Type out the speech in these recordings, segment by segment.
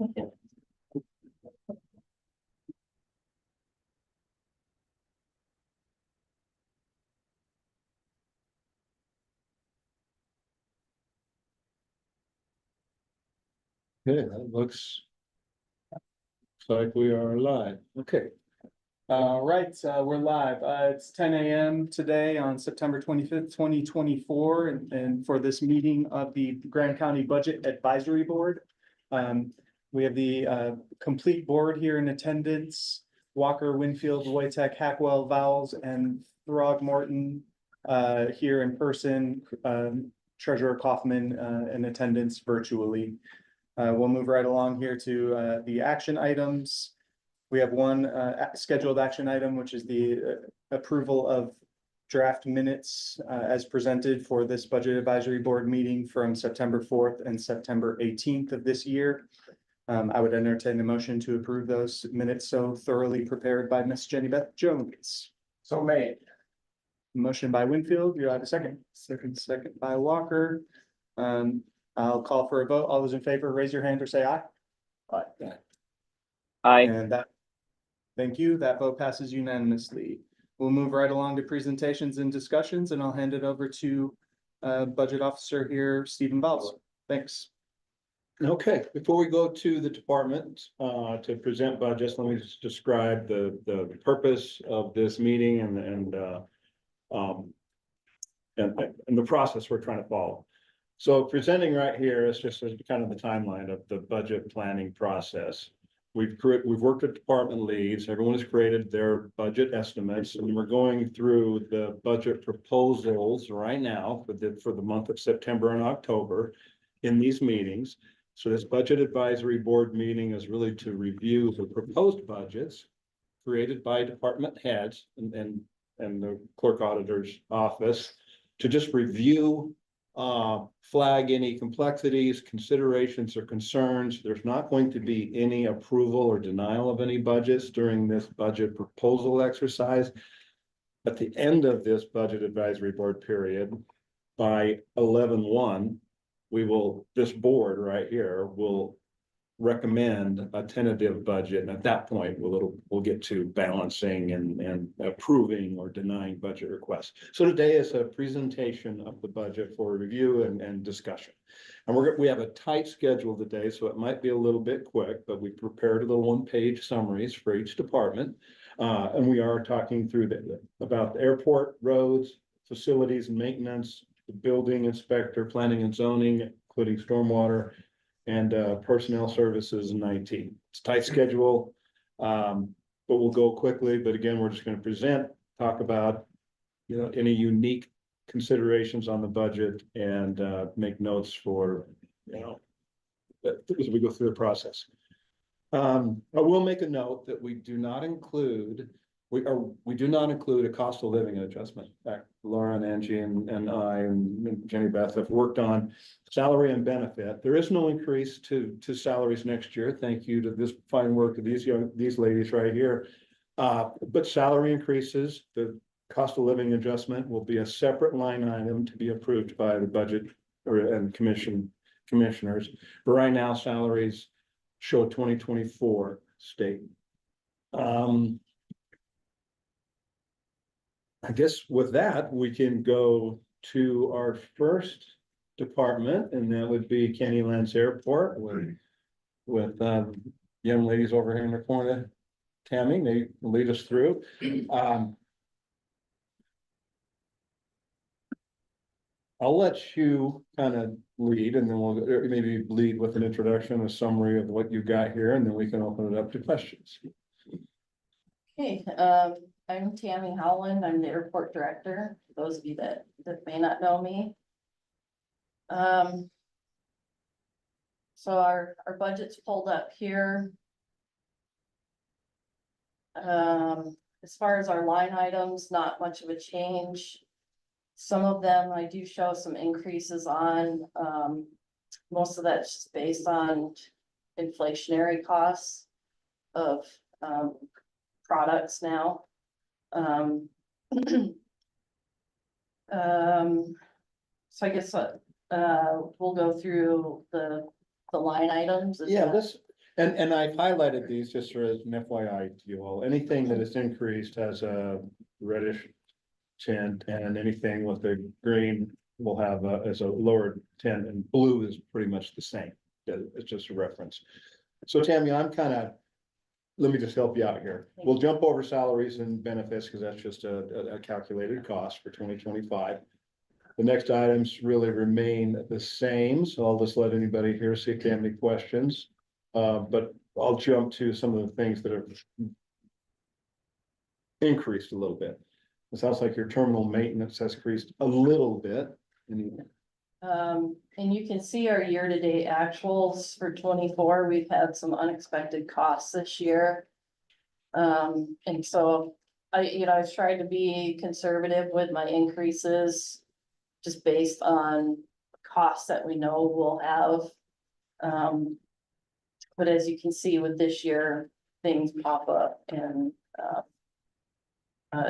Okay, that looks like we are live. Okay. All right, we're live. It's 10 a.m. today on September 25th, 2024, and for this meeting of the Grand County Budget Advisory Board. We have the complete board here in attendance: Walker, Winfield, Wojtek, Hackwell, Vowles, and Throgmorton here in person. Treasurer Kaufman in attendance virtually. We'll move right along here to the action items. We have one scheduled action item, which is the approval of draft minutes as presented for this Budget Advisory Board meeting from September 4th and September 18th of this year. I would entertain the motion to approve those minutes so thoroughly prepared by Miss Jenny Beth Jones. So made. Motion by Winfield. You have a second. Second by Walker. I'll call for a vote. All those in favor, raise your hand or say aye. Aye. And that, thank you. That vote passes unanimously. We'll move right along to presentations and discussions, and I'll hand it over to Budget Officer here, Stephen Vowles. Thanks. Okay, before we go to the department to present budgets, let me just describe the purpose of this meeting and the process we're trying to follow. So presenting right here is just kind of the timeline of the budget planning process. We've worked with department leads. Everyone has created their budget estimates, and we're going through the budget proposals right now for the month of September and October in these meetings. So this Budget Advisory Board meeting is really to review the proposed budgets created by department heads and the clerk auditor's office to just review, flag any complexities, considerations, or concerns. There's not going to be any approval or denial of any budgets during this budget proposal exercise. At the end of this Budget Advisory Board period, by 11/1, this board right here will recommend a tentative budget, and at that point we'll get to balancing and approving or denying budget requests. So today is a presentation of the budget for review and discussion, and we have a tight schedule today, so it might be a little bit quick, but we prepared a little one-page summaries for each department, and we are talking through about the airport, roads, facilities and maintenance, the building inspector, planning and zoning, including stormwater, and personnel services and IT. It's a tight schedule, but we'll go quickly. But again, we're just going to talk about, any unique considerations on the budget and make notes for, as we go through the process. I will make a note that we do not include a cost of living adjustment. In fact, Laura and Angie and I and Jenny Beth have worked on salary and benefit. There is no increase to salaries next year. Thank you to this fine work of these ladies right here. But salary increases, the cost of living adjustment will be a separate line item to be approved by the budget and commissioners. But right now, salaries show 2024 state. I guess with that, we can go to our first department, and that would be Kenny Lands Airport with young ladies over here in the corner. Tammy, they lead us through. I'll let you kind of lead, and then we'll maybe lead with an introduction, a summary of what you got here, and then we can open it up to questions. Okay, I'm Tammy Howland. I'm the airport director, for those of you that may not know me. So our budget's pulled up here. As far as our line items, not much of a change. Some of them I do show some increases on. Most of that's just based on inflationary costs of products now. So I guess we'll go through the line items. Yeah, And I've highlighted these just for as an FYI to you all. Anything that is increased has a reddish tint, and anything with the green will have as a lower tint, and blue is pretty much the same. It's just a reference. So Tammy, let me just help you out here. We'll jump over salaries and benefits because that's just a calculated cost for 2025. The next items really remain the same, so I'll just let anybody here see if they have any questions. But I'll jump to some of the things that have increased a little bit. It sounds like your terminal maintenance has increased a little bit. And you can see our year-to-date actuals for 24. We've had some unexpected costs this year. And so I've tried to be conservative with my increases, just based on costs that we know we'll have. But as you can see with this year, things pop up, and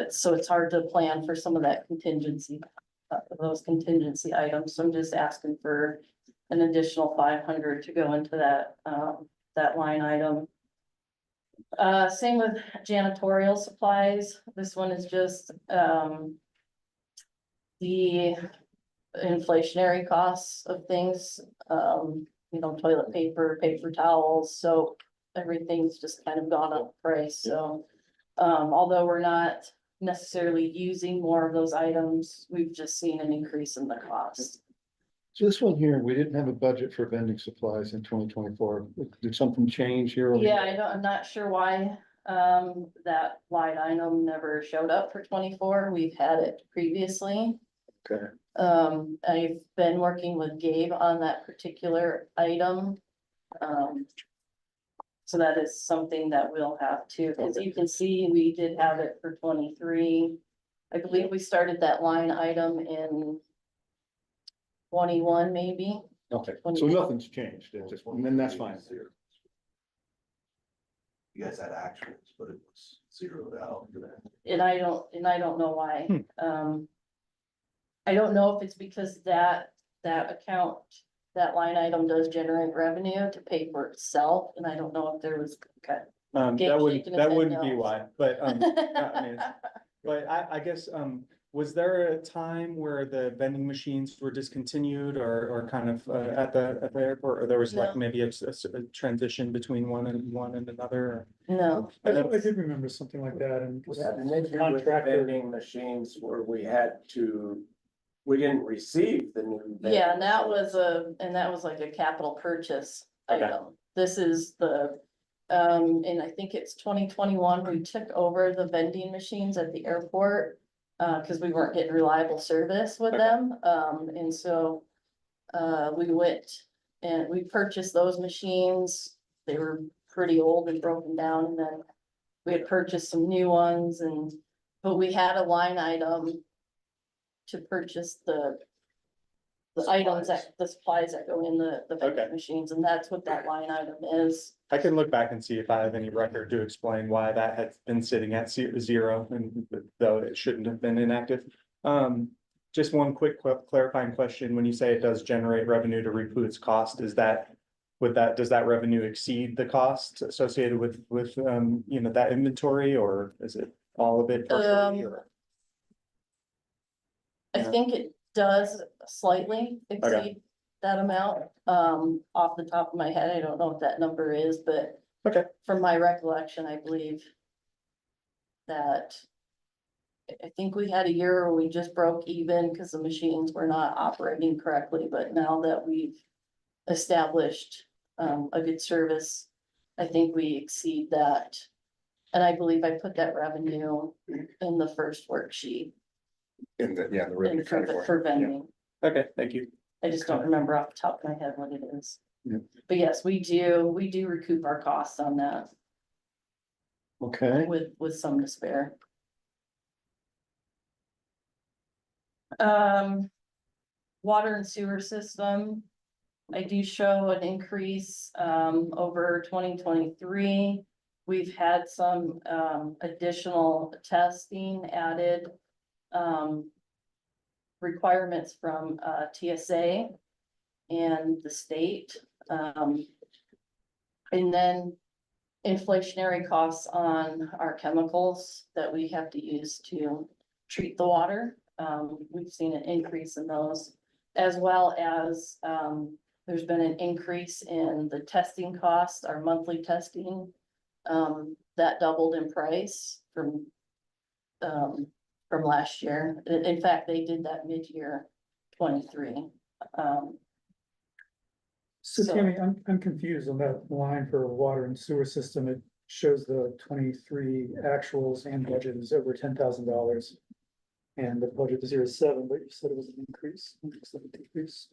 so it's hard to plan for some of that contingency, those contingency items. So I'm just asking for an additional 500 to go into that line item. Same with janitorial supplies. This one is just the inflationary costs of things, toilet paper, paper towels, soap, everything's just kind of gone up price. So although we're not necessarily using more of those items, we've just seen an increase in the cost. So this one here, we didn't have a budget for vending supplies in 2024. Did something change here? Yeah, I'm not sure why that line item never showed up for 24. We've had it previously. Okay. I've been working with Gabe on that particular item. So that is something that we'll have to, as you can see, we did have it for 23. I believe we started that line item in 21, maybe. Okay, so nothing's changed, it's just, and then that's fine. You guys had actuals, but it was zeroed out. And I don't know why. I don't know if it's because that account, that line item does generate revenue to pay for itself, and I don't know if there was. Okay. That wouldn't shaking his head be no. why, but, but I guess, was there a time where the vending machines were discontinued or kind of, at the airport, or there was like No. maybe a transition between one and another? No, I did remember something like that, and. We had an issue with Contractor. vending machines where we didn't receive the new. yeah, vending and that machines. was like a capital purchase Okay. item. This is and I think it's 2021, we took over the vending machines at the airport. Cause we weren't getting reliable service with Okay. them, and so. We went and we purchased those machines. They were pretty old and broken down, and then. We had purchased some new ones, but we had a line item. To purchase the items the supplies that go in the vending Okay. machines, and that's what that line item is. I can look back and see if I have any record to explain why that had been sitting at zero, and though it shouldn't have been inactive. Just one quick clarifying question. When you say it does generate revenue to recoup its cost, does that revenue exceed the cost associated with that inventory, or is it all of it partially, or? I think it does slightly exceed that amount. Off the top of my head, I don't know what that number is, but. Okay. From my recollection, I believe. That. I think we had a year where we just broke even because the machines were not operating correctly, but now that we've established a good service, I think we exceed that. And I believe I put that revenue in the first worksheet The and revenue for category. for vending. Okay, thank you. I just don't remember off the top of my head what it is. Yeah. But yes, we do recoup our costs on that Okay, with some to spare. Water and sewer system. I do show an increase over 2023. We've had some additional testing added. Requirements from TSA and the state. And then inflationary costs on our chemicals that we have to use to treat the water. We've seen an increase in those, as well as, there's been an increase in the testing costs, our monthly testing. That doubled in price from last year. In fact, they did that mid-year 23. So So- Tammy, I'm confused on that line for water and sewer system. It shows the 23 actuals and budget is over $10,000. And the budget is 0.7, but you said it was an increase, instead of a decrease.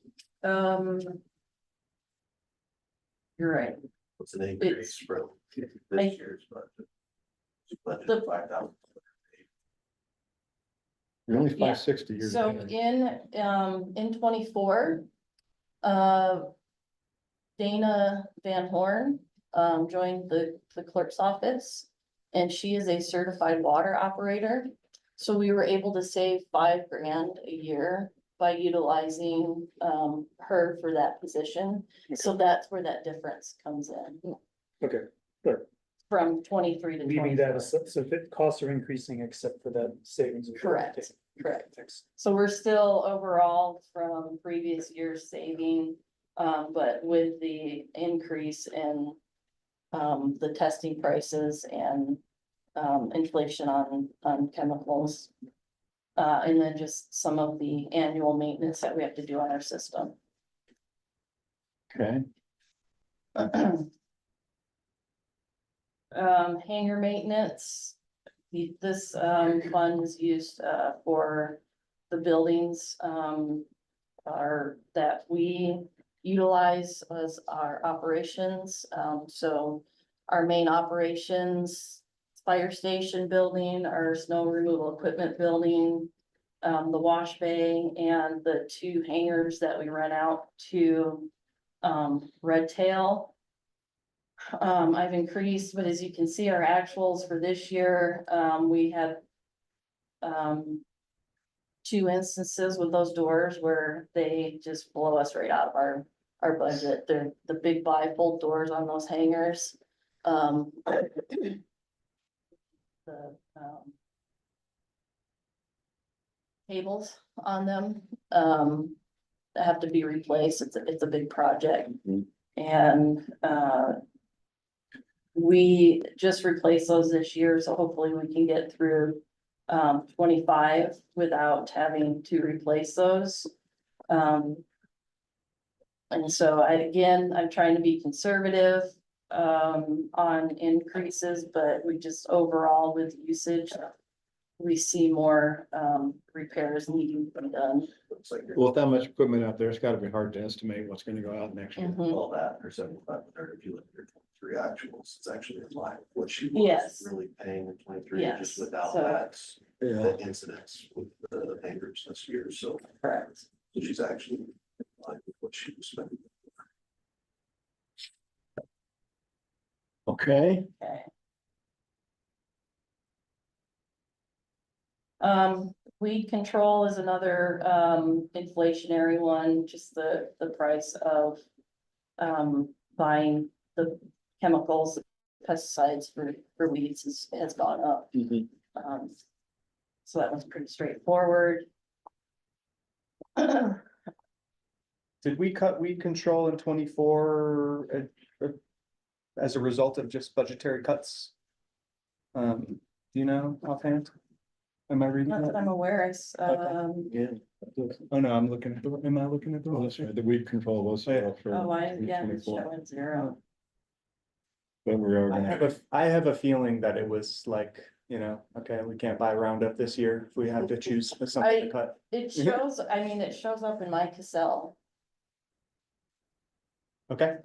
You're right. It's an increase from this year's budget. Budget The- 5,000. You're only Yeah. 560 years. So in 24, Dana Van Horn, joined the clerk's office. And she is a certified water operator. So we were able to save $5,000 a year by utilizing, her for that position. So that's where that difference comes in, Okay, from 23 to leaving that 24. as, so if it costs are increasing except for that savings. Correct, correct. Thanks. So we're still overall from previous years saving, but with the increase in the testing prices and inflation on chemicals. And then just some of the annual maintenance that we have to do on our system. Okay, Hangar maintenance. This fund is used for the buildings that we utilize as our operations. So our main operations, fire station building, our snow removal equipment building, the wash bay, and the 2 hangars that we rent out to Red Tail. I've increased, but as you can see, our actuals for this year, we had 2 instances with those doors where they just blow us right out of our budget. They're the big bifold doors on those hangars. The cables on them have to be replaced. It's a big project. And we just replaced those this year, so hopefully we can get through 25 without having to replace those. And so I'm trying to be conservative on increases, but we just overall with usage, we see more repairs needing to be done. Looks like you're well, with that much equipment out there, it's gotta be hard to estimate what's gonna go out next year. Mhm. all that for 7,500. If you look at your 23 actuals, it's actually in line with what she Yes. was really paying in 23, Yes, just without so- that. Yeah, The incidents with the hangers this year, so Correct. she's actually in line with what she was spending. okay, Okay. Weed control is another inflationary one, just the price of buying the chemicals, pesticides for weeds has gone up. Mhm. So that one's pretty straightforward. Did we cut weed control in 24 as a result of just budgetary cuts? Do you know offhand? Am I reading Not that that? I'm aware, yeah. Oh, no, I'm looking at the, am I looking at the? Oh, that's right, the weed control was. Yeah. for yeah, it's 24, showing 0. But we are I gonna, have I have a feeling that it was like, okay, we can't buy Roundup this year if we have to choose something to cut. It shows, it shows up in my Cassell, Okay,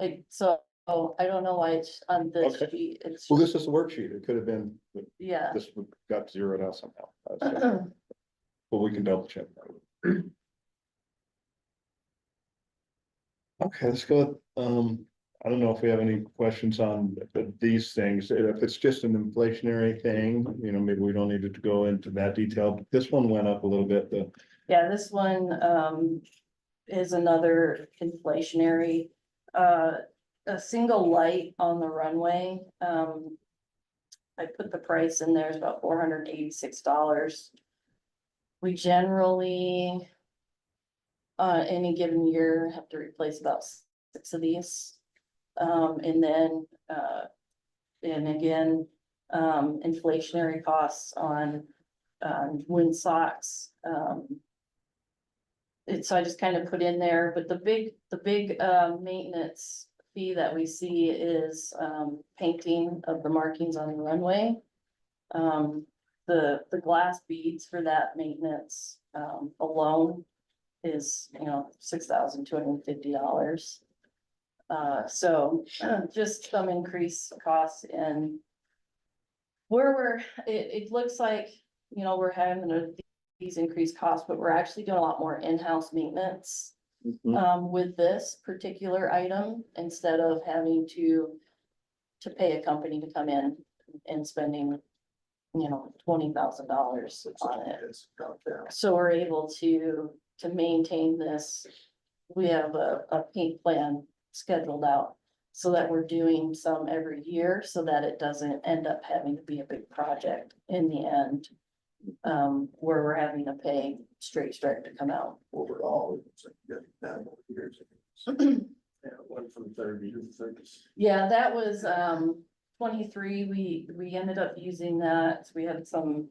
I don't know why it's on this Okay. sheet, it's, well, this is the worksheet, it could have been, yeah. this got zeroed out somehow. But we can double check that. Okay, let's go, I don't know if we have any questions on these things, if it's just an inflationary thing, maybe we don't need to go into that detail, but this one went up a little bit, Yeah, this one is another inflationary. a single light on the runway, I put the price in there, it's about $486. We generally, any given year, have to replace about 6 of these. And then, and again, inflationary costs on, wind socks, so I just kind of put in there, but the big maintenance fee that we see is, painting of the markings on the runway. The glass beads for that maintenance, alone is, $6,250. So just some increased costs in where it looks like, we're having these increased costs, but we're actually doing a lot more in-house maintenance with this particular item instead of having to pay a company to come in and spending, $20,000 on it. So we're able to maintain this. We have a paint plan scheduled out so that we're doing some every year so that it doesn't end up having to be a big project in the end. Where we're having to pay straight strike to come out. Overall, it's like you got that over years. Yeah, one from 30 to 30. Yeah, that was 23. We ended up using that. We had some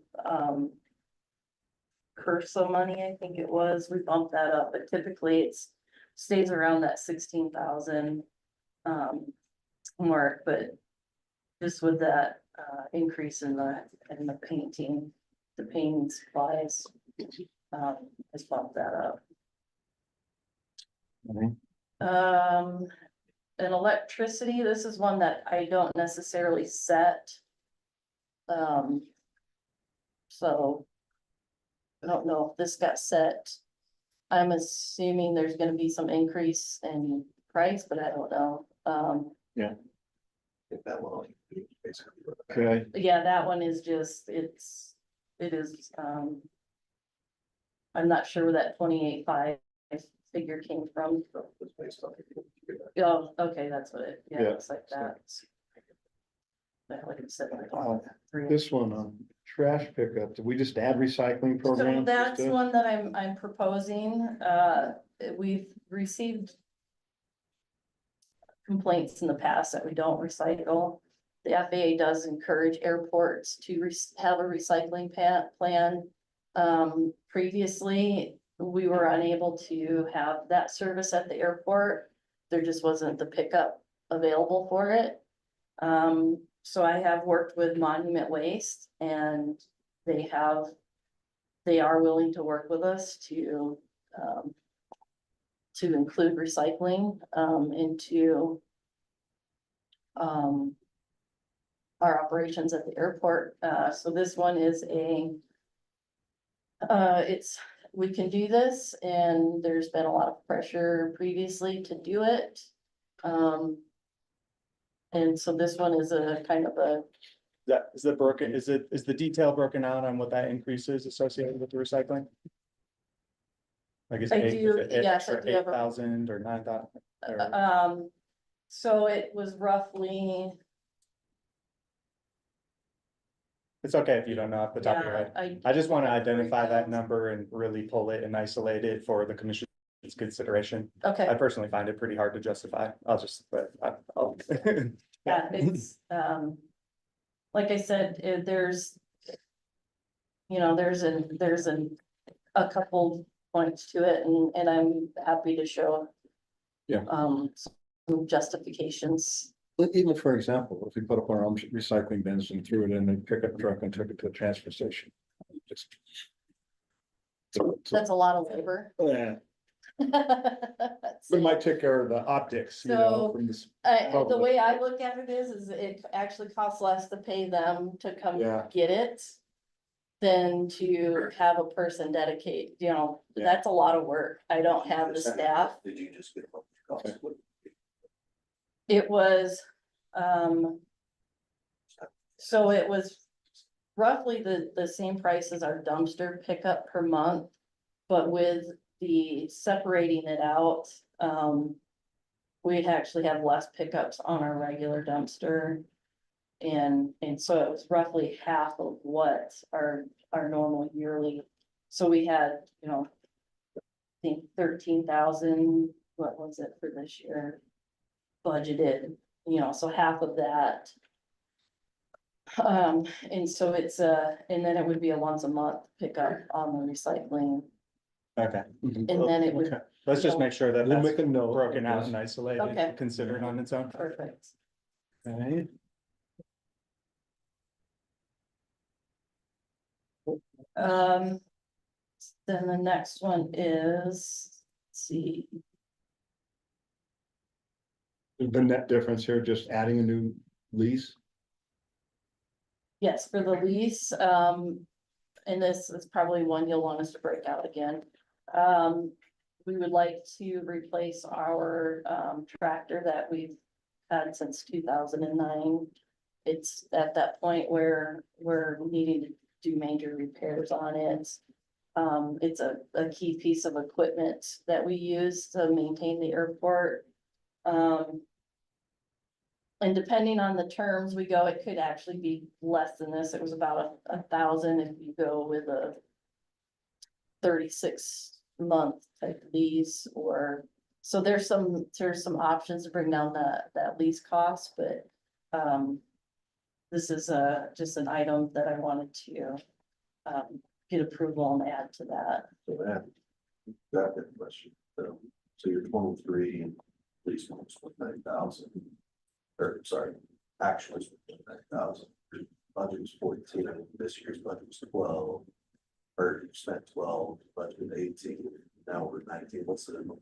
Cursa money, I think it was. We bumped that up, but typically it's stays around that 16,000 mark, but just with that increase in the painting, the painting supplies has bumped that up. And electricity, this is one that I don't necessarily set. So I don't know if this got set. I'm assuming there's gonna be some increase in price, but I don't know. If that will be basically. Okay, Yeah, that one is just, it is, I'm not sure where that 28.5 figure came from. It's based on. Oh, okay, that's what it, yeah, Yeah, looks like that. Like I said, three. this one, trash pickup, did we just add recycling So programs? that's one that I'm proposing, we've received complaints in the past that we don't recycle. The FAA does encourage airports to have a recycling plan. Previously, we were unable to have that service at the airport. There just wasn't the pickup available for it. So I have worked with Monument Waste and they are willing to work with us to include recycling, into our operations at the airport. So this one is we can do this and there's been a lot of pressure previously to do it. And so this one is a kind of a, Is the detail broken out on what that increase is associated with the recycling? Like is I it do, yes, I do have a- 8,000 or 9,000? so it was roughly, It's okay if you don't know off the top of your yeah, head. I just want to identify that number and really pull it and isolate it for the commission's consideration. I okay, personally find it pretty hard to justify. I'll. yeah, it's, like I said, there's a couple points to it and I'm happy to show. Yeah. Some justifications. Even for example, if we put up our own recycling bins and threw it in a pickup truck and took it to a transfer station. Just. That's a lot of labor. Yeah, we might take care of the optics, So, from this. The way I look at it is it actually costs less to pay them to come Yeah. get it. Than to have a person dedicate, Yeah. that's a lot of work. I don't have the staff. Did you just get? Cost? It was, so it was roughly the same price as our dumpster pickup per month. But with the separating it out, we actually have less pickups on our regular dumpster. And so it was roughly half of what our normal yearly, so we had, you know. I think 13,000, what was it for this year? Budgeted, you know, so half of that. And so it's and then it would be a once a month pickup on the recycling, Okay, and then it would, okay, let's just make sure that We'll that's make a note. broken out Yes. and isolated, Okay. considered on its own. perfect. Okay. Then the next one is, let's see, The net difference here, just adding a new lease. yes, for the lease, and this is probably one you'll want us to break out again. We would like to replace our, tractor that we've had since 2009. It's at that point where we're needing to do major repairs on it. It's a key piece of equipment that we use to maintain the airport. And depending on the terms we go, it could actually be less than this. It was about 1,000 if you go with a 36-month type lease, or, so there's some options to bring down that lease cost, but, this is just an item that I wanted to, get approval and add to that. So that good question. So you're 23 and lease one's 9,000. Or sorry, actually 9,000. Budget was 14, this year's budget was 12. Or you spent 12, budget 18, now we're 19, what's the number?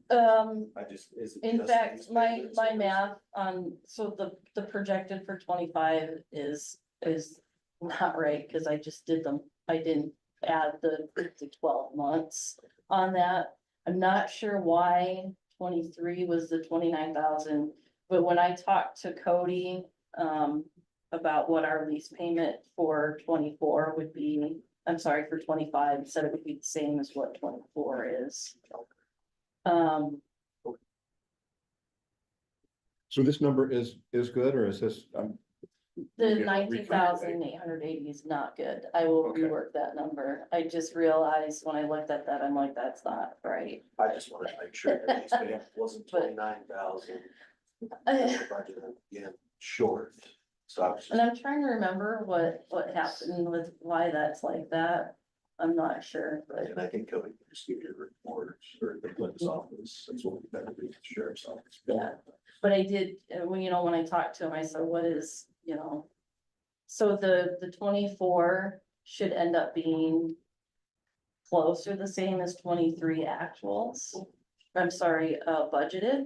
I just, is it In just fact, these my payments or is- math on, so the projected for 25 is not right, because I just did them, I didn't add the 12 months on that. I'm not sure why 23 was the 29,000, but when I talked to Cody, about what our lease payment for 24 would be, I'm sorry, for 25, said it would be the same as what 24 is. So this number is good, or is this, The Yeah, 19,880 is not good. I will Okay. rework that number. I just realized when I looked at that, I'm like, that's not right. I just wanted to make sure that these payments wasn't But- 29,000. And Budget again, short, so I was just. I'm trying to remember what happened with why that's like that. I'm not sure, but And I think Cody can just give you a report or the police office, that's what we better do, the sheriff's office. Yeah. But I did, when, you know, when I talked to him, I said, what is, you know. So the 24 should end up being close or the same as 23 actuals. I'm sorry, budgeted.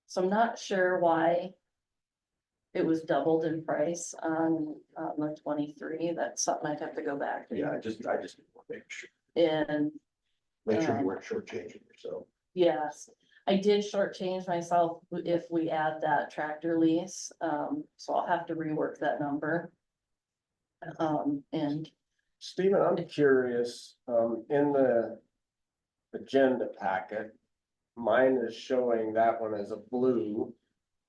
So I'm not sure why it was doubled in price on the 23. That's something I'd have to go back Yeah, I to. just want to And make sure you weren't shortchanging yourself. yes, I did shortchange myself if we add that tractor lease. So I'll have to rework that number. And Stephen, I'm curious, in the agenda packet, mine is showing that one as a blue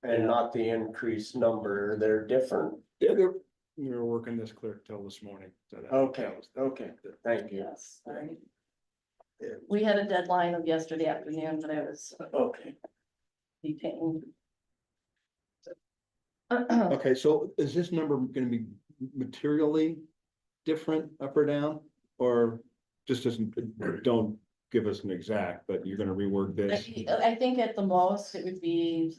and not the increased number. They're different. yeah, we were working this clear till this morning. So that- Okay, that was- okay, thank you. yes, sorry. Yeah. We had a deadline of yesterday afternoon, but I was Okay. be paying. Okay, so is this number gonna be materially different up or down? Or just doesn't, don't give us an exact, but you're gonna rework this? I think at the most it would be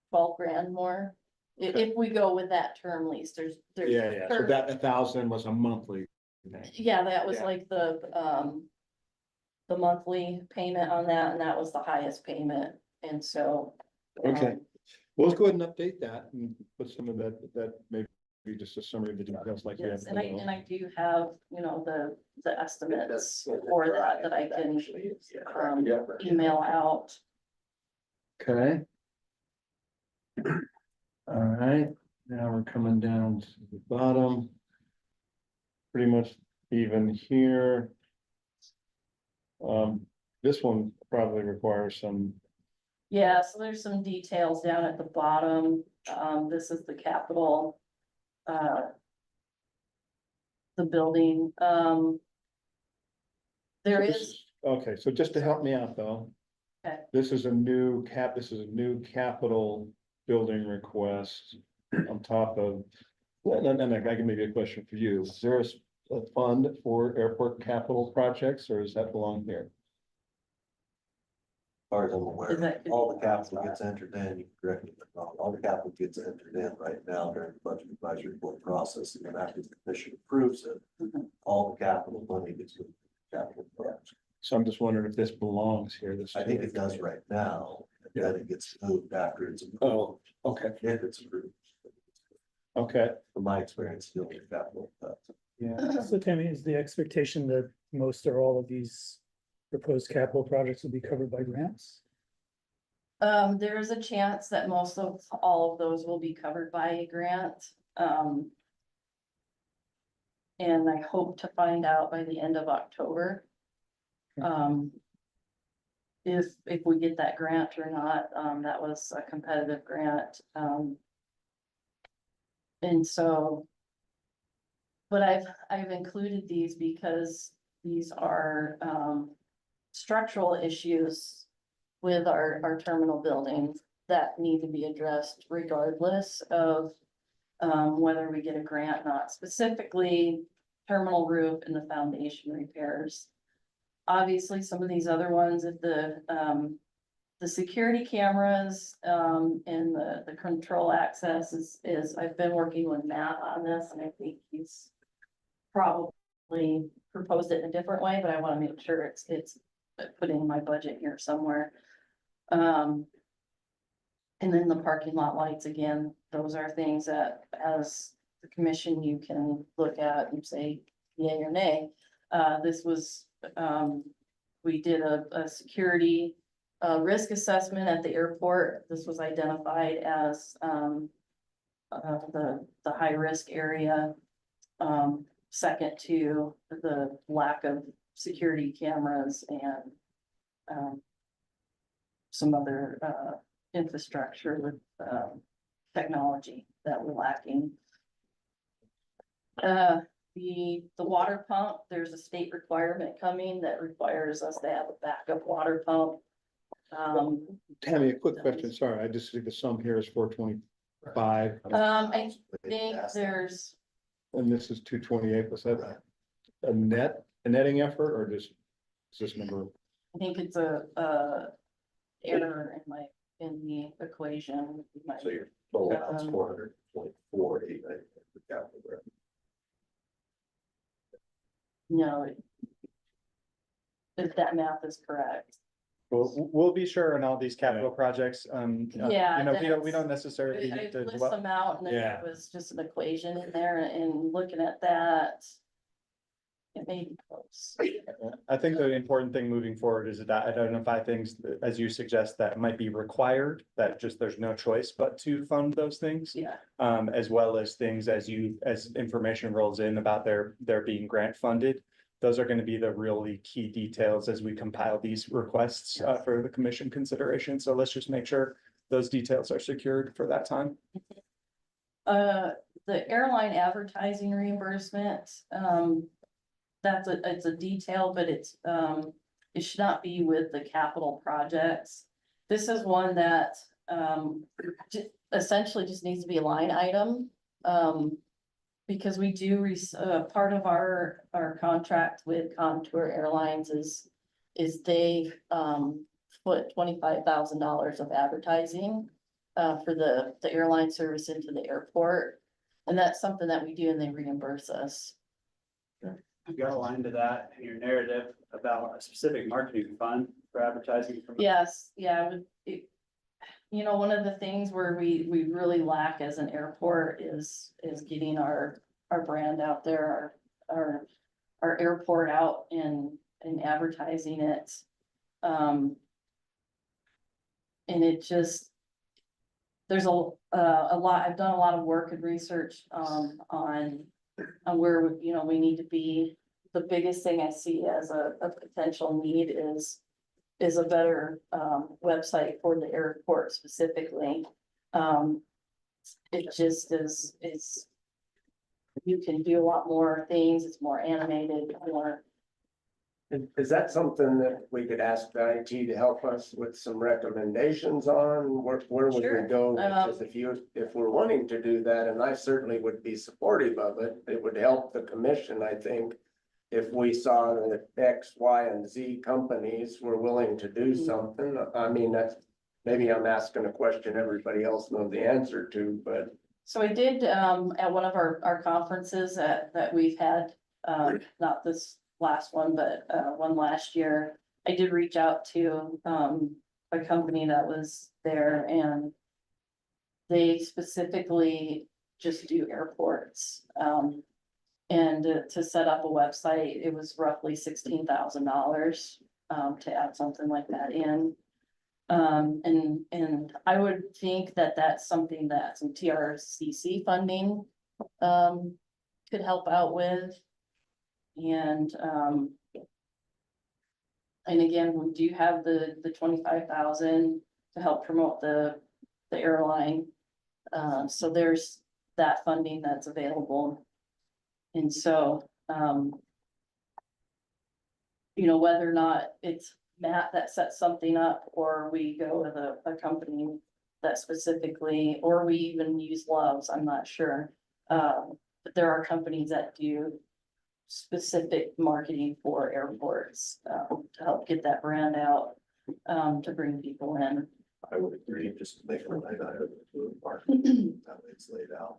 12 grand more. If we go with that term lease, there's. Yeah, so that 1,000 was a monthly thing. Yeah, that was Yeah. like the monthly payment on that, and that was the highest payment, and so. Okay. Well, let's go ahead and update that and put some of that maybe just a summary of the details like we have. Yes, and I do have, you know, the estimates That's- for that I can Actually, it's- yeah. um, email out. Okay. All right, now we're coming down to the bottom. Pretty much even here. This one probably requires some Yeah, so there's some details down at the bottom. This is the capital. The building, there is, Okay, so just to help me out though. Okay. This is a new capital building request on top of. Well, then I can maybe a question for you. Is there a fund for airport capital projects or does that belong here? As far as I'm aware, Is that- all the capital gets entered in, you can correct me if I'm wrong, all the capital gets entered in right now during the budget advisory board process, and then after the commission approves it, Mhm. all the capital money gets moved to capital projects. So I'm just wondering if this belongs here, this. I think it does right now, and then it gets moved after it's approved, Oh, okay, if it's approved. okay. From my experience, still the capital. Yeah. So Tammy, is the expectation that most or all of these proposed capital projects will be covered by grants? there is a chance that most of, all of those will be covered by a grant. And I hope to find out by the end of October. If we get that grant or not, that was a competitive grant, and so. But I've included these because these are, structural issues with our terminal buildings that need to be addressed regardless of, whether we get a grant or not, specifically terminal roof and the foundation repairs. Obviously, some of these other ones, if the security cameras, and the control access is, I've been working with Matt on this, and I think he's probably proposed it in a different way, but I wanna make sure it's put in my budget here somewhere. And then the parking lot lights, again, those are things that as the commission, you can look at and say yay or nay. This was, we did a security, risk assessment at the airport. This was identified as, the high risk area. Second to the lack of security cameras and, some other, infrastructure with, technology that we're lacking. The water pump, there's a state requirement coming that requires us to have a backup water pump. Tammy, a quick question, sorry, I just see the sum here is 425 I think there's, and this is 228, was that a netting effort or just? Is this number? I think it's a error in the equation. So your total is 424, for capital grant. No. If that math is correct. We'll be sure on all these capital projects, Yeah, you know, we that's- don't necessarily I need to list dwell. them out and then Yeah. it was just an equation in there and looking at that. It may be close. I think the important thing moving forward is to identify things, as you suggest, that might be required, that just there's no choice but to fund those things. Yeah, As well as things as information rolls in about their being grant funded. Those are gonna be the really key details as we compile these requests for the commission consideration. So let's just make sure those details are secured for that time. the airline advertising reimbursement, it's a detail, but it should not be with the capital projects. This is one that, essentially just needs to be a line item. Because we do, part of our contract with Contour Airlines is they, put $25,000 of advertising, for the airline service into the airport. And that's something that we do and they reimburse us. You got a line to that in your narrative about a specific marketing fund for advertising from. Yes, yeah, you know, one of the things where we really lack as an airport is getting our brand out there, our airport out and advertising it. And it just, there's a lot, I've done a lot of work and research, on where, you know, we need to be. The biggest thing I see as a potential need is is a better, website for the airport specifically. It just is. You can do a lot more things, it's more animated, more, Is that something that we could ask the IT to help us with some recommendations on? Where would Sure. we go? Because if we're wanting to do that, and I certainly would be supportive of it, it would help the commission, I think. If we saw that X, Y, and Z companies were willing to do something, I mean, that's, maybe I'm asking a question everybody else knows the answer to, but. so I did, at one of our conferences that we've had, not this last one, but, one last year. I did reach out to, a company that was there and they specifically just do airports. And to set up a website, it was roughly $16,000, to add something like that in. And I would think that that's something that some TRCC funding, could help out with. And again, we do have the 25,000 to help promote the airline. So there's that funding that's available. And so, whether or not it's Matt that sets something up, or we go with a company that specifically, or we even use Loves, I'm not sure. But there are companies that do specific marketing for airports, to help get that brand out, to bring people in. I would agree, just to make a line item to a market, that way it's laid out.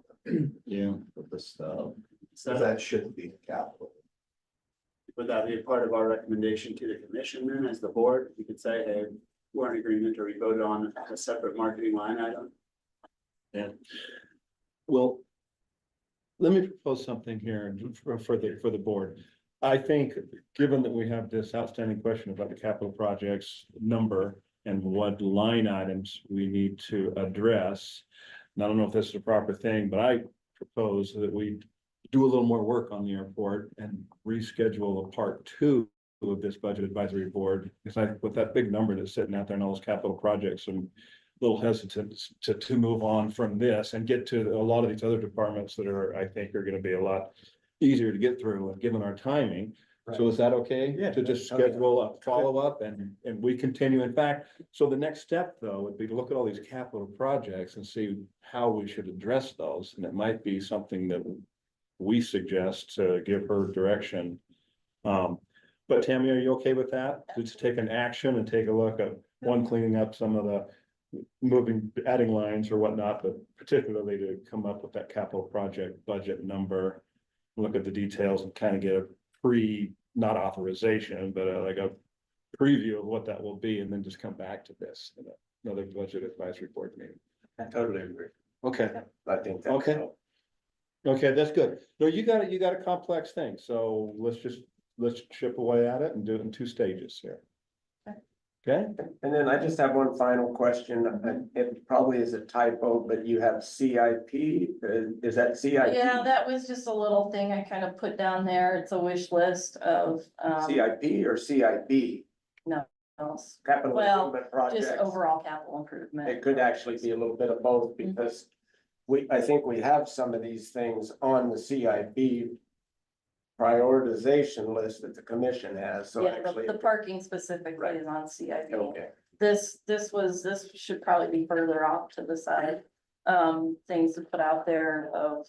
Yeah. With this stuff, So that shouldn't be capital. would that be a part of our recommendation to the commission then, as the board? We could say, hey, we're in agreement, or we voted on a separate marketing line item. Yeah. Well, let me propose something here for the board. I think, given that we have this outstanding question about the capital projects number and what line items we need to address. And I don't know if this is the proper thing, but I propose that we do a little more work on the airport and reschedule a part 2 of this budget advisory board. Because I, with that big number that's sitting out there and all those capital projects, I'm a little hesitant to move on from this and get to a lot of these other departments that are, I think, are gonna be a lot easier to get through and given our timing. So is that okay? Yeah. To just Oh, yeah. schedule a follow-up and we continue. In fact, so the next step though would be to look at all these capital projects and see how we should address those. And it might be something that we suggest to give her direction. But Tammy, are you okay with that? To take an action and take a look at one, cleaning up some of the adding lines or whatnot, but particularly to come up with that capital project budget number. Look at the details and kind of get a not authorization, but like a preview of what that will be, and then just come back to this in another budget advisory board meeting. I totally agree. Okay, I think that's. Okay. Okay, that's good. No, you got a complex thing, so let's chip away at it and do it in 2 stages here. Okay, And then I just have one final question. It probably is a typo, but you have CIP. Is that CIP? Yeah, that was just a little thing I kind of put down there. It's a wish list of, CIP or CIB? Capital Well, improvement just projects. overall capital improvement. It could actually be a little bit of both because I think we have some of these things on the CIP prioritization list that the commission has, so Yeah, actually. the parking specifically Right. is on CIP. Okay, This should probably be further off to the side. Things to put out there of,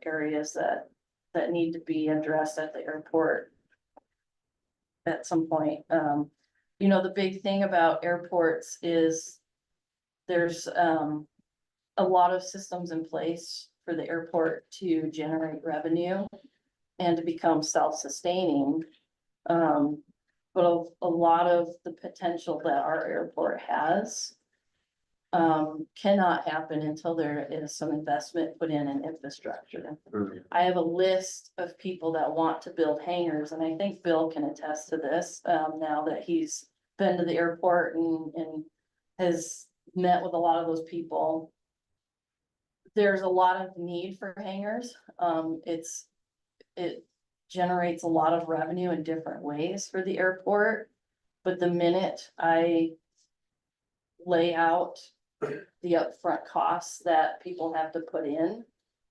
areas that need to be addressed at the airport. At some point, the big thing about airports is there's, a lot of systems in place for the airport to generate revenue and to become self-sustaining. But a lot of the potential that our airport has cannot happen until there is some investment put in infrastructure. I have a list of people that want to build hangars, and I think Bill can attest to this, now that he's been to the airport and has met with a lot of those people. There's a lot of need for hangars. It generates a lot of revenue in different ways for the airport. But the minute I lay out the upfront costs that people have to put in,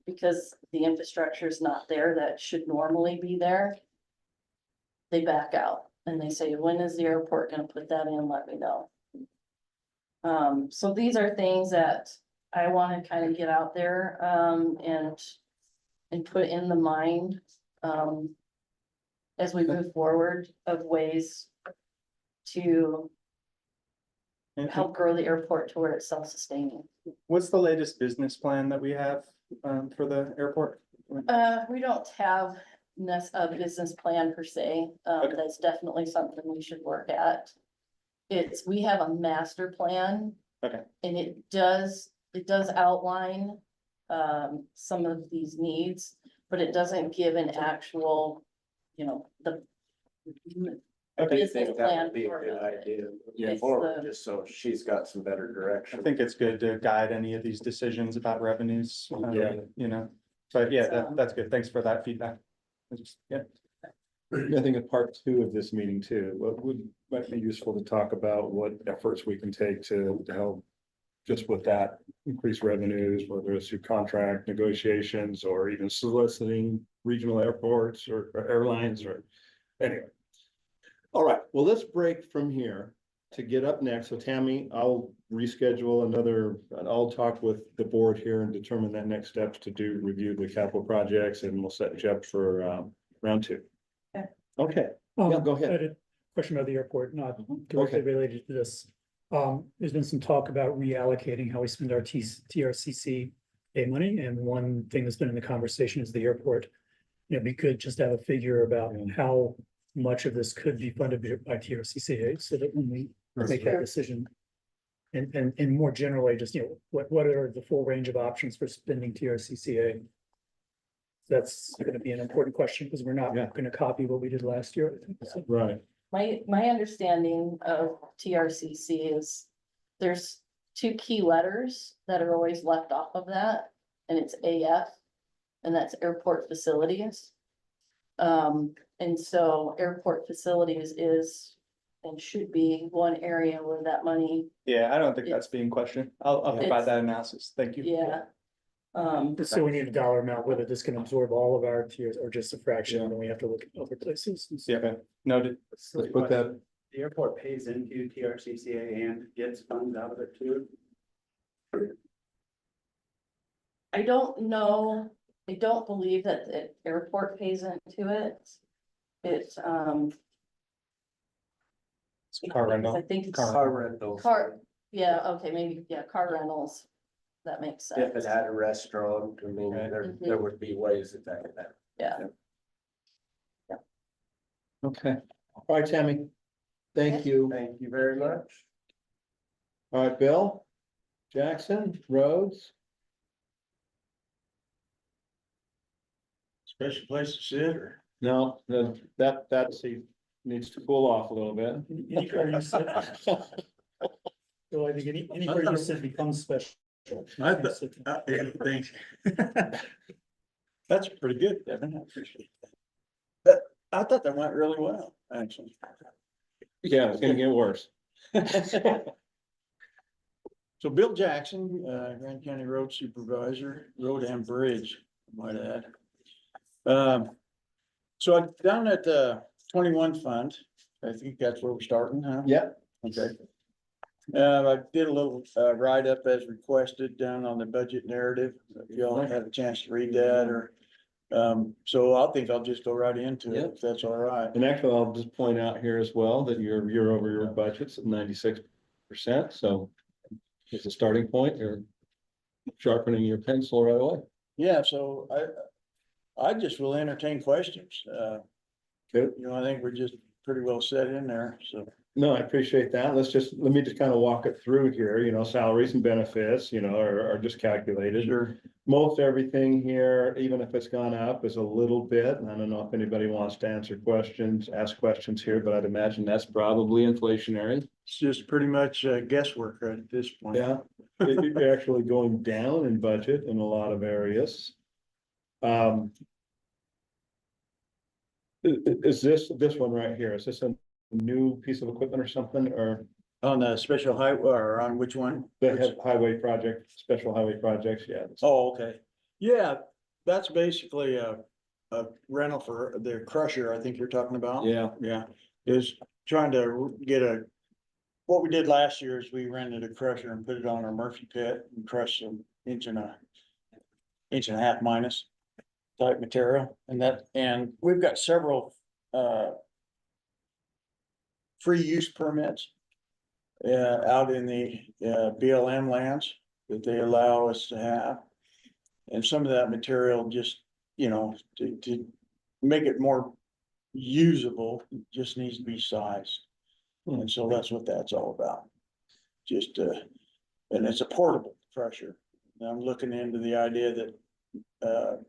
because the infrastructure is not there that should normally be there, they back out and they say, when is the airport gonna put that in? Let me know. So these are things that I wanna kind of get out there, and put in the mind, as we move forward of ways to help grow the airport to where it's self-sustaining. What's the latest business plan that we have, for the airport? We don't have a business plan per se, Okay. that's definitely something we should work at. We have a master plan. Okay. And it does outline, some of these needs, but it doesn't give an actual, the. I do business think that plan would be a for good it. idea It's moving forward, the- just so she's got some better I direction. think it's good to guide any of these decisions about revenues, Yeah. but yeah, So- that's good. Thanks for that feedback. Yeah, I think in part two of this meeting too, might be useful to talk about what efforts we can take to help. Just with that, increase revenues, whether it's through contract negotiations or even soliciting regional airports or airlines or anyway. All right, well, let's break from here to get up next. So Tammy, I'll reschedule and I'll talk with the board here and determine that next steps to review the capital projects, and we'll set you up for round two. Okay. Okay, Yeah, go ahead. I had a question about the airport, not directly Okay. related to this. There's been some talk about reallocating how we spend our TRCC money, and one thing that's been in the conversation is the airport. It'd be good just to have a figure about Yeah. how much of this could be funded by TRCCA, so that when we make that decision. And more generally, just, what are the full range of options for spending TRCCA? That's gonna be an important question, because we're not Yeah. gonna copy what we did last year, I think. So, right. My understanding of TRCC is there's two key letters that are always left off of that, and it's AF, and that's airport facilities. And so airport facilities is and should be one area where that money, yeah, I don't think that's being questioned. I'll provide It's- that analysis. Thank you. yeah. So we need a dollar amount, whether this can absorb all of our tiers or just a fraction, and then we have to look at other places. and see. Yeah, noted. Let's put that, The airport pays into TRCCA and gets funds out of it too. I don't know, I don't believe that the airport pays into it. It's, Car I rental. think it's Car rentals. car, yeah, okay, maybe, yeah, car rentals. That makes If it sense. had a restaurant, I mean, Right. there would be ways that could happen. Yeah, okay. All right, Tammy. Thank you. Thank you very much. All right, Bill, Jackson, Rhodes. Special place to sit or? No, that seat needs to cool off a little bit. Anywhere you sit- So I think anywhere you sit becomes special. I think. That's pretty good, Devin. I appreciate that. I thought that went really well, actually. Yeah, it's gonna get worse. So Bill Jackson, Grand County Road Supervisor, Road and Bridge, I might add. So I down at the 21 fund, I think that's where we're starting, huh? Yep, Okay. I did a little write-up as requested down on the budget narrative. If y'all had a chance to read that or, so I think I'll just go right into it, if that's all right. and actually, I'll just point out here as well that you're over your budget's at 96%, so. As a starting point, you're sharpening your pencil right away. Yeah, so I just will entertain questions. Good. I think we're just pretty well set in there, so. No, I appreciate that. Let me just kind of walk it through here, salaries and benefits, are just calculated. Sure. Most everything here, even if it's gone up, is a little bit, and I don't know if anybody wants to ask questions here, but I'd imagine that's probably inflationary. It's just pretty much guesswork right at this point. Yeah, it's actually going down in budget in a lot of areas. Is this one right here, is this new piece of equipment or something, or On the special highway, or on which one? they have highway project, special highway projects, yeah. Oh, okay. Yeah, that's basically a rental for the crusher, I think you're talking about. Yeah, Yeah, is trying to get what we did last year is we rented a crusher and put it on our Murphy pit and crushed an inch and a half minus type material, and we've got several free use permits out in the BLM lands that they allow us to have. And some of that material just, to make it more usable, just needs to be sized. And so that's what that's all about. Just, and it's a portable crusher. And I'm looking into the idea that,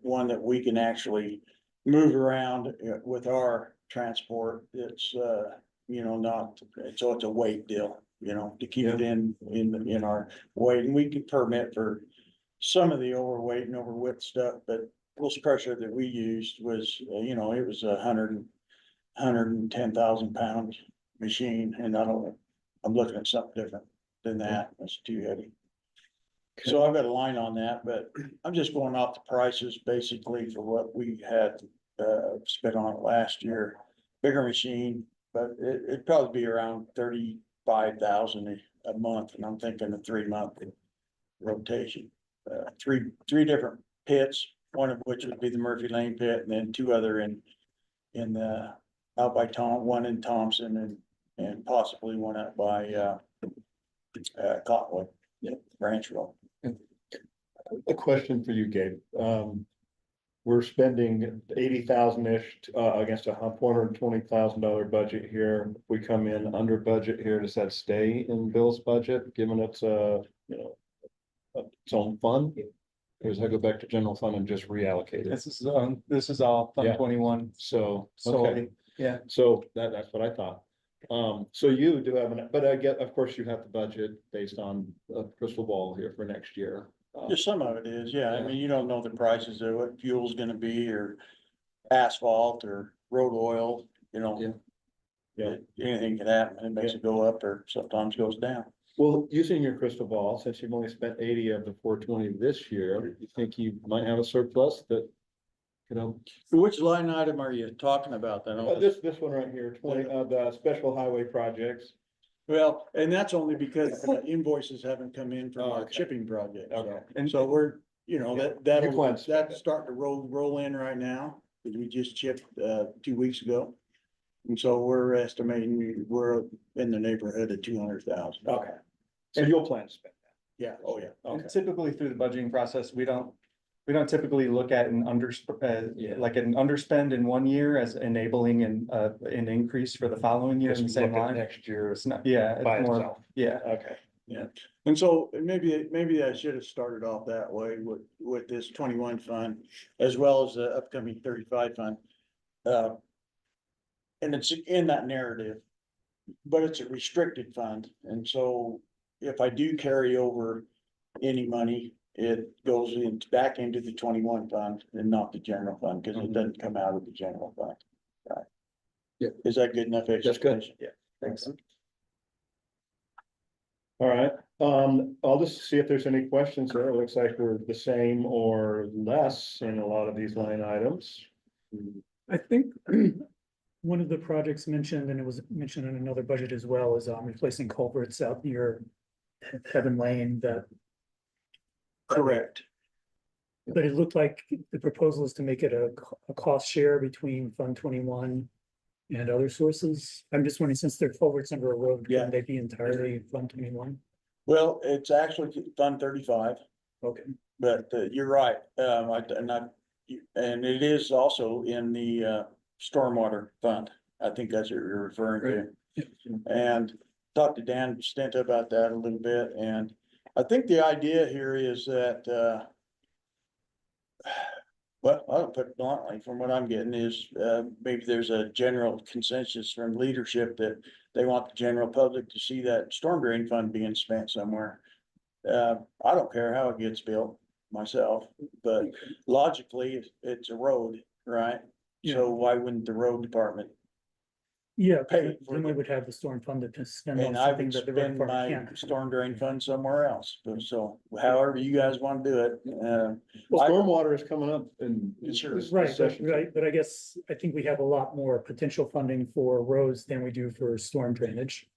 one that we can actually move around with our transport. It's, not, so it's a weight deal, to keep it in our weight. And we can permit for some of the overweight and overwidth stuff, but this crusher that we used was, it was 110,000 pound machine, and I'm looking at something different than that. It's too heavy. So I've got a line on that, but I'm just going off the prices basically for what we had spent on it last year. Bigger machine, but it'd probably be around 35,000 a month, and I'm thinking a 3-month rotation. Three different pits, one of which would be the Murphy Lane pit, and then 2 other in the out by one in Thompson and possibly one out by Cottonwood, Branchville. a question for you, Gabe. We're spending 80,000-ish against a $420,000 budget here. If we come in under budget here, does that stay in Bill's budget, given it's its own fund? Or does that go back to general fund and just reallocate it? This is all Yeah. Fund 21 So, okay, solely, yeah. so that's what I thought. So you do have but I get, of course, you have the budget based on a crystal ball here for next year. Just some of it is, yeah. I mean, you don't know the prices of what fuel's gonna be, or asphalt or road oil, Yeah. Anything can happen. It makes it go up or sometimes goes down. Well, using your crystal ball, since you've only spent 80 of the 420 this year, you think you might have a surplus that, Which line item are you talking about then? this one right here, 20 of the special highway projects. Well, and that's only because the invoices haven't come in from our Okay. chipping project. Okay. And so we're, You plan to spend that's starting to roll in right now, because we just chipped 2 weeks ago. And so we're estimating we're in the neighborhood of 200,000. Okay. So you'll plan to spend Yeah, oh yeah. that. Okay. And typically through the budgeting process, we don't typically look at an like an underspend in one year as enabling an increase for the following year in the Just same look at line. next year It's not, yeah, by it's more, itself. yeah. Okay. Yeah, and so maybe I should have started off that way with this 21 fund, as well as the upcoming 35 fund. And it's in that narrative, but it's a restricted fund, and so if I do carry over any money, it goes back into the 21 fund and not the general fund, because it doesn't come out of the general fund. Right. Yeah. Is that good enough That's good. explanation? Yeah. Thanks. All right, I'll just see if there's any questions there. It looks like we're the same or less in a lot of these line items. I think one of the projects mentioned, and it was mentioned in another budget as well, is replacing culverts out near Heaven Lane that, Correct. but it looked like the proposal is to make it a cost share between Fund 21 and other sources. I'm just wondering, since they're culverts under a road, Yeah. can they be entirely Fund 21? Well, it's actually Fund 35. Okay. But you're right, and it is also in the stormwater fund. I think that's what you're referring to. And talked to Dan Stenta about that a little bit, and I think the idea here is that well, I'll put it bluntly, from what I'm getting is maybe there's a general consensus from leadership that they want the general public to see that storm drain fund being spent somewhere. I don't care how it gets built myself, but logically, it's a road, right? So why wouldn't the road department Yeah, Pay for then we it. would have the storm fund to spend on And I something would that the road spend department my can't. storm drain fund somewhere else, so however you guys wanna do it, Well, I- stormwater is coming up in. Sure. this Right, session. but I guess, I think we have a lot more potential funding for roads than we do for storm drainage.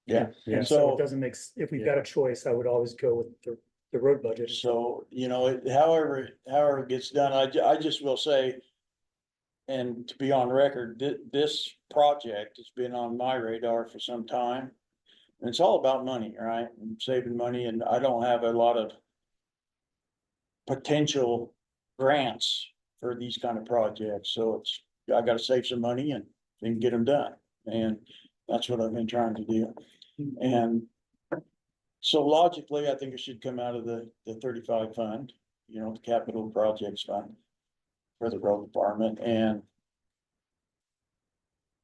yeah. And so So- it doesn't make, if we've got a choice, I would always go with the road budget. So, you know, however it gets done, I just will say. And to be on record, this project has been on my radar for some time. And it's all about money, right? And saving money, and I don't have a lot of. Potential grants for these kind of projects, so I gotta save some money and get them done. And that's what I've been trying to do. And. So logically, I think it should come out of the 35 fund, you know, the capital projects fund. For the road department, and.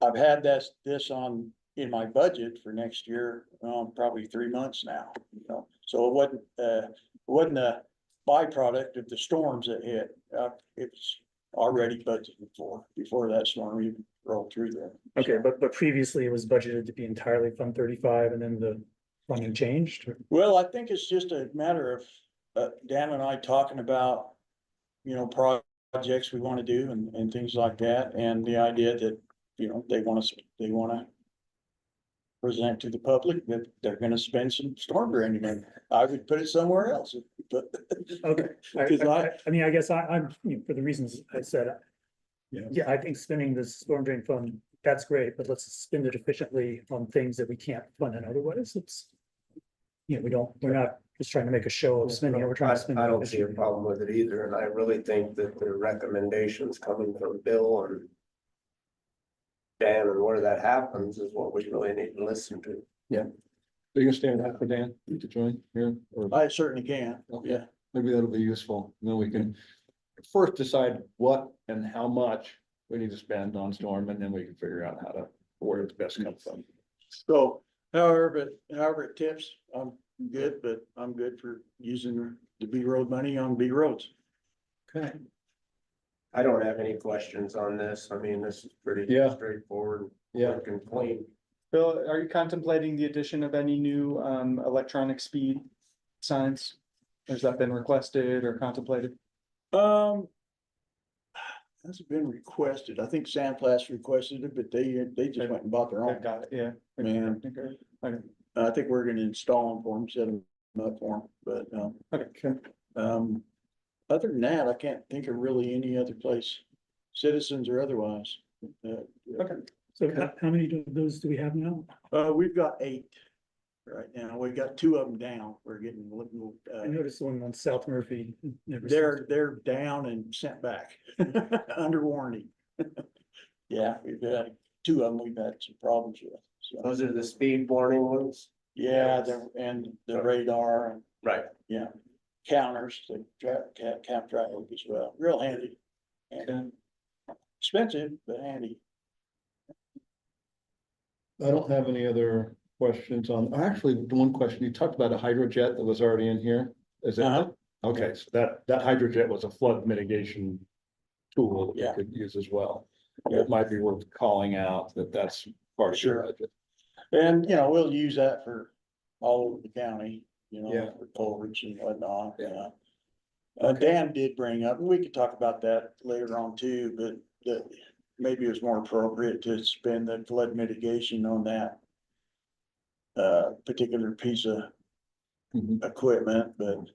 I've had this on, in my budget for next year, probably 3 months now, you know, so it wasn't a byproduct of the storms that hit. It's already budgeted for, before that storm even rolled through there. Okay, but previously it was budgeted to be entirely Fund 35 and then the funding changed? Or- Well, I think it's just a matter of, Dan and I talking about, you know, projects we wanna do and things like that, and the idea that, you know, they wanna present to the public that they're gonna spend some storm drain money. I would put it somewhere else, but. Okay, Because I mean, I guess I'm, you know, for the reasons I said. Yeah. Yeah, I think spending the storm drain fund, that's great, but let's spend it efficiently on things that we can't fund in otherwise. It's. You know, we're not just trying to make a show of spending it, we're trying to spend. I it don't see a efficiently. problem with it either, and I really think that the recommendations coming from Bill and. Dan, and where that happens is what we really need to listen to. Are you gonna stand up for Dan to join here? Or I certainly can, yeah. maybe that'll be useful. And then we can first decide what and how much we need to spend on storm, and then we can figure out how to, where it's best comes from. So however it tips, I'm good, but I'm good for using the B road money on B roads. Okay. I don't have any questions on this. I mean, this is pretty Yeah. straightforward. Yeah. Looking clean. Bill, are you contemplating the addition of any new electronic speed signs? Has that been requested or contemplated? Hasn't been requested. I think Sandplast requested it, but they just went and bought their Okay, own. got it, yeah. Man. Okay. I think we're gonna install them for them, set them up for them, but, Okay. other than that, I can't think of really any other place, citizens or otherwise. So how many of those do we have now? We've got 8 right now. We've got 2 of them down. We're getting, I noticed the one on South Murphy. never they're down and sent back under warranty. Yeah, we've had 2 of them we've had some problems with, so, Those are the speed warning ones? yeah, and the radar and, Right. yeah. Counters, the cap traffic as well, real handy. And expensive, but handy. I don't have any other questions on, actually, the one question, you talked about a hydrojet that was already in here. Is it? Uh-huh. Okay, so that hydrojet was a flood mitigation tool that Yeah. we could use as well. Yeah. It might be worth calling out that that's part of your Sure. budget. And, you know, we'll use that for all over the county, you Yeah. know, for culverts and whatnot, Yeah. yeah. Okay. Dan did bring up, and we could talk about that later on too, but that maybe it was more appropriate to spend the flood mitigation on that. Particular piece of Mhm. equipment, but.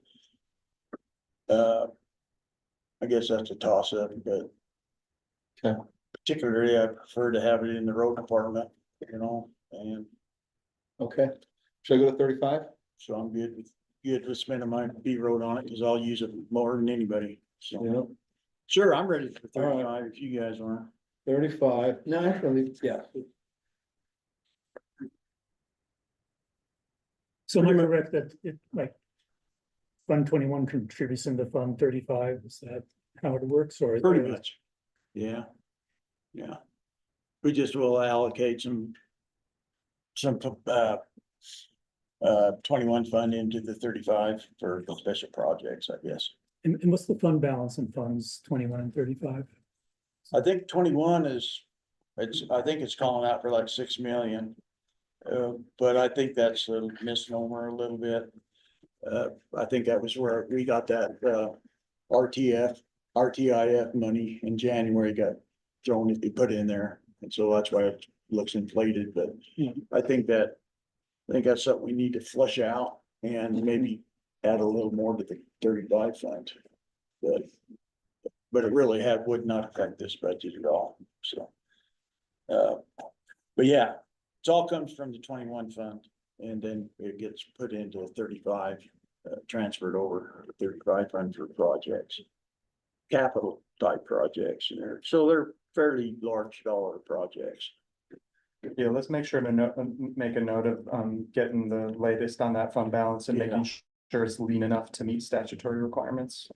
I guess that's a toss up, but. Okay. Particularly, I prefer to have it in the road department, you know, and Okay, should I go to 35? so I'm good with spending my B road on it, cause I'll use it more than anybody, so. Yeah. Sure, I'm ready for All right. 35 if you guys are. 35, no, actually, yeah. So am I correct that it like. Fund 21 contributes into Fund 35, is that how it works or? Pretty much. Yeah. Yeah. We just will allocate some. 21 fund into the 35 for special projects, I guess. And what's the fund balance in funds 21 and 35? I think 21 is I think it's calling out for like 6 million. But I think that's a misnomer a little bit. I think that was where we got that, RTIF money in January got thrown, put in there. And so that's why it looks inflated, but I think that's something we need to flush out and maybe add a little more to the 35 fund. But it really would not affect this budget at all, so. But yeah, it all comes from the 21 fund and then it gets put into 35, transferred over to 35 fund for projects. Capital type projects in there, so they're fairly large dollar projects. Yeah, let's make sure to make a note of, getting the latest on that fund balance and making sure it's lean enough to meet statutory requirements.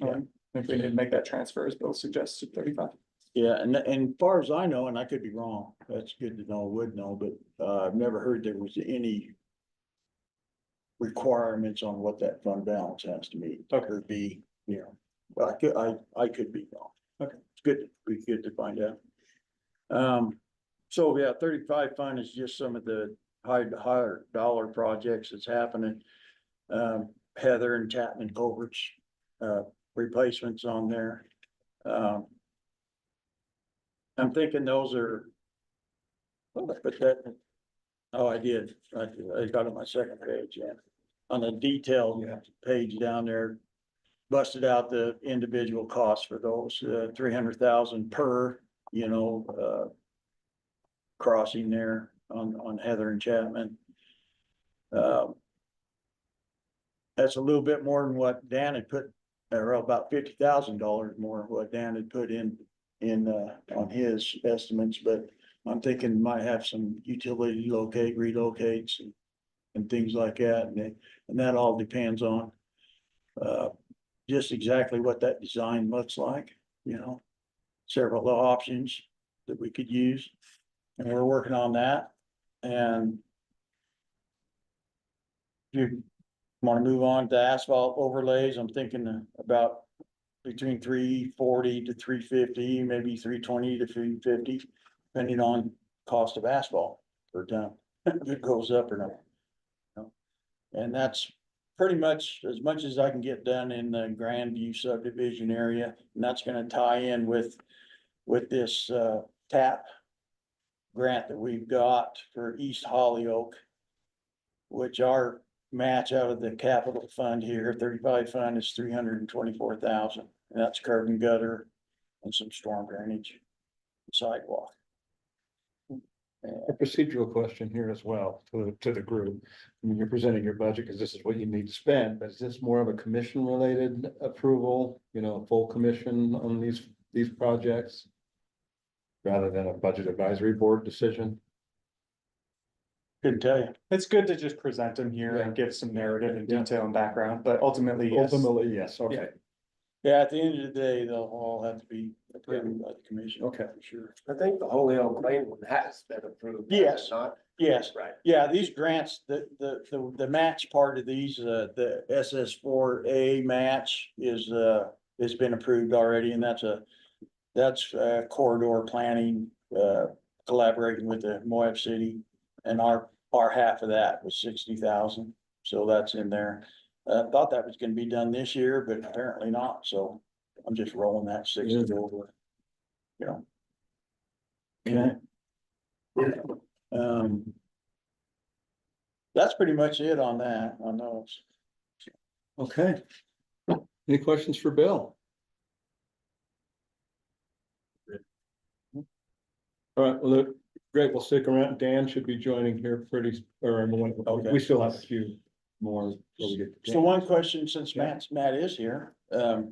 If we need to make that transfer, as Bill suggested, 35. Yeah, and far as I know, and I could be wrong, that's good to know, would know, but I've never heard there was any requirements on what that fund balance has to meet. Or be, but I could be wrong. Okay. It's good to find out. So yeah, 35 fund is just some of the higher dollar projects that's happening. Heather and Chapman culverts, replacements on there. I'm thinking those are. But that, oh, I did, I got it on my second page, yeah. On the detailed page down there, busted out the individual costs for those, 300,000 per, crossing there on Heather and Chapman. That's a little bit more than what Dan had put, or about $50,000 more what Dan had put in on his estimates, but I'm thinking might have some utility relocates and things like that, and that all depends on just exactly what that design looks like, several options that we could use, and we're working on that. And if you want to move on to asphalt overlays, I'm thinking about between 340 to 350, maybe 320 to 350, depending on cost of asphalt per ton, if it goes up or not. And that's pretty much as I can get done in the Grandview subdivision area, and that's gonna tie in with this TAP grant that we've got for East Hollyoak, which our match out of the capital fund here, 35 fund, is 324,000. And that's curb and gutter and some storm drainage, sidewalk. A procedural question here as well to the group. I mean, you're presenting your budget because this is what you need to spend, but is this more of a commission related approval, full commission on these projects? Rather than a budget advisory board decision? Couldn't tell you. It's good to just present them here and give some narrative and detail and background, but ultimately, yes. Ultimately, yes, okay. Yeah, at the end of the day, they'll all have to be approved by the commission. Okay. For sure. I think the Holyoke Lane one has been approved. has Yes. it Not, Yes, right. yeah, these grants, the match part of these, the SS4A match has been approved already, and that's corridor planning, collaborating with the Moab City. And our half of that was 60,000, so that's in there. Thought that was gonna be done this year, but apparently not, so I'm just rolling that 60 over. Okay. That's pretty much it on that, on those. Okay. Any questions for Bill? All right, well, look, great, we'll stick around. Dan should be joining here Okay. we still have a few more. before we get to So one question, since Matt is here,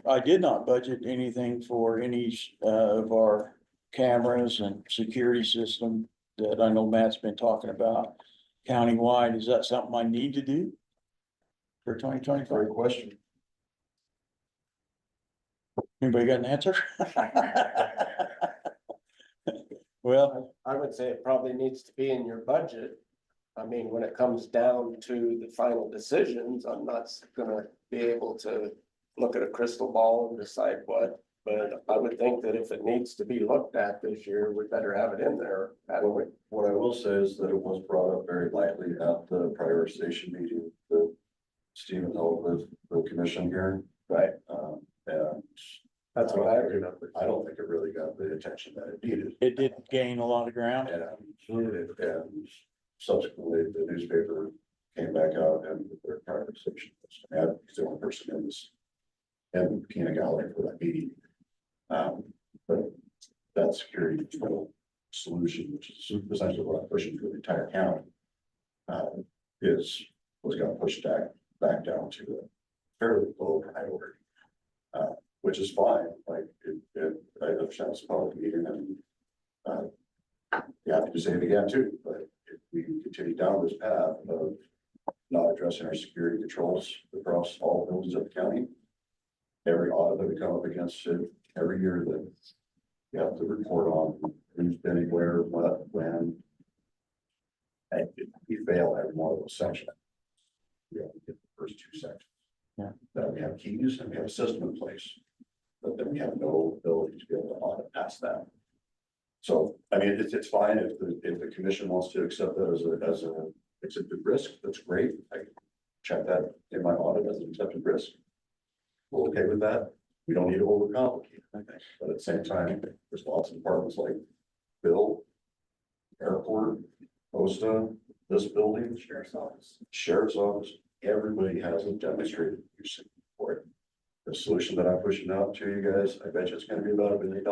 I did not budget anything for any of our cameras and security system that I know Matt's been talking about countywide. Is that something I need to do for 2025? Great question. Anybody got an answer? Well, I would say it probably needs to be in your budget. I mean, when it comes down to the final decisions, I'm not gonna be able to look at a crystal ball and decide what, But I would think that if it needs to be looked at this year, we better have it in there, hadn't we? What I will say is that it was brought up very lightly at the prioritization meeting that Stephen held with the commission here. Right. And That's what I I don't think it really got the attention that it needed. It did gain a lot of ground. And subsequently, the newspaper came back out and their prioritization was, and he's the only person in this. And Peanut Gallery for that meeting. But that security control solution, which is essentially what I'm pushing for the entire county. Was gonna push back down to a fairly low priority. Which is fine, like, I understand it's a public meeting and. You have to say it again too, but if we continue down this path of not addressing our security controls across all buildings of the county. Every audit that we come up against it, every year that you have to report on who's been anywhere, what, when. And we fail every one of those sections. We only get the first two sections. Yeah. That we have keys and we have a system in place, but then we have no ability to be able to audit past that. So, I mean, it's fine if the commission wants to accept that as a accepted risk, that's great. I check that in my audit as an accepted risk. We're okay with that. We don't need to overcomplicate, I think, but at the same time, there's lots of departments like Bill, airport, Posta, this building, sheriff's office, everybody has a demonstrated use for it. The solution that I'm pushing out to you guys, I bet you it's gonna be about $1 billion.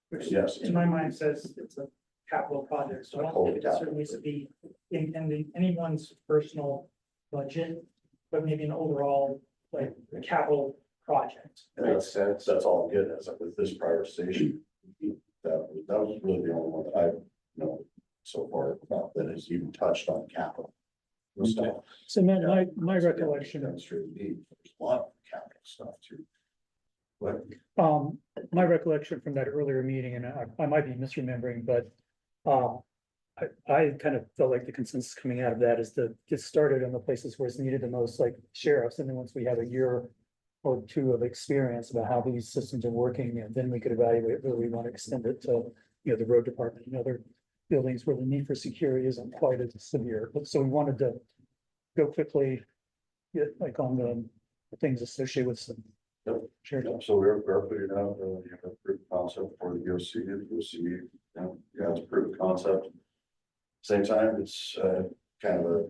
Which Yes. in my mind says it's a capital project, so I don't think it necessarily needs to be in anyone's personal budget, but maybe an overall, like, a capital project. In that sense, that's all I'm getting is with this prioritization. That was really the only one that I know so far about that has even touched on capital. Stuff. So Matt, my recollection, Demonstrated need, there's a lot of capital stuff too. But my recollection from that earlier meeting, and I might be misremembering, but I kind of felt like the consensus coming out of that is to get started on the places where it's needed the most, like sheriffs, and then once we have a year or two of experience about how these systems are working, and then we could evaluate whether we want to extend it to, the road department and other buildings where the need for security isn't quite as severe. But so we wanted to go quickly, get like on the things associated with some. Yep. Sure. so we're putting out a proof of concept for the OC, it's a proof of concept. Same time, it's kind of a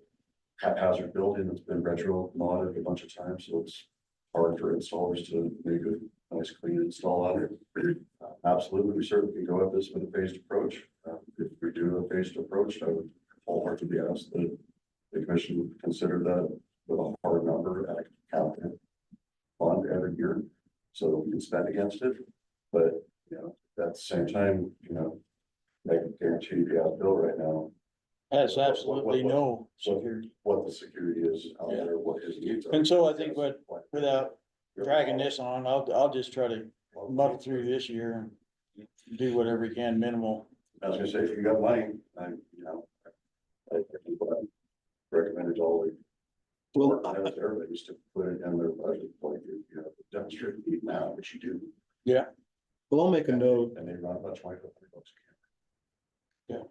haphazard building that's been retro modded a bunch of times, so it's hard for installers to make a nice clean install on it. Absolutely, we certainly can go at this with a phased approach. If we do a phased approach, I would wholeheartedly ask that the commission would consider that with a hard number and a count fund every year, so that we can spend against it. But, at the same time, I can guarantee you the bill right now, Has absolutely no security. what the security is out there, what his needs are. And so I think without dragging this on, I'll just try to muddle through this year and do whatever we can minimal. I was gonna say, if you got money, I recommend it all. Well, Everybody used to put it in their budget, like, demonstrate need now, which you do. well, I'll make a note, And they run about $25 a camp.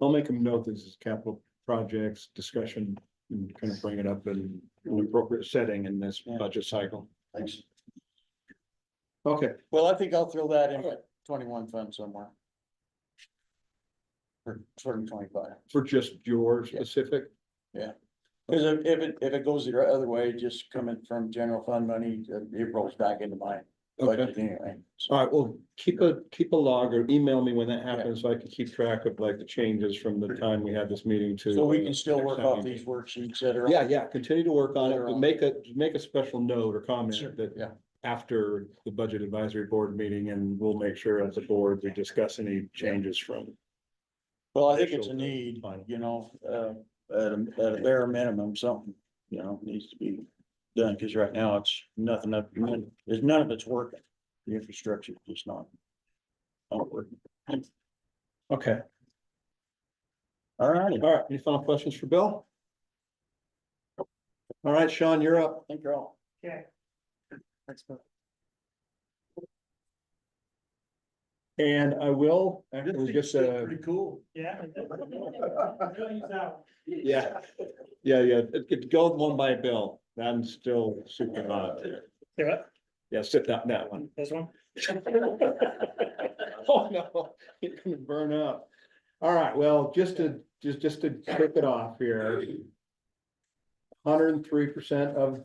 I'll make a note, this is capital projects discussion, and kind of bring it up in an appropriate setting in this budget cycle. Thanks. Okay, Well, I think I'll throw that in my 21 fund somewhere. For 2025. for just your specific, Cause if it goes the other way, just coming from general fund money, it rolls back into my budget okay, anyway. all right, well, keep a log or email me when that happens, so I can keep track of like the changes from the time we had this meeting to. So we can still work next off time. these worksheets that are. Yeah, continue to work on it, Later but on. make a special note or Sure, comment that. yeah. After the budget advisory board meeting, and we'll make sure as a board, we discuss any changes from. Well, I think it's a Official need, final. at a bare minimum, something, needs to be done, cause right now it's nothing up, there's none of it's working. The infrastructure is just not working. Okay, All righty, all right, any final questions for Bill? All right, Sean, you're up. I think you're all. Okay. And I will, actually just, Pretty cool. Yeah. yeah, yeah, it goes one by Bill. I'm still super hot there. Do it, Yeah, sit down, that one. this one. Oh, no, it's gonna burn up. All right, well, just to kick it off here. 103% of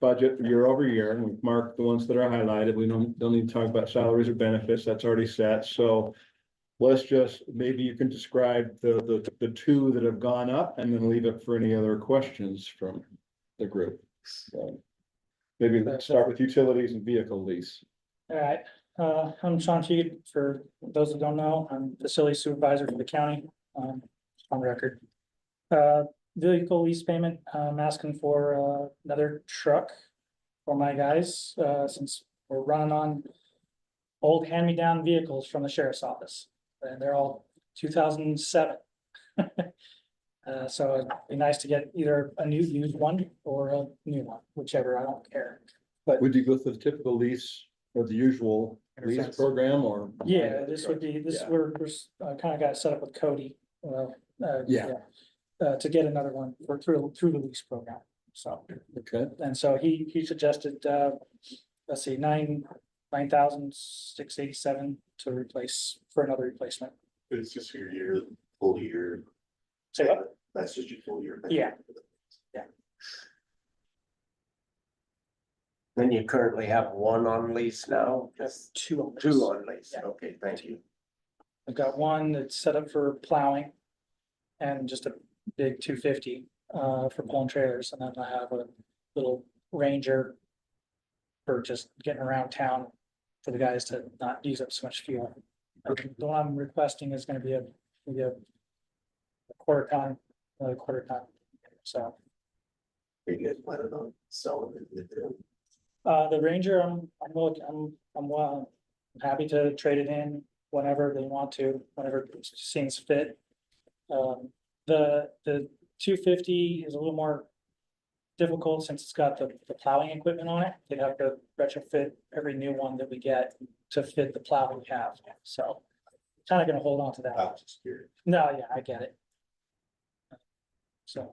budget year over year, and we've marked the ones that are highlighted. We don't need to talk about salaries or benefits, that's already set, so. Let's just, maybe you can describe the two that have gone up and then leave it for any other questions from the group. So, maybe let's start with utilities and vehicle lease. All right, I'm Sean Teague, for those that don't know, I'm facility supervisor for the county, on record. Vehicle lease payment, I'm asking for, another truck for my guys, since we're running on old hand-me-down vehicles from the sheriff's office, and they're all 2007. So it'd be nice to get either a new used one or a new one, whichever, I don't care. Would you go through the typical lease or the usual lease Interfence. program or? Yeah, this would be, this, Yeah. we're kind of got it set up with Cody. Yeah. To get another one for through the lease program, so, Okay, and so he suggested, let's see, 9,687 to replace, for another replacement. It's just your year, full year. Say what? That's just your full year. Yeah. Then you currently have one on lease now, just Two on this. two on lease, Yeah. okay, thank you. I've got one that's set up for plowing. And just a big 250 for pulling trailers, and then I have a little Ranger. For just getting around town for the guys to not use up so much fuel. The one I'm requesting is gonna be maybe a quarter ton, another quarter ton, so. You guys planning on selling it? The Ranger, I'm happy to trade it in whenever they want to, whenever it seems fit. The 250 is a little more difficult since it's got the plowing equipment on it. They'd have to retrofit every new one that we get to fit the plow we have, so. Kind of gonna hold on to I that. was just curious. No, yeah, I get it. So.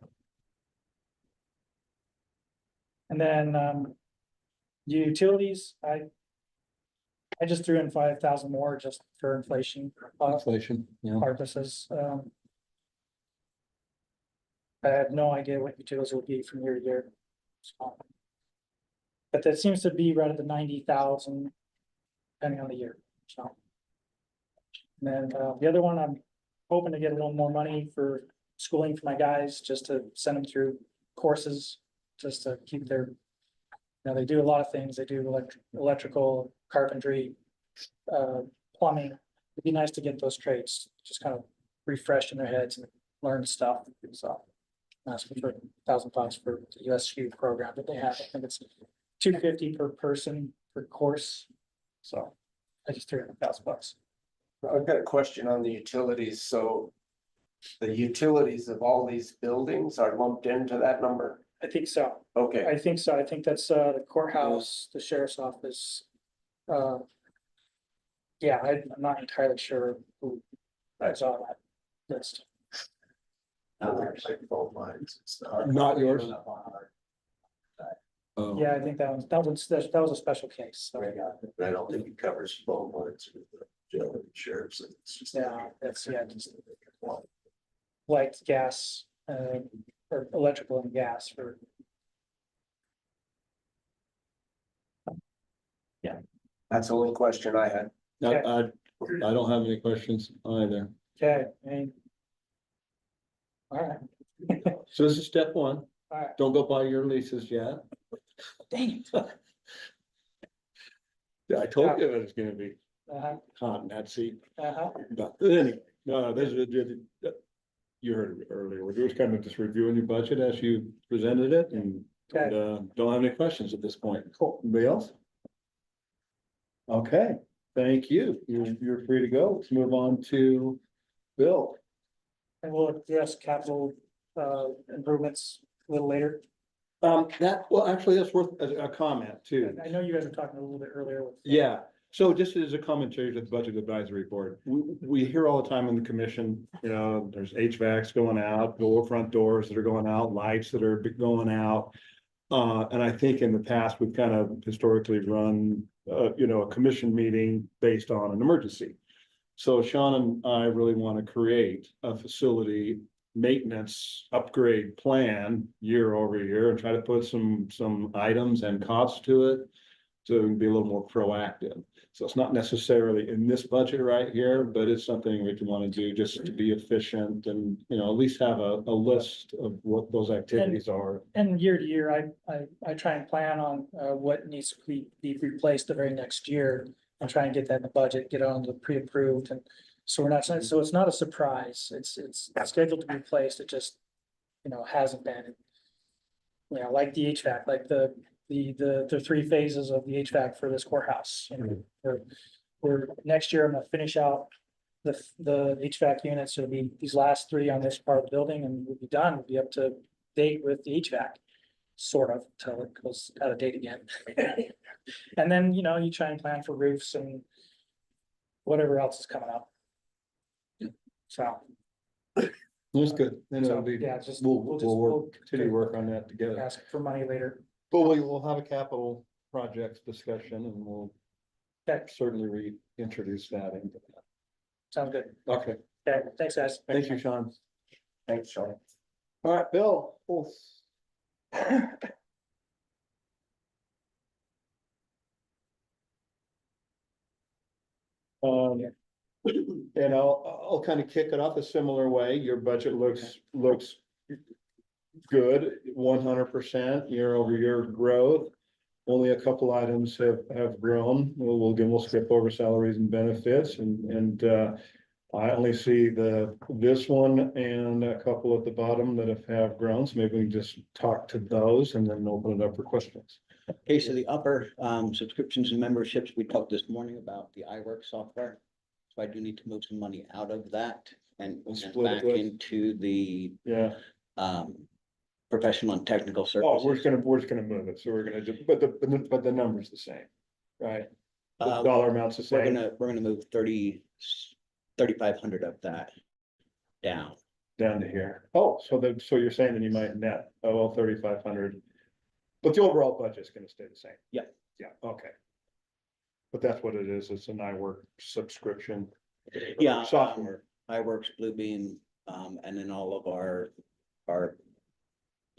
And then, utilities, I just threw in 5,000 more just for inflation inflation, yeah. purposes, I have no idea what utilities will be from year to year. So. But that seems to be right at the 90,000, depending on the year, so. And then, the other one, I'm hoping to get a little more money for schooling for my guys, just to send them through courses, just to keep their. Now, they do a lot of things, they do electrical, carpentry, plumbing. It'd be nice to get those trades, just kind of refreshed in their heads and learn stuff, so. Asking for $1,000 for the USU program that they have, I think it's $250 per person per course, so. I just threw in $1,000. I've got a question on the utilities, so. The utilities of all these buildings are lumped into that number? I think so. Okay, I think so. I think that's the courthouse, the sheriff's office. Yeah, I'm not entirely sure who that's on that list. Now there's like phone lines and stuff. Not yours. Oh. Yeah, I think that was a special case. So, But I don't think it covers phone lines with the jail and sheriffs. It's just. yeah, just light, gas, or electrical and gas for. that's the only question I had. I don't have any questions either. Okay, all right, So this is step one. all right. Don't go buy your leases yet. Dang it. Yeah, I told you it was gonna be Uh-huh, hot in that seat. uh-huh. But anyway, no, this is, you heard it earlier. We're just kind of just reviewing your budget as you presented it and Okay. don't have any questions at this point. Cool. Anybody else? Okay, thank you. You're free to go. Let's move on to Bill. And we'll address capital improvements a little later. Well, actually, that's worth a comment too. I know you guys were talking a little bit earlier with. Yeah, So just as a commentary to the Budget Advisory Board, we hear all the time in the commission, you know, there's HVACs going out, door front doors that are going out, lights that are going out. And I think in the past, we've kind of historically run, you know, a commission meeting based on an emergency. So Sean and I really want to create a facility maintenance upgrade plan year over year and try to put some items and costs to it to be a little more proactive. So it's not necessarily in this budget right here, but it's something we can want to do just to be efficient and, you know, at least have a list of what those activities are. And year to year, I try and plan on, what needs to be replaced the very next year. And try and get that in the budget, get it on the pre-approved, and so we're not, so it's not a surprise, it's scheduled to be placed, it just, you know, hasn't been. You know, like the HVAC, like the 3 phases of the HVAC for this courthouse, you know, we're next year, I'm gonna finish out the HVAC units, it'll be these last 3 on this part of the building, and we'll be done, we'll be up to date with the HVAC. Sort of, till it goes out of date again. And then, you know, you try and plan for roofs and whatever else is coming up. So, That's good. Then it'll so, be, yeah, just, we'll continue to work on that together. ask for money later. But we'll have a capital projects discussion and we'll Okay, certainly reintroduce that into that. sounds good. Okay, Okay, thanks, guys. thank you, Sean. Thanks, Sean. All right, Bill. And I'll kind of kick it off a similar way. Your budget looks good, 100% year over year growth. Only a couple items have grown. We'll skip over salaries and benefits and I only see this one and a couple at the bottom that have grown, so maybe we can just talk to those and then open it up for questions. Okay, so the upper subscriptions and memberships, we talked this morning about the iWork software. So I do need to move some money out of that and Split it back with- into the Yeah, professional and technical oh, we're services. just gonna move it, so we're gonna just, but the number's the same, right? The Uh, dollar amount's the We're same. gonna move 3,500 of that down. Down to here. Oh, so you're saying that you might net, 3,500. But the overall budget's gonna stay the same. Yeah. Yeah, okay. But that's what it is. It's an iWork subscription. Yeah. Software. iWorks, Bluebeam, and then all of our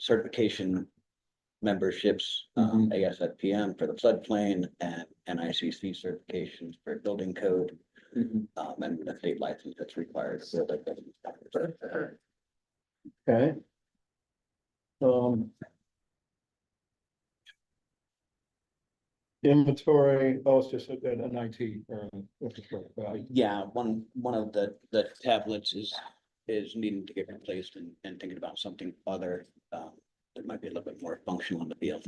certification memberships, ASFPM for the floodplain and NICC certifications for building code. And the state license that's required. for the building standards. Okay. Inventory, it's just an IT or infrastructure value. Yeah, one of the tablets is needing to get replaced and thinking about something other, that might be a little bit more functional in the field.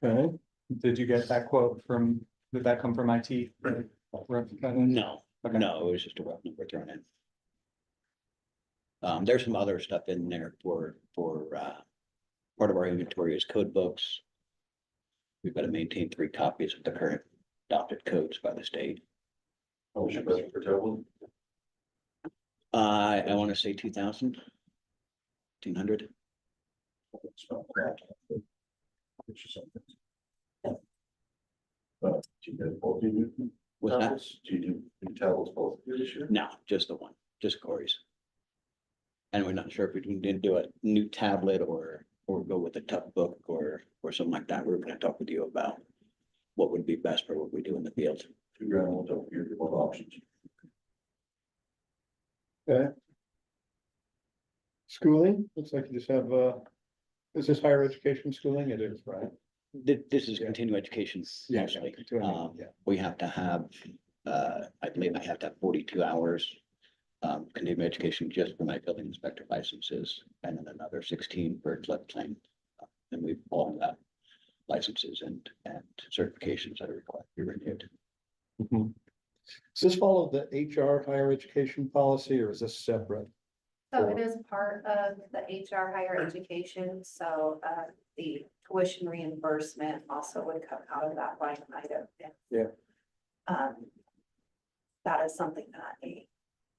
Okay, Did you get that quote did that come from IT? No, Okay. no, it was just a rough number thrown in. There's some other stuff in there for part of our inventory is code books. We've got to maintain 3 copies of the current adopted codes by the state. How much your budget for tablet? I want to say 2,000. 1,500. Do you guys both do? Was that? tablets? Do you do tablets both this year? No, just the one, just Corey's. And we're not sure if we can do a new tablet or go with a tough book or something like that. We're gonna talk with you about what would be best for what we do in the field. Figure out what your both options. okay. Schooling, looks like you just have, is this higher education schooling? It is, right? This is Yeah. continuing education Yeah, mostly. continuing, yeah. We have to have, I believe I have to have 42 hours. Continuing education just for my building inspector licenses and then another 16 for floodplain. And we've all got licenses and certifications that are required to be renewed. Mhm. Does this follow the HR higher education policy or is this separate? So it is part of the HR higher education, so the tuition reimbursement also would come out of that line item. Yeah. That is something that a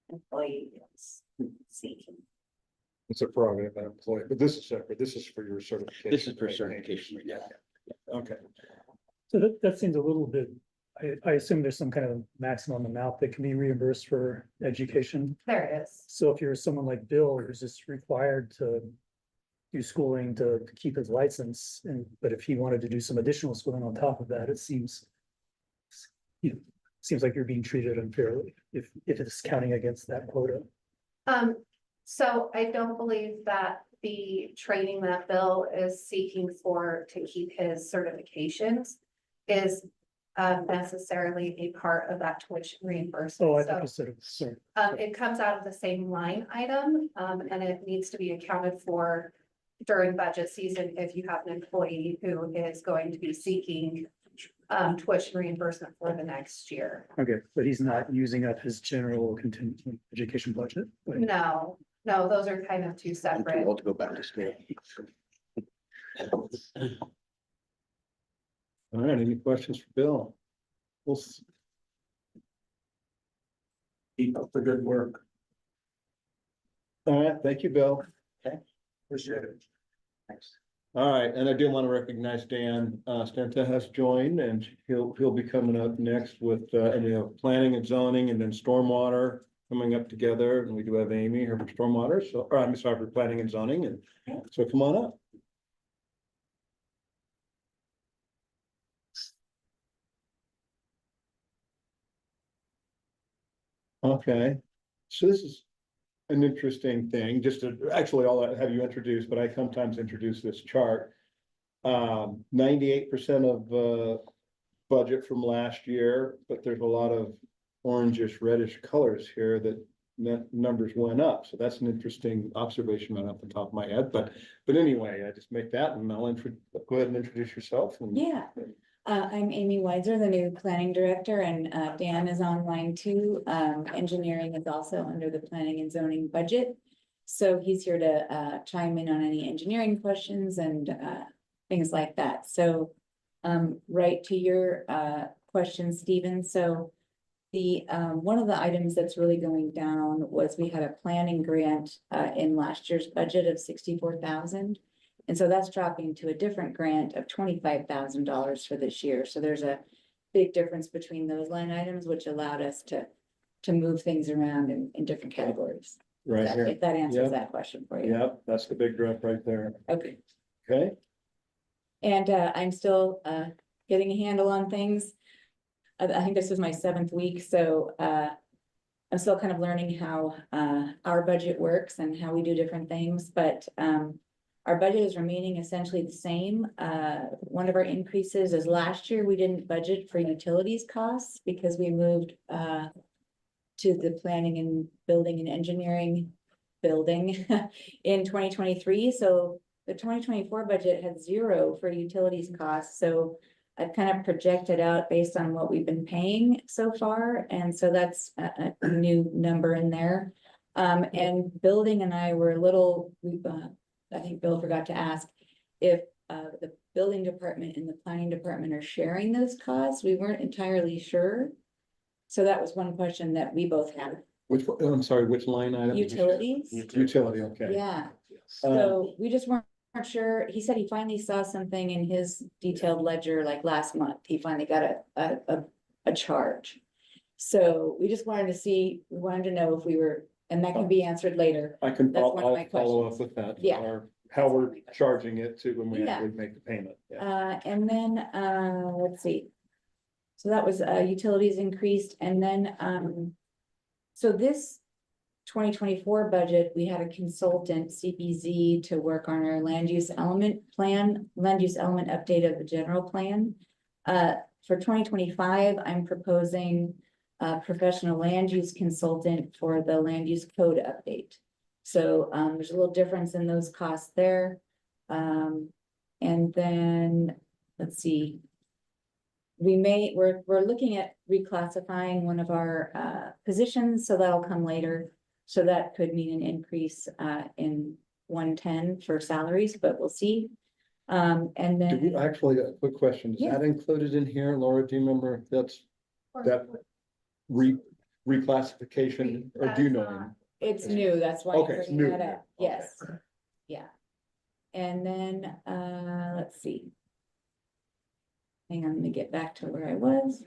employee is seeking. It's a prerogative of an employee, but this is separate. This is for your certification. This is for right? certification, yeah. Okay. So that seems a little bit, I assume there's some kind of maximum amount that can be reimbursed for education. There is. So if you're someone like Bill, who's just required to do schooling to keep his license, but if he wanted to do some additional schooling on top of that, it seems seems like you're being treated unfairly if it's counting against that quota. So I don't believe that the training that Bill is seeking for to keep his certifications is necessarily a part of that tuition reimbursement. Oh, I So, thought you said it was, sorry. it comes out of the same line item, and it needs to be accounted for during budget season if you have an employee who is going to be seeking tuition reimbursement for the next year. Okay, but he's not using up his general continuing education budget. Like, No, those are kind of two I'm too separate. old to go back to school. All right, any questions for Bill? Keep up the good work. All right, thank you, Bill. Appreciate it. Thanks. All right, and I do want to recognize Dan Stenta has joined, and he'll be coming up next with planning and zoning, and then stormwater coming up together, and we do have Amy here for stormwater, so, or I'm sorry, for planning and zoning, and so come on up. Okay, so this is an interesting thing, just to, actually, I'll have you introduce, but I sometimes introduce this chart. 98% of budget from last year, but there's a lot of orangish, reddish colors here that numbers went up. So that's an interesting observation right off the top of my head, but anyway, I just make that and I'll go ahead and introduce yourself. And Yeah, I'm Amy Weiser, the new planning director, and Dan is online too. Engineering is also under the planning and zoning budget. So he's here to chime in on any engineering questions and things like that. So right to your question, Stephen. So the one of the items that's really going down was we had a planning grant in last year's budget of 64,000. And so that's dropping to a different grant of $25,000 for this year. So there's a big difference between those line items, which allowed us to move things around in different categories. right here, If that answers Yeah. that question for you. yep, that's the big drop right there. Okay. Okay, And I'm still getting a handle on things. I think this is my 7th week, so I'm still kind of learning how our budget works and how we do different things, but our budget is remaining essentially the same. One of our increases is last year, we didn't budget for utilities costs because we moved to the planning and building and engineering building in 2023. So the 2024 budget had 0 for utilities costs. So I've kind of projected out based on what we've been paying so far. And so that's a new number in there. And building and I were a little, I think Bill forgot to ask if the building department and the planning department are sharing those costs. We weren't entirely sure. So that was one question that we both had. I'm sorry, which line item? did you say? Utilities? Utility, okay. Yeah, so we just weren't sure. He said he finally saw something in his detailed ledger like last month. He finally got a charge. So we just wanted to see, we wanted to know if we were, and that can be answered later. I can, That's one of my I'll follow up questions. with that. Yeah. Or how we're charging it to when we Yeah. actually make the payment. Yeah. And then, let's see. So that was, utilities increased, and then, so this 2024 budget, we had a consultant, CPZ, to work on our land use element plan, land use element update of the general plan. For 2025, I'm proposing a professional land use consultant for the land use code update. So, there's a little difference in those costs there. And then, let's see. We're looking at reclassifying one of our positions, so that'll come later. So that could mean an increase in 110 for salaries, but we'll see. And Do we, then, actually, a quick question, is Yeah. that included in here, Laura, do you remember, that's that reclassification, or do you know? it's new, that's why I'm Okay, it's bringing new. that up, Okay. yes, yeah. And then, let's see. Hang on, let me get back to where I was,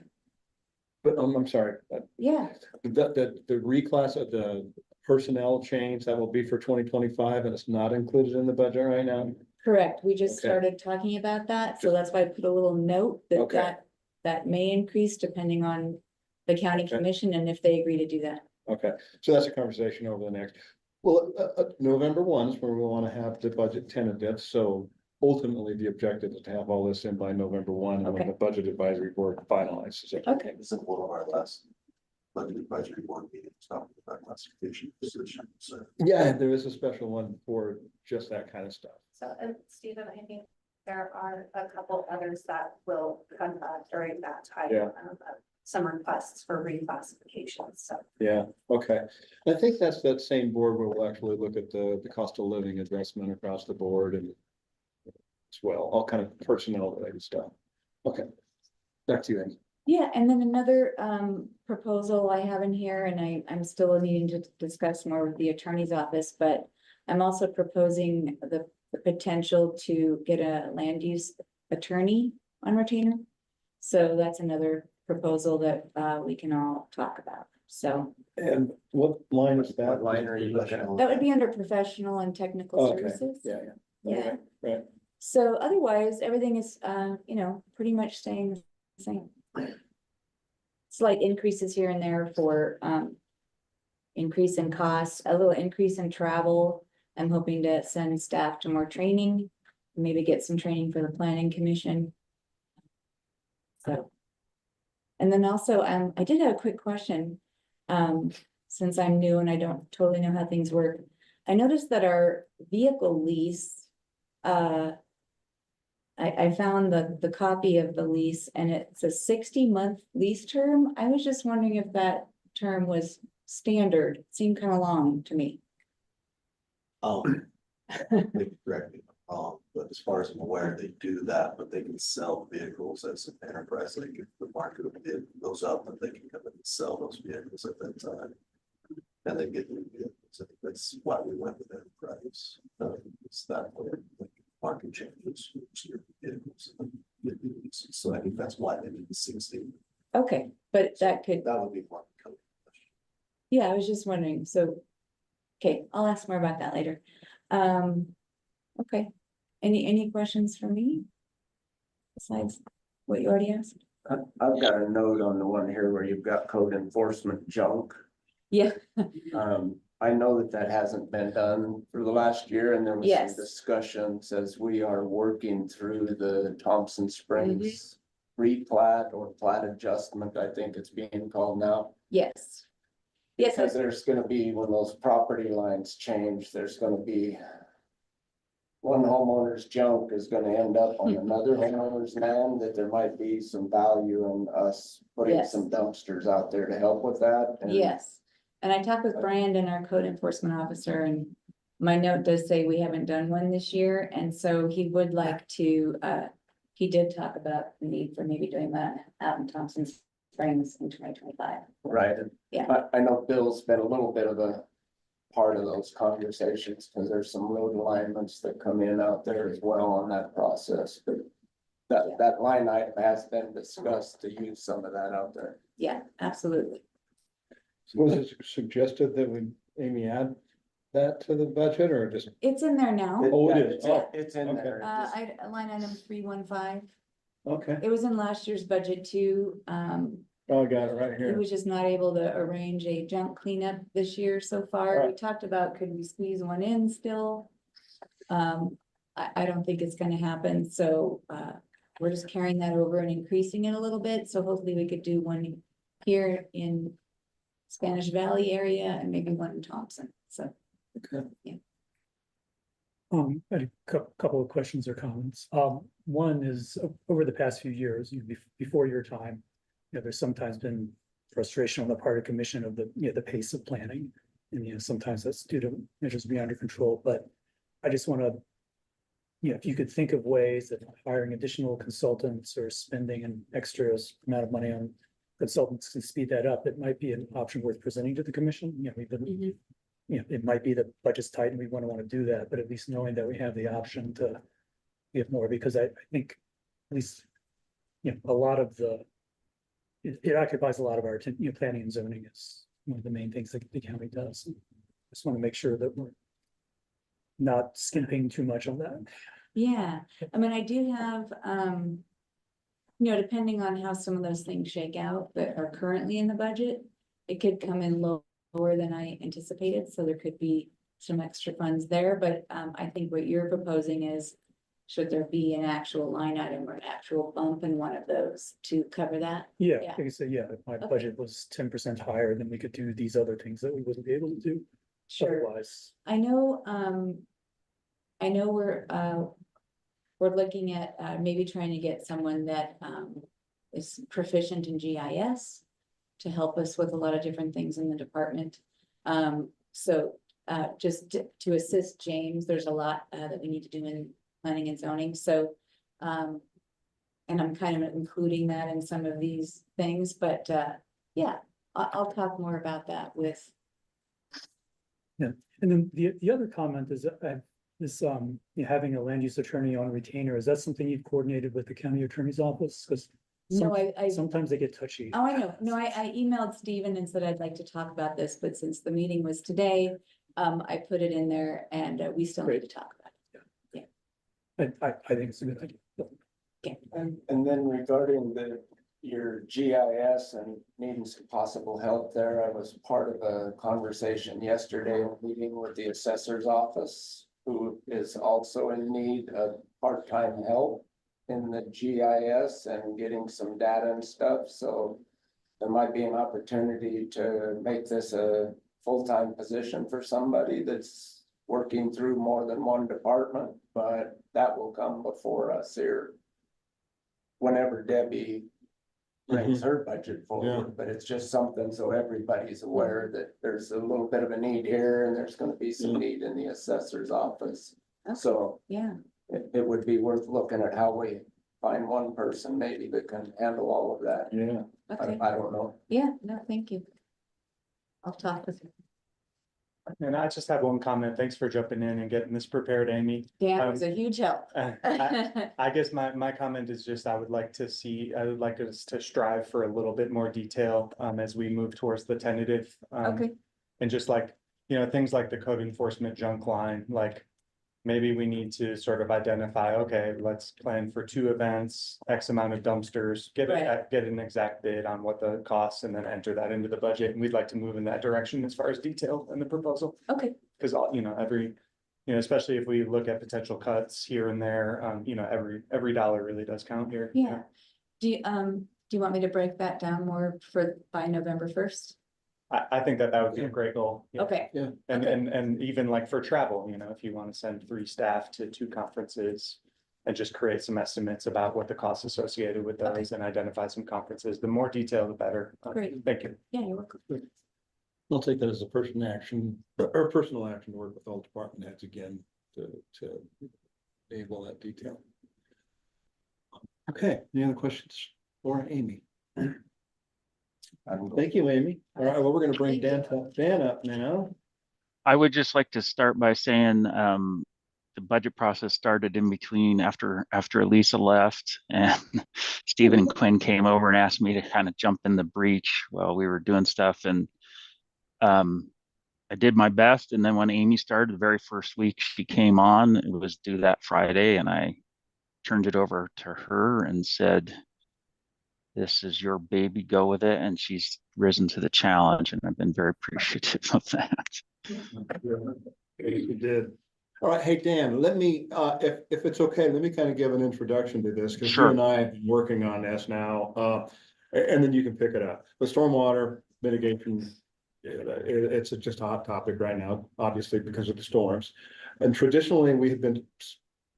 But, I'm sorry, yeah, the reclass of the personnel change, that will be for 2025, and it's not included in the budget right now? correct, we just Okay. started talking about that, so that's why I put a little note that Okay. that may increase depending on the county Okay. commission and if they agree to do that. Okay, so that's a conversation over the next, well, November 1 is where we want to have the budget tentative, so ultimately the objective is to have all this in by November 1, and when Okay. the budget advisory board finalizes it. Okay, This is one of our last budget board meetings, talking about classification position, so. Yeah, there is a special one for just that kind of stuff. So, and Stephen, I think there are a couple others that will come during that time. Yeah. Some requests for reclassification, so. Yeah, okay. I think that's that same board where we'll actually look at the cost of living adjustment across the board and as well, all kind of personnel related stuff. Okay. Back to you, Amy. yeah, and then another proposal I have in here, and I'm still needing to discuss more with the attorney's office, but I'm also proposing the potential to get a land use attorney on retainer. So that's another proposal that we can all talk about. So And what line is that? What line are you looking at? that would be under professional and technical Okay, services. yeah. Yeah. Okay, right. So otherwise, everything is, pretty much staying the same. Slight increases here and there for, increase in cost, a little increase in travel. I'm hoping to send staff to more training, maybe get some training for the planning commission. So. And then also, I did have a quick question, since I'm new and I don't totally know how things work. I noticed that our vehicle lease, I found the copy of the lease and it's a 60-month lease term. I was just wondering if that term was standard. It seemed kind of long to me. Maybe correct me if I'm wrong, but as far as I'm aware, they do that, but they can sell vehicles as an enterprise, like if the market of it goes up, and they can come in and sell those vehicles at that time. And they get new vehicles, I think that's why we went with enterprise, it's that way, like, market changes. Vehicles, so I think that's why they did the 60. Okay, but that could, That would be one code. yeah, I was just wondering, so. Okay, I'll ask more about that later. Okay, any questions for me? Besides what you already asked? I've got a note on the one here where you've got code enforcement junk. Yeah, I know that hasn't been done for the last year, and there was Yes. some discussions as we are working through the Thompson Springs replat or plat adjustment, I think it's being called now. yes. Yes, Because there's gonna be, when those property lines change, there's gonna be one homeowner's junk is gonna end up on another homeowner's land, that there might be some value in us putting Yes. some dumpsters out there to help with that. And yes. And I talked with Brandon, our code enforcement officer, and my note does say we haven't done one this year, and so he would like to, he did talk about the need for maybe doing that out in Thompson Springs in 2025. Right. Yeah. I know Bill's been a little bit of a part of those conversations, because there's some road alignments that come in out there as well on that process, but that line item has been discussed to use some of that out there. Yeah, absolutely. Was it suggested that we, Amy, add that to the budget or just? It's in there now. Oh, it is. Oh, It's in okay. there. Line item 315. Okay, It was in last year's budget too. oh, I got it right He here. was just not able to arrange a junk cleanup this year so far. We Right. talked about, could we squeeze one in still? I don't think it's gonna happen, so, we're just carrying that over and increasing it a little bit, so hopefully we could do one here in Spanish Valley area and maybe one in Thompson, so. I had a couple of questions or comments. One is over the past few years, before your time, there's sometimes been frustration on the part of commission of the pace of planning. And, sometimes that's due to measures be under control, but I just want to if you could think of ways that hiring additional consultants or spending an extra amount of money on consultants can speed that up, it might be an option worth presenting to the commission. We've been, Mhm. it might be the budget's tight and we want to do that, but at least knowing that we have the option to get more, because I think at least, a lot of it occupies a lot of our, planning and zoning is one of the main things that the county does. Just want to make sure that we're not skimping too much on that. Yeah, I mean, I do have, depending on how some of those things shake out that are currently in the budget, it could come in lower than I anticipated, so there could be some extra funds there, but, I think what you're proposing is, should there be an actual line item or an actual bump in one of those to cover that? Yeah, Yeah. like I said, if my Okay. budget was 10% higher, then we could do these other things that we wouldn't be able to do Sure. otherwise. I know we're looking at, maybe trying to get someone that, is proficient in GIS to help us with a lot of different things in the department. So, just to assist James, there's a lot, that we need to do in planning and zoning, so, and I'm kind of including that in some of these things, but, yeah, I'll talk more about that with. And then the other comment is, having a land use attorney on retainer, is that something you've coordinated with the county attorney's office? Because No, I sometimes they get touchy. Oh, I know. No, I emailed Steven and said I'd like to talk about this, but since the meeting was today, I put it in there and we still need to talk about it. I think it's a good idea. And then regarding your GIS and needing some possible help there, I was part of a conversation yesterday, a meeting with the assessor's office, who is also in need of part-time help in the GIS and getting some data and stuff, so there might be an opportunity to make this a full-time position for somebody that's working through more than one department, but that will come before us here whenever Debbie brings her budget forward, but it's just something so everybody's aware that there's a little bit of a need here and there's gonna be some need in the assessor's office. Okay. So Yeah, it would be worth looking at how we find one person maybe that can handle all of that. Yeah. okay. I don't know. Yeah, no, thank you. I'll talk with you. And I just have one comment. Thanks for jumping in and getting this prepared, Amy. Dan was a huge help. I guess my comment is just, I would like us to strive for a little bit more detail, as we move towards the tentative. Okay, And just like, things like the code enforcement junk line, like maybe we need to sort of identify, okay, let's plan for 2 events, X amount of dumpsters, get an exact bid on what the costs and then enter that into the budget. And we'd like to move in that direction as far as detail in the proposal. okay, Cause especially if we look at potential cuts here and there, every dollar really does count here. yeah. Do you want me to break that down more by November 1st? I think that would be a great goal. Yeah. Okay, And even like for travel, if you want to send 3 staff to 2 conferences and just create some estimates about what the costs associated with those and identify some conferences, the more detail, the better. Great. Thank you. yeah, you're welcome. I'll take that as a personal action to work with all department heads again to enable that detail. Okay, any other questions for Amy? Thank you, Amy. All right, well, we're gonna bring Dan up now. I would just like to start by saying, the budget process started in between after Elisa left and Stephen and Quinn came over and asked me to kind of jump in the breach while we were doing stuff. And I did my best. And then when Amy started the very first week she came on, it was due that Friday, and I turned it over to her and said, this is your baby, go with it. And she's risen to the challenge, and I've been very appreciative of that. You did. All right, hey, Dan, let me, if it's okay, let me kind of give an introduction to this, because you Sure. and I have been working on this now, and then you can pick it up. The stormwater mitigation, it's just a hot topic right now, obviously because of the storms. And traditionally, we have been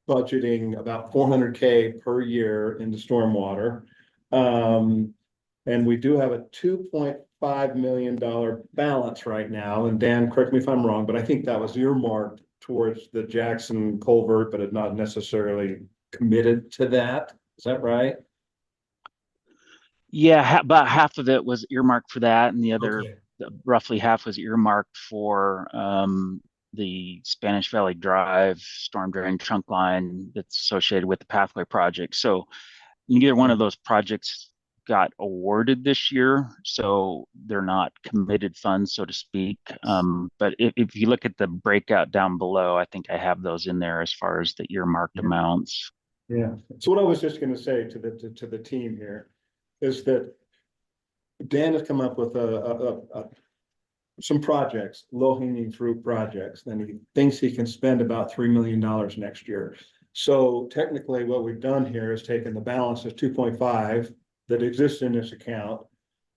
budgeting about 400K per year into stormwater. And we do have a $2.5 million balance right now. And Dan, correct me if I'm wrong, but I think that was earmarked towards the Jackson culvert, but had not necessarily committed to that. Is that right? Yeah, about half of it was earmarked for that, and the other Okay. roughly half was earmarked for the Spanish Valley Drive storm drain trunk line that's associated with the pathway project. So neither one of those projects got awarded this year, so they're not committed funds, so to speak. But if you look at the breakout down below, I think I have those in there as far as the earmarked amounts. Yeah. So what I was just gonna say to the team here is that Dan has come up with some projects, low-hanging fruit projects, and he thinks he can spend about $3 million next year. So technically, what we've done here is taken the balance of 2.5 that exists in this account,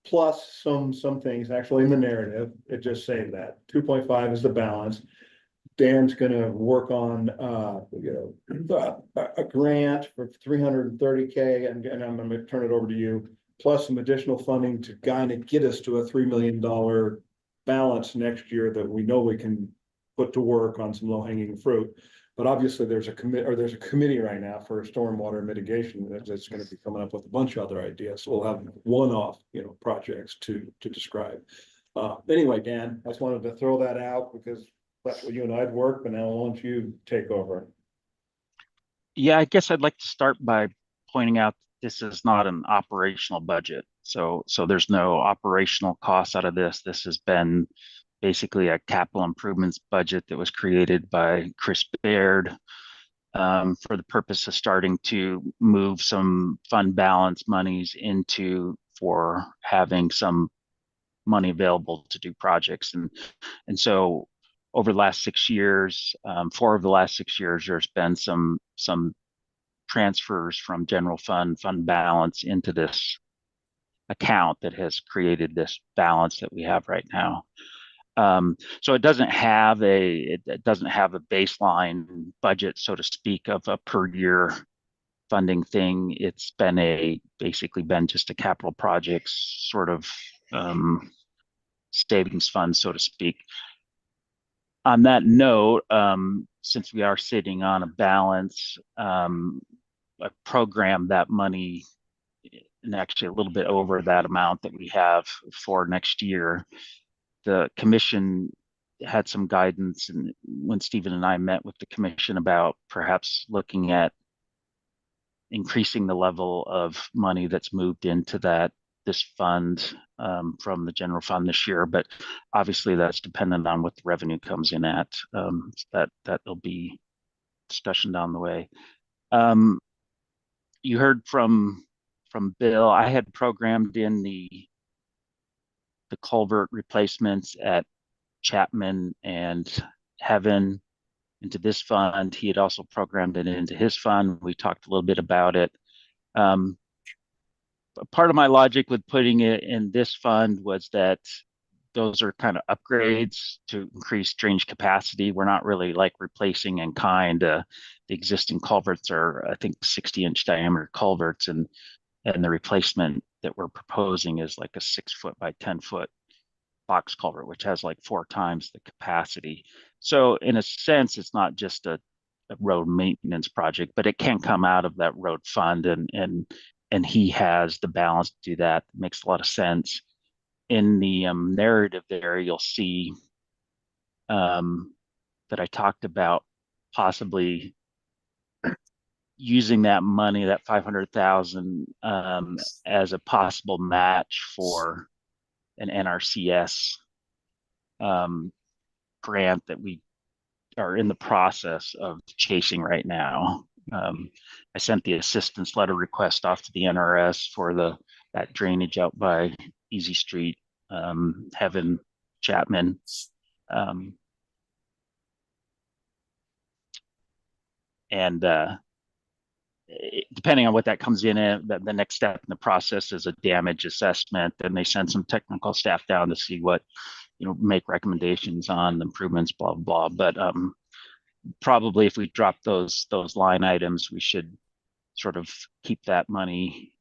plus some things actually in the narrative, it just saying that 2.5 is the balance. Dan's gonna work on, a grant for 330K, and I'm gonna turn it over to you, plus some additional funding to kind of get us to a $3 million balance next year that we know we can put to work on some low-hanging fruit. But obviously, there's a committee right now for stormwater mitigation that's gonna be coming up with a bunch of other ideas. So we'll have one-off, projects to describe. Anyway, Dan, I just wanted to throw that out because that's what you and I'd worked, but now I want you to take over. Yeah, I guess I'd like to start by pointing out this is not an operational budget. So there's no operational costs out of this. This has been basically a capital improvements budget that was created by Chris Baird for the purpose of starting to move some fund balance monies for having some money available to do projects. And so over the last 6 years, 4 of the last 6 years, there's been some transfers from general fund balance into this account that has created this balance that we have right now. So it doesn't have a baseline budget, so to speak, of a per year funding thing. It's been basically just a capital projects sort of savings fund, so to speak. On that note, since we are sitting on a balance, I programmed that money and actually a little bit over that amount that we have for next year. The commission had some guidance, and when Stephen and I met with the commission about perhaps looking at increasing the level of money that's moved into this fund from the general fund this year, but obviously that's dependent on what the revenue comes in at. That'll be discussion down the way. You heard from Bill. I had programmed in the culvert replacements at Chapman and Heaven into this fund. He had also programmed it into his fund. We talked a little bit about it. Part of my logic with putting it in this fund was that those are kind of upgrades to increase drainage capacity. We're not really like replacing in kind. The existing culverts are, I think, 60-inch diameter culverts, and the replacement that we're proposing is like a 6-foot by 10-foot box culvert, which has like 4 times the capacity. So in a sense, it's not just a road maintenance project, but it can come out of that road fund, and he has the balance to do that. It makes a lot of sense. In the narrative there, you'll see that I talked about possibly using that money, that 500,000, as a possible match for an NRCS grant that we are in the process of chasing right now. I sent the assistance letter request off to the NRS for that drainage out by Easy Street, Heaven, Chapman. Depending on what that comes in, the next step in the process is a damage assessment. Then they send some technical staff down to see what, make recommendations on improvements, blah, blah, blah. But probably if we drop those line items, we should sort of keep that money,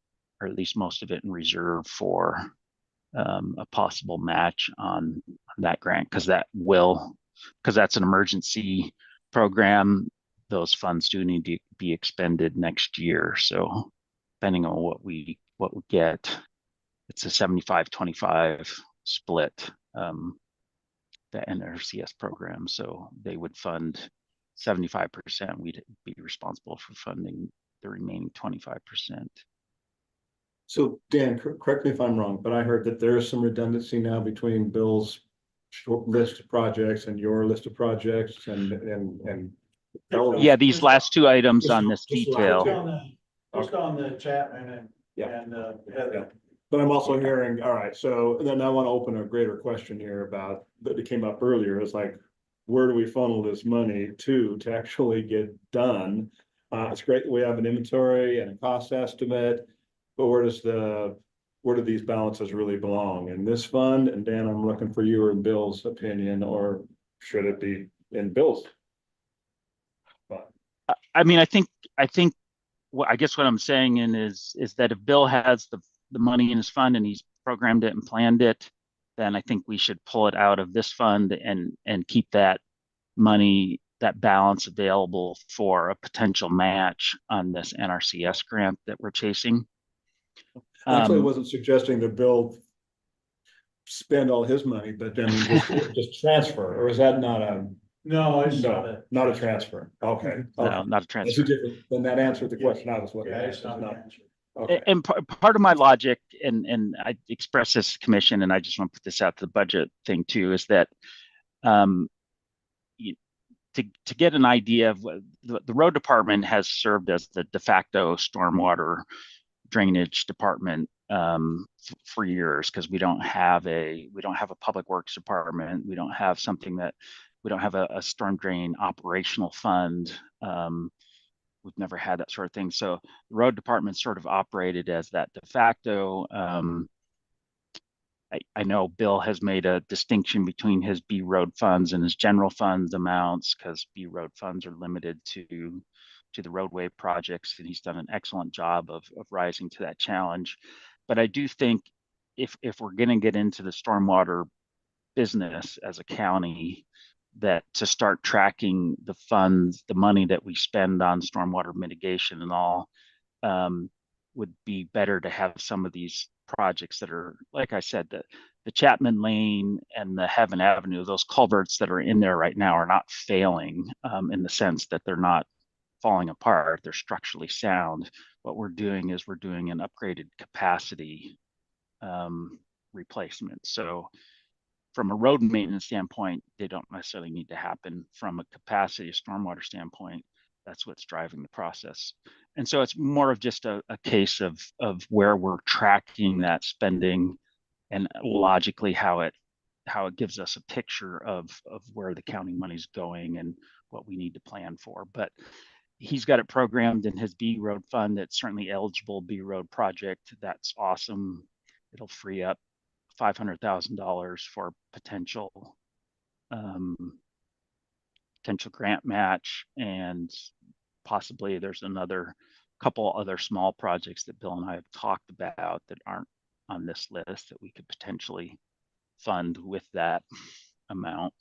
or at least most of it, in reserve for a possible match on that grant, because that's an emergency program, those funds do need to be expended next year. So depending on what we get, it's a 75-25 split, the NRCS program. So they would fund 75%. We'd be responsible for funding the remaining 25%. So Dan, correct me if I'm wrong, but I heard that there is some redundancy now between Bill's short list of projects and your list of projects and. Yeah, these last two items on this Just detail. Just on the Chapman and, Yeah. and, Yeah. But I'm also hearing, all right, so then I want to open a greater question here about, that it came up earlier, is like, where do we funnel this money to actually get done? It's great that we have an inventory and a cost estimate, but where do these balances really belong? In this fund? And Dan, I'm looking for you or Bill's opinion, or should it be in Bill's? I mean, I think what I guess what I'm saying is that if Bill has the money in his fund and he's programmed it and planned it, then I think we should pull it out of this fund and keep that money, that balance available for a potential match on this NRCS grant that we're chasing. Actually, I wasn't suggesting that Bill spend all his money, but then just transfer, or is that not a? No, it's No, not a transfer. Okay. No, not a That's transfer. different. Then that answered the question I was looking Yeah, at. it's not an answer. Okay. And part of my logic, and I express this to commission, and I just want to put this out to the budget thing too, is that to get an idea of what the road department has served as the de facto stormwater drainage department for years, because we don't have a public works department. We don't have a storm drain operational fund. We've never had that sort of thing. So the road department sort of operated as that de facto. I know Bill has made a distinction between his B road funds and his general funds amounts, because B road funds are limited to the roadway projects, and he's done an excellent job of rising to that challenge. But I do think if we're going to get into the stormwater business as a county, that to start tracking the funds, the money that we spend on stormwater mitigation and all, would be better to have some of these projects that are, like I said, the Chapman Lane and the Heaven Avenue, those culverts that are in there right now are not failing, in the sense that they're not falling apart. They're structurally sound. What we're doing is we're doing an upgraded capacity replacement. So from a road maintenance standpoint, they don't necessarily need to happen. From a capacity stormwater standpoint, that's what's driving the process. And so it's more of just a case of where we're tracking that spending, and logically how it gives us a picture of where the county money's going and what we need to plan for. But he's got it programmed in his B road fund. It's certainly eligible B road project. That's awesome. It'll free up $500,000 for potential grant match, and possibly there's another couple other small projects that Bill and I have talked about that aren't on this list that we could potentially fund with that amount,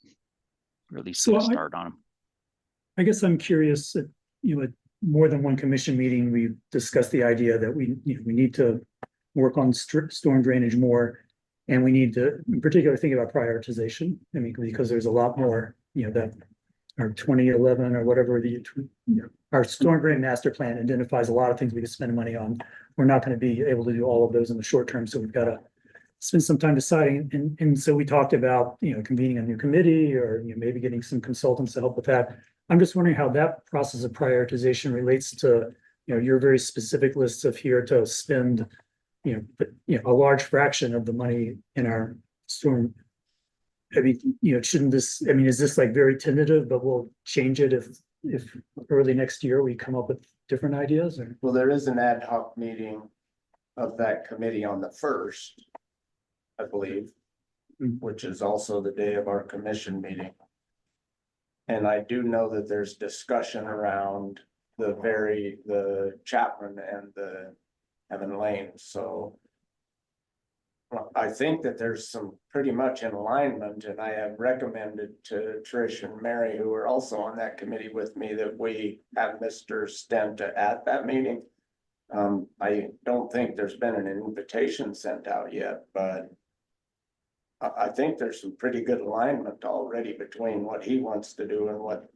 or at least get a start on them. I guess I'm curious, at more than one commission meeting, we discussed the idea that we need to work on storm drainage more. And we need to, in particular, think about prioritization. I mean, because there's a lot more, that our 2011 or whatever our storm drain master plan identifies a lot of things we could spend money on. We're not going to be able to do all of those in the short term. So we've got to spend some time deciding. And so we talked about, convening a new committee, or maybe getting some consultants to help with that. I'm just wondering how that process of prioritization relates to, your very specific lists of here to spend a large fraction of the money in our storm. I mean, shouldn't this, is this like very tentative, but we'll change it if early next year we come up with different ideas? Or? Well, there is an ad hoc meeting of that committee on the 1st, I believe, which is also the day of our commission meeting. And I do know that there's discussion around the Chapman and the Heaven Lane. So Well, I think that there's some pretty much in alignment, and I have recommended to Trish and Mary, who are also on that committee with me, that we have Mr. Stenta at that meeting. I don't think there's been an invitation sent out yet, but I think there's some pretty good alignment already between what he wants to do and what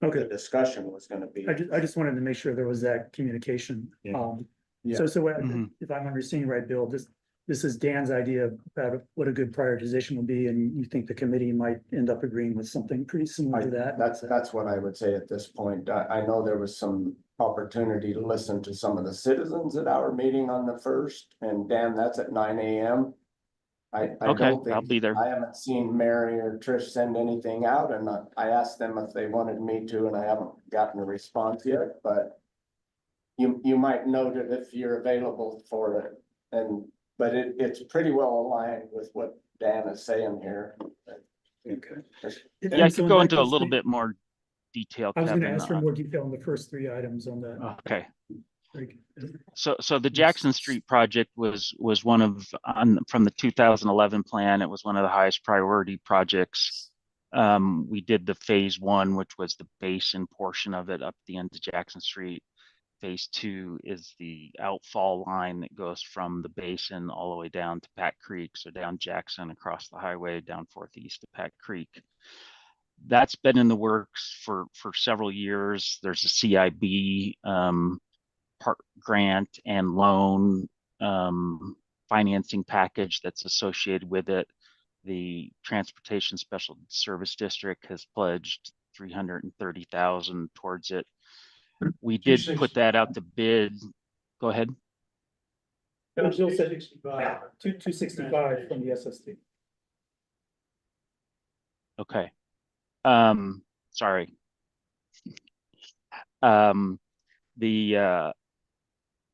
the Okay, discussion was gonna be. I just wanted to make sure there was that communication. Yeah. Yeah. So what, Mhm. if I'm understanding right, Bill, this is Dan's idea about what a good prioritization would be, and you think the committee might end up agreeing with something pretty similar to that? That's what I would say at this point. I know there was some opportunity to listen to some of the citizens at our meeting on the first, and Dan, that's at 9 a.m. I Okay, don't I'll think, be there. I haven't seen Mary or Trish send anything out, and I asked them if they wanted me to, and I haven't gotten a response yet, but you might note it if you're available for it, but it's pretty well aligned with what Dan is saying here. Okay. Yeah, I could go into a little bit more detail, I was gonna Kevin. ask for more detail on the first three items on that. Okay. Like, So the Jackson Street project was one of, from the 2011 plan, it was one of the highest priority projects. We did the phase one, which was the basin portion of it up the end of Jackson Street. Phase two is the outfall line that goes from the basin all the way down to Pack Creek. So down Jackson, across the highway, down northeast to Pack Creek. That's been in the works for several years. There's a CIB part grant and loan financing package that's associated with it. The Transportation Special Service District has pledged 330,000 towards it. We did put that out to bid. Go ahead. Bill said 265 from the SST. Okay. Sorry.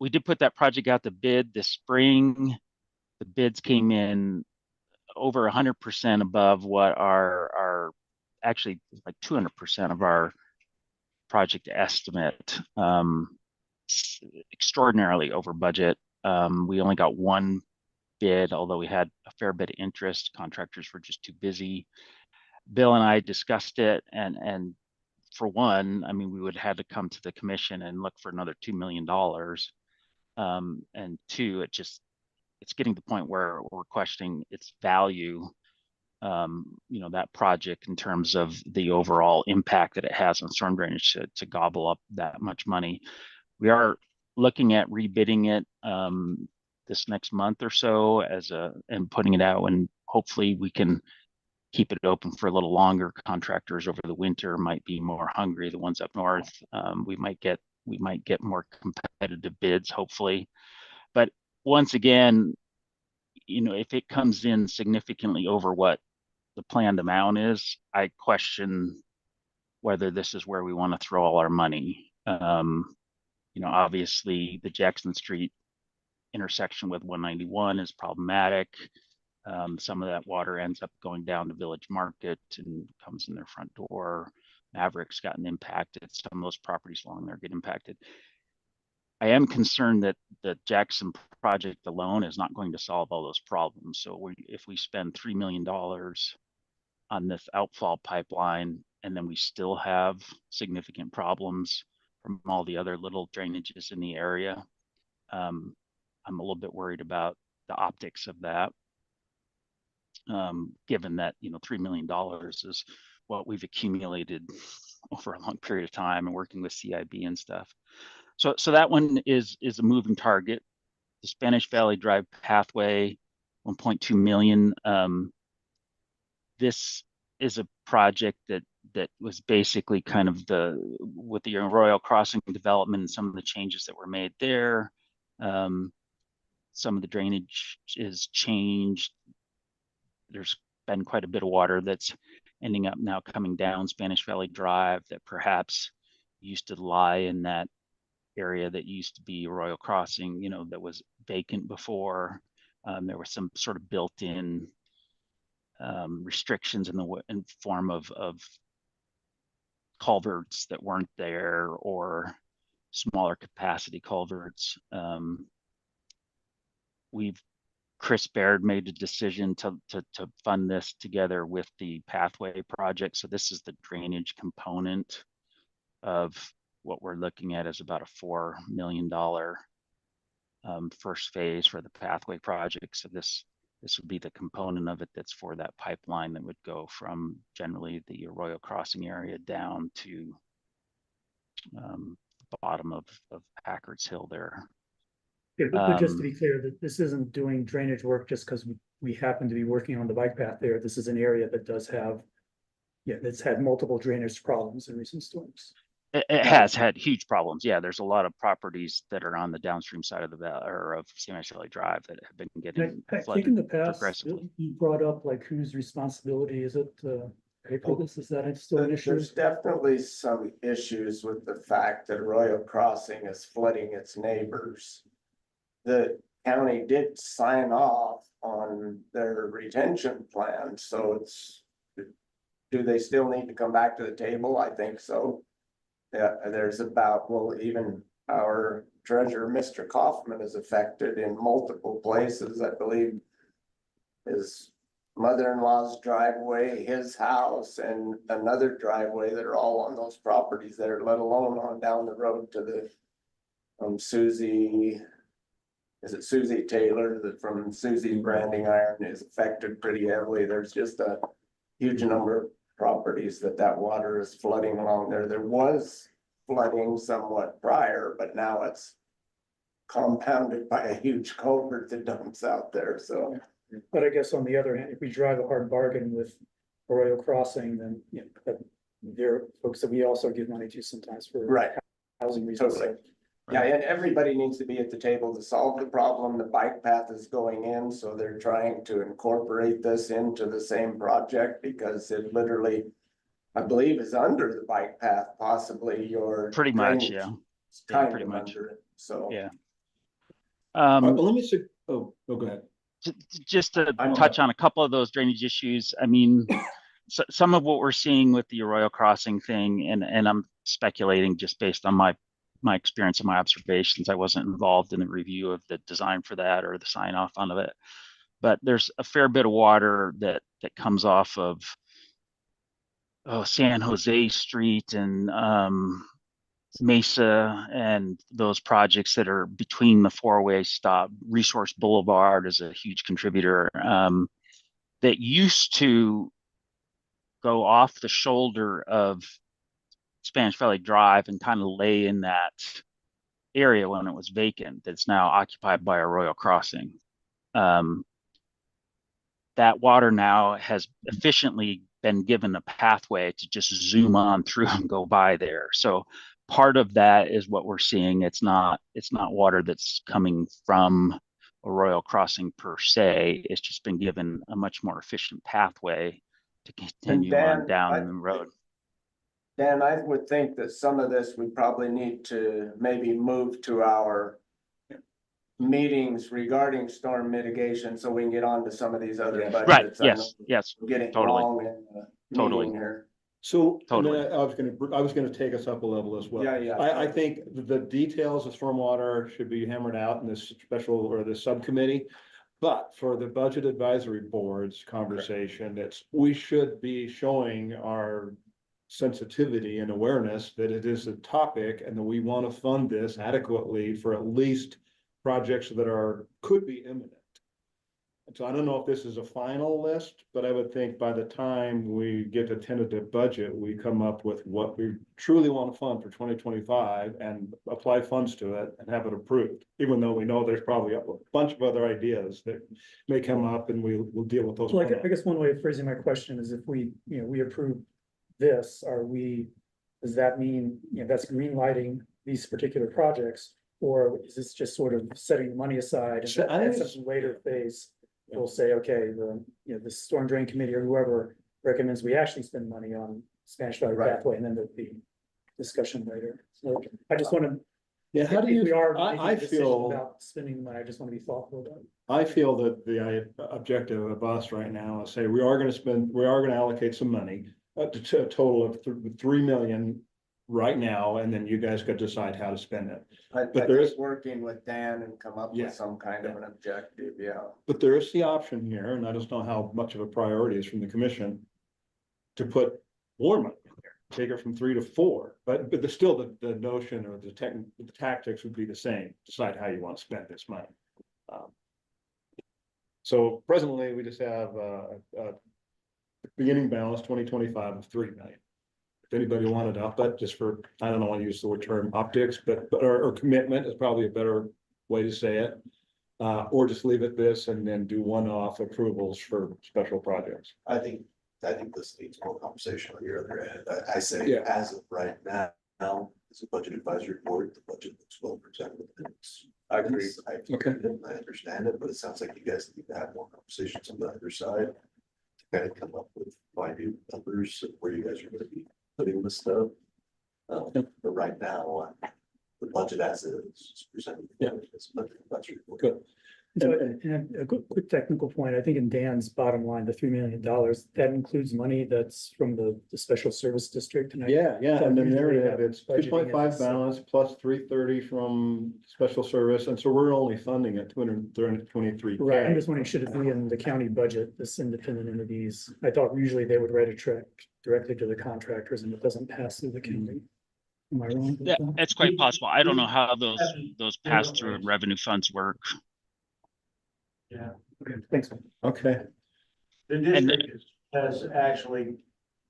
We did put that project out to bid this spring. The bids came in over 100% above what our actually like 200% of our project estimate. Extraordinarily over budget. We only got one bid, although we had a fair bit of interest. Contractors were just too busy. Bill and I discussed it, and for one, I mean, we would have had to come to the commission and look for another $2 million. And two, it's getting to the point where we're questioning its value, that project in terms of the overall impact that it has on storm drainage to gobble up that much money. We are looking at rebidding it this next month or so and putting it out, and hopefully we can keep it open for a little longer. Contractors over the winter might be more hungry. The ones up north, we might get more competitive bids, hopefully. But once again, if it comes in significantly over what the planned amount is, I question whether this is where we want to throw all our money. Obviously the Jackson Street intersection with 191 is problematic. Some of that water ends up going down to Village Market and comes in their front door. Maverick's gotten impacted. Some of those properties along there get impacted. I am concerned that the Jackson project alone is not going to solve all those problems. So if we spend $3 million on this outfall pipeline, and then we still have significant problems from all the other little drainages in the area, I'm a little bit worried about the optics of that. Given that, $3 million is what we've accumulated over a long period of time and working with CIB and stuff. So that one is a moving target. The Spanish Valley Drive pathway, 1.2 million. This is a project that was basically kind of with the Royal Crossing development and some of the changes that were made there. Some of the drainage is changed. There's been quite a bit of water that's ending up now coming down Spanish Valley Drive that perhaps used to lie in that area that used to be Royal Crossing, that was vacant before. There was some sort of built-in restrictions in form of culverts that weren't there, or smaller capacity culverts. We've Chris Baird made a decision to fund this together with the pathway project. So this is the drainage component of what we're looking at is about a $4 million first phase for the pathway project. So this would be the component of it that's for that pipeline that would go from generally the Arroyo Crossing area down to the bottom of Packard's Hill there. Yeah, but just to be clear, that this isn't doing drainage work just because we happen to be working on the bike path there. This is an area that does have, yeah, that's had multiple drainage problems in recent storms. It has had huge problems. Yeah, there's a lot of properties that are on the downstream side of the valley or of San Valley Drive that have been getting I think in flooded the past, progressively. you brought up like whose responsibility is it to pay for this? Is that still an issue? There's definitely some issues with the fact that Arroyo Crossing is flooding its neighbors. The county did sign off on their retention plan, so it's, do they still need to come back to the table? I think so. Yeah, there's about, well, even our treasurer, Mr. Kaufman, is affected in multiple places, I believe. His mother-in-law's driveway, his house, and another driveway that are all on those properties there, let alone on down the road to the Susie. Is it Susie Taylor that from Susie's Branding Iron is affected pretty heavily? There's just a huge number of properties that water is flooding along there. There was flooding somewhat prior, but now it's compounded by a huge culvert that dumps out there, so. But I guess on the other hand, if we drive a hard bargain with Arroyo Crossing, then, you know, there are folks that we also give money to sometimes for Right. housing reasons. Totally. Yeah, and everybody needs to be at the table to solve the problem. The bike path is going in, so they're trying to incorporate this into the same project because it literally, I believe, is under the bike path, possibly your. Pretty much, drainage yeah. is Yeah, kind pretty of much. under it, so. Yeah. Let me see, go ahead. Just to I'm- touch on a couple of those drainage issues, I mean, some of what we're seeing with the Arroyo Crossing thing, and I'm speculating just based on my experience and my observations. I wasn't involved in the review of the design for that or the sign off on it, but there's a fair bit of water that comes off of San Jose Street and Mesa and those projects that are between the four-way stop. Resource Boulevard is a huge contributor that used to go off the shoulder of Spanish Valley Drive and kind of lay in that area when it was vacant. That's now occupied by Arroyo Crossing. That water now has efficiently been given a pathway to just zoom on through and go by there. So part of that is what we're seeing. It's not water that's coming from Arroyo Crossing per se. It's just been given a much more efficient pathway to continue on down the road. Dan, I would think that some of this we probably need to maybe move to our meetings regarding storm mitigation so we can get on to some of these other budgets. Right, I know yes, we're getting totally. long in the Totally. meeting here. So, and then Totally. I was gonna take us up a level as well. Yeah. I think the details of stormwater should be hammered out in this special or this subcommittee. But for the budget advisory board's conversation, we should be showing our sensitivity and awareness that it is a topic and that we want to fund this adequately for at least projects that could be imminent. So I don't know if this is a final list, but I would think by the time we get a tentative budget, we come up with what we truly want to fund for 2025 and apply funds to it and have it approved, even though we know there's probably a bunch of other ideas that may come up and we'll deal with those. Well, I guess one way of phrasing my question is if we approve this, does that mean, that's green lighting these particular projects? Or is this just sort of setting the money aside and at some later phase, we'll say, okay, the storm drain committee or whoever recommends we actually spend money on Spanish Valley pathway, and then there'll be discussion later. So I just want to. Yeah, how do you? If we are I making a decision feel about spending the money, I just want to be thoughtful about it. I feel that the objective of us right now is say we are going to allocate some money up to a total of 3 million right now, and then you guys could decide how to spend it. I But there is- think working with Dan and come up Yeah. with some kind of an objective, yeah. But there is the option here, and I just know how much of a priority is from the commission to put more money in there, take it from 3 to 4, but there's still the notion or the tactics would be the same, decide how you want to spend this money. So presently, we just have a beginning balance 2025 of 3 million. If anybody wanted up, but just for, I don't want to use the word term optics, but or commitment is probably a better way to say it. Or just leave it this and then do one-off approvals for special projects. I think this needs more conversation on your other end. I say, Yeah. as of right now, as a budget advisory board, the budget looks well presented. I agree. Okay. I understand it, but it sounds like you guys need to have more conversations on the other side. To kind of come up with finding numbers of where you guys are gonna be putting this stuff. But right now, the budget as it is presented. Yeah. It's budget advisory board. Good. So, and a quick technical point, I think in Dan's bottom line, the $3 million, that includes money that's from the special service district. And I- Yeah, and then there Usually it is, it's budgeting 2.5 is- balance plus 330 from special service, and so we're only funding at 223. Right, I'm just wondering, should it be in the county budget, this independent entities? I thought usually they would write a check directly to the contractors and it doesn't pass through the county. Am I wrong? with Yeah, that? it's quite possible. I don't know how those pass-through revenue funds work. Yeah, Okay, thanks. Okay, the And- district has actually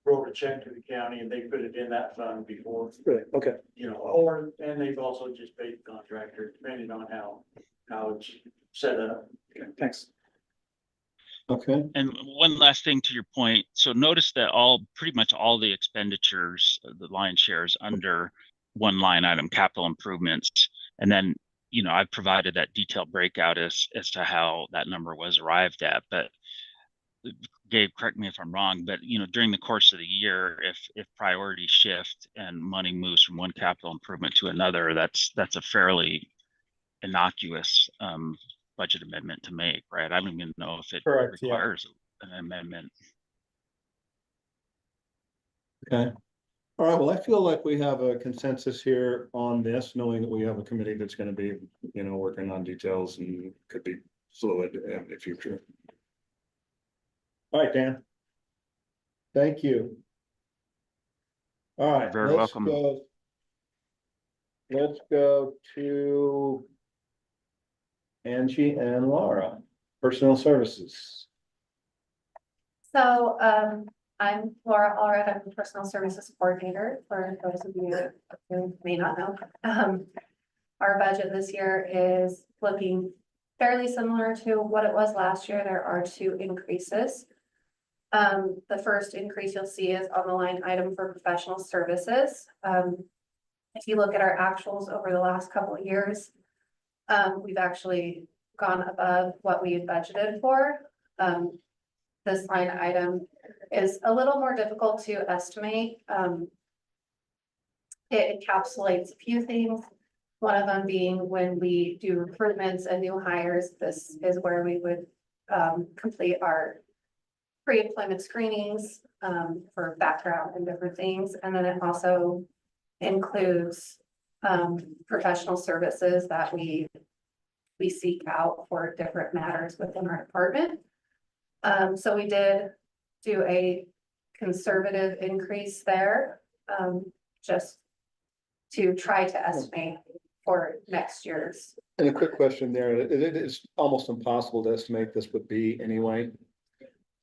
wrote a check to the county and they put it in that fund before, Really, okay. you know, or, and they've also just paid the contractor, depending on how it's set up. Okay, thanks. okay, And one last thing to your point, so notice that pretty much all the expenditures, the lion's share is under one line item, capital improvements. And then, I've provided that detailed breakout as to how that number was arrived at, but Gabe, correct me if I'm wrong, but during the course of the year, if priorities shift and money moves from one capital improvement to another, that's a fairly innocuous budget amendment to make, right? I don't even know if it Correct, yeah. requires an amendment. okay. All right, well, I feel like we have a consensus here on this, knowing that we have a committee that's gonna be, working on details and could be fluid in the future. All right, Dan. Thank you. All right. Very let's welcome. go- Let's go to Angie and Laura, Personnel Services. So, I'm Laura Allred, I'm the Personal Services Coordinator, for those of you who may not know. Our budget this year is looking fairly similar to what it was last year. There are 2 increases. The first increase you'll see is on the line item for professional services. If you look at our actuals over the last couple of years, we've actually gone above what we had budgeted for. This line item is a little more difficult to estimate. It encapsulates a few things. One of them being when we do recruitments and new hires, this is where we would complete our pre-employment screenings for background and different things. And then it also includes professional services that we seek out for different matters within our department. So we did do a conservative increase there, just to try to estimate for next year's. And a quick question there, it is almost impossible to estimate this would be anyway.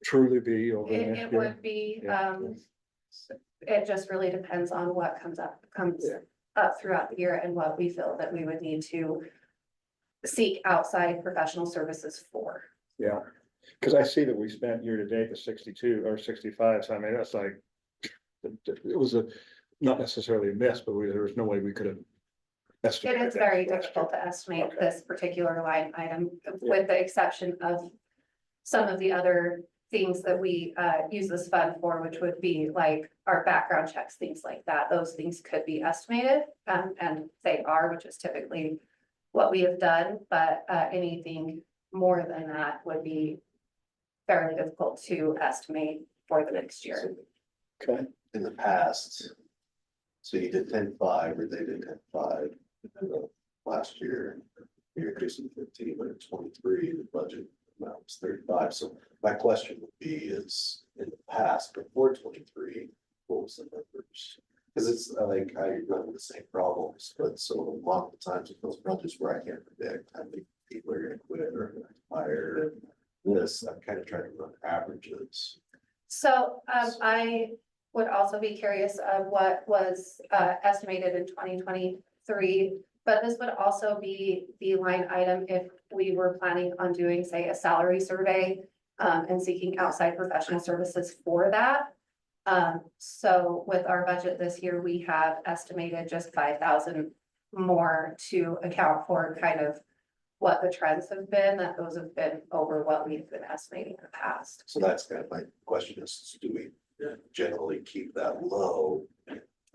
Truly be over the next It year. would be, Yeah. it just really depends on what comes up throughout the year and what we feel that we would need to seek outside professional services for. Yeah, because I see that we spent year to date the 62 or 65, so I mean, that's like. It was not necessarily a miss, but there was no way we could have. It estimated is that very last year. difficult to estimate Okay. this particular line item, with the exception of some of the other things that we use this fund for, which would be like our background checks, things like that. Those things could be estimated, and they are, which is typically what we have done, but anything more than that would be fairly difficult to estimate for the next year. Okay, In the past, So you did 10.5 or they did 10.5 last year. You're increasing 15, but in 23, the budget amount was 35. So my question would be is in the past, before 23, what was the numbers? Because it's like I run into the same problems, but so a lot of the times with those budgets where I can't predict how many people are gonna quit or gonna hire this, I'm kind of trying to run averages. So I would also be curious of what was estimated in 2023. But this would also be the line item if we were planning on doing, say, a salary survey and seeking outside professional services for that. So with our budget this year, we have estimated just 5,000 more to account for kind of what the trends have been, that those have been over what we've been estimating in the past. So that's kind of my question is, do we generally keep that low?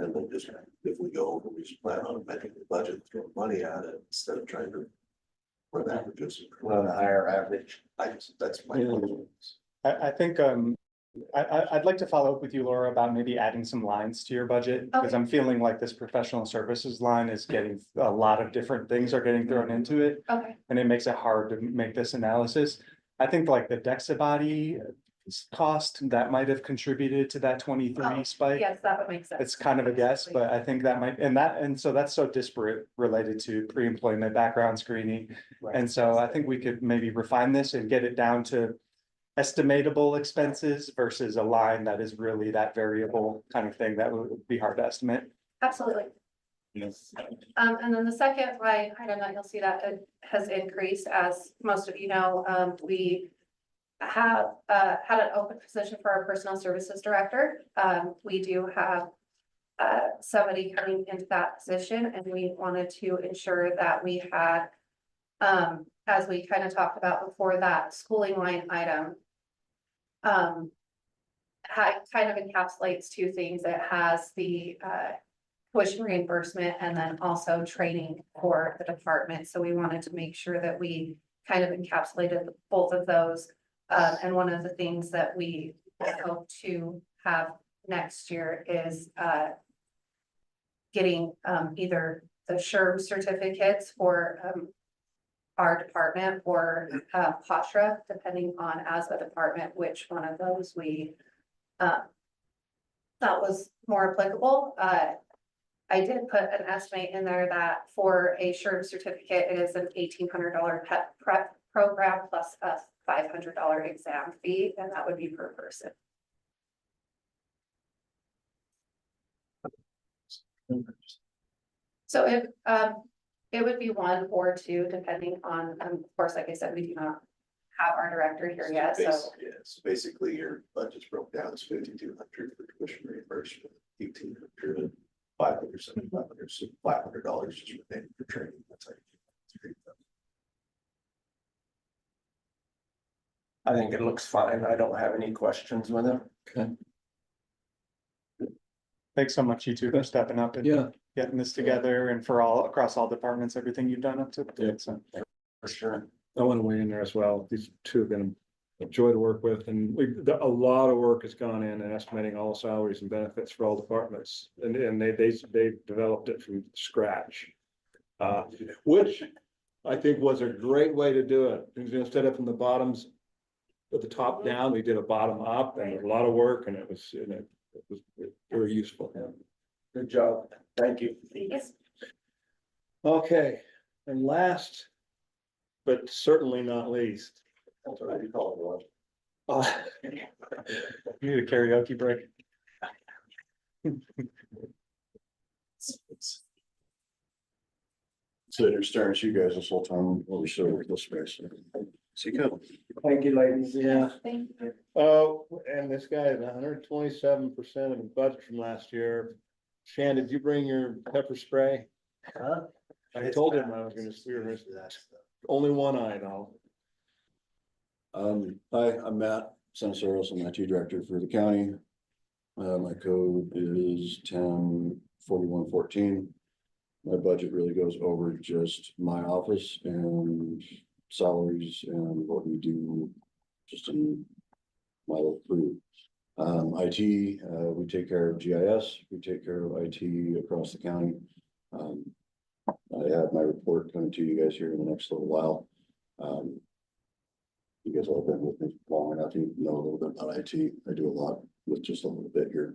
And then just, if we go, we just plan on amending the budget, throw money at it instead of trying to run averages. Run a higher average. That's my question. I think, I'd like to follow up with you, Laura, about maybe adding some lines to your budget, because Okay. I'm feeling like this professional services line is getting, a lot of different things are getting thrown into it, Okay, and it makes it hard to make this analysis. I think like the Dexabody cost, that might have contributed to that 23 spike. yes, that would make sense. It's kind of a guess, but I think that might, and so that's so disparate related to pre-employment background screening. And so I think we could maybe refine this and get it down to estimatable expenses versus a line that is really that variable kind of thing that would be hard to estimate. Absolutely. Yes. And then the second line item that you'll see that it has increased, as most of you know, we have had an open position for our personnel services director. We do have somebody coming into that position, and we wanted to ensure that we had, as we kind of talked about before, that schooling line item kind of encapsulates two things. It has the tuition reimbursement and then also training for the department. So we wanted to make sure that we kind of encapsulated both of those. And one of the things that we hope to have next year is getting either the SHRM certificates for our department or POSHRA, depending on as a department, which one of those we thought was more applicable. I did put an estimate in there that for a SHRM certificate, it is an $1,800 prep program plus a $500 exam fee, and that would be per person. So it would be one or two, depending on, of course, like I said, we do not have our director here yet, so. Yeah, so basically your budget's broke down, it's 5,200 for tuition reimbursement, 1,800, 500, 7,500, so $500 just remaining for training. That's how you keep it. I think it looks fine. I don't have any questions with it. Thanks so much, you two, for stepping up and Yeah. getting this together, and for all, across all departments, everything you've done up to. Yeah. So. For sure. I want to weigh in there as well. These two have been a joy to work with, and a lot of work has gone in estimating all salaries and benefits for all departments. And they developed it from scratch. Which I think was a great way to do it. Because instead of from the bottoms, at the top down, we did a bottom up, and a lot of work, and it was very useful. Good job. Thank you. Yes. Okay, and last, but certainly not least. That's what I call it. You need a karaoke break. Consider staring at you guys this whole time while we show this space. See, good. Thank you, ladies. Yeah. Thank you. Oh, and this guy is 127% of the budget from last year. Shan, did you bring your pepper spray? I told him I was gonna steer this. Only one eye though. Hi, I'm Matt Sensoros. I'm IT director for the county. My code is 104114. My budget really goes over just my office and salaries and what we do just in my little crew. IT, we take care of GIS, we take care of IT across the county. I have my report coming to you guys here in the next little while. You guys all been with me long enough, you know a little bit about IT. I do a lot with just a little bit here.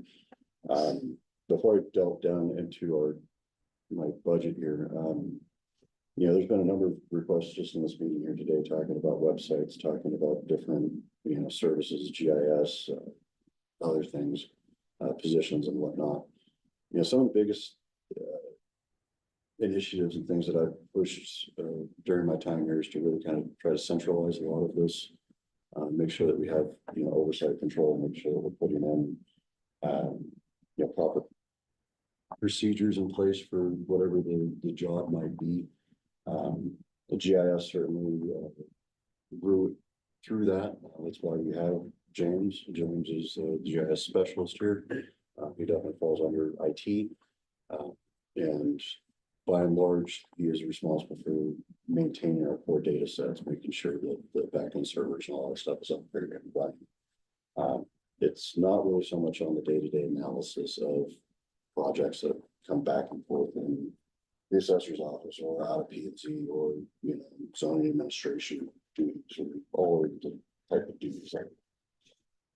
Before I delve down into my budget here, you know, there's been a number of requests just in this meeting here today, talking about websites, talking about different, you know, services, GIS, other things, positions and whatnot. You know, some of the biggest initiatives and things that I've pushed during my time here is to really kind of try to centralize a lot of this. Make sure that we have, you know, oversight control, and make sure that we're putting in, you know, proper procedures in place for whatever the job might be. The GIS certainly grew through that. That's why we have James. James is the GIS specialist here. He definitely falls under IT. And by and large, he is responsible for maintaining our core data sets, making sure that the backend servers and all that stuff is up there and running. It's not really so much on the day-to-day analysis of projects that come back and forth in the assessor's office or out of P&Z or, you know, zoning administration duties or all of the type of duties that are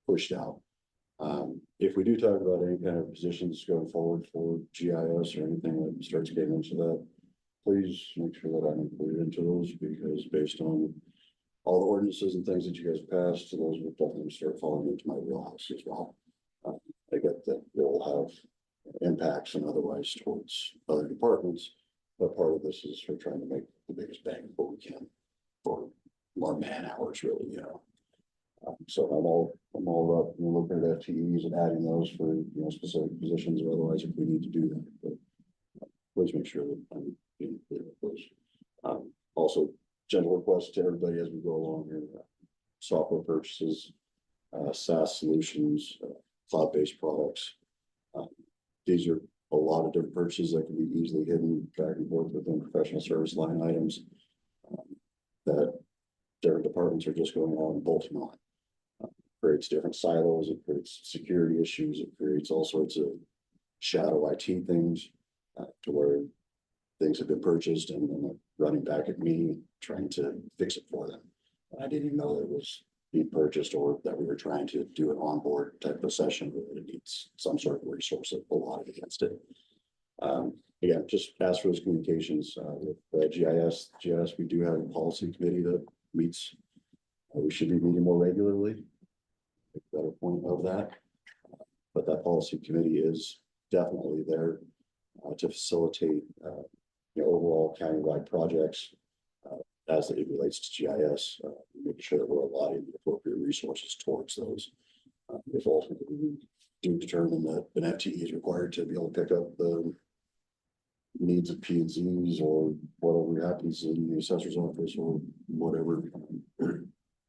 pushed out. If we do talk about any kind of positions going forward for GIS or anything that starts getting into that, please make sure that I'm included into those, because based on all the ordinances and things that you guys passed, those will definitely start falling into my wheelhouse as well. I get that they'll have impacts and otherwise towards other departments, but part of this is for trying to make the biggest bang for what we can for more man hours, really, you know. So I'm all up, you know, looking at FTEs and adding those for, you know, specific positions, or otherwise if we need to do that, but please make sure that I'm being clear with those. Also, general request to everybody as we go along here, software purchases, SaaS solutions, cloud-based products. These are a lot of different purchases that can be easily hidden back and forth within professional service line items that different departments are just going on and bolting on. Creates different silos, it creates security issues, it creates all sorts of shadow IT things to where things have been purchased and then they're running back at me trying to fix it for them. I didn't even know that it was being purchased or that we were trying to do an onboard type of session where it needs some sort of resource allotted against it. Again, just ask for those communications with GIS. We do have a policy committee that meets. We should be meeting more regularly. Better point of that, but that policy committee is definitely there to facilitate you know, overall countywide projects as it relates to GIS, making sure that we're allotting the appropriate resources towards those. If ultimately we do determine that an FTE is required to be able to pick up the needs of P&Zs or whatever happens in the assessor's office or whatever.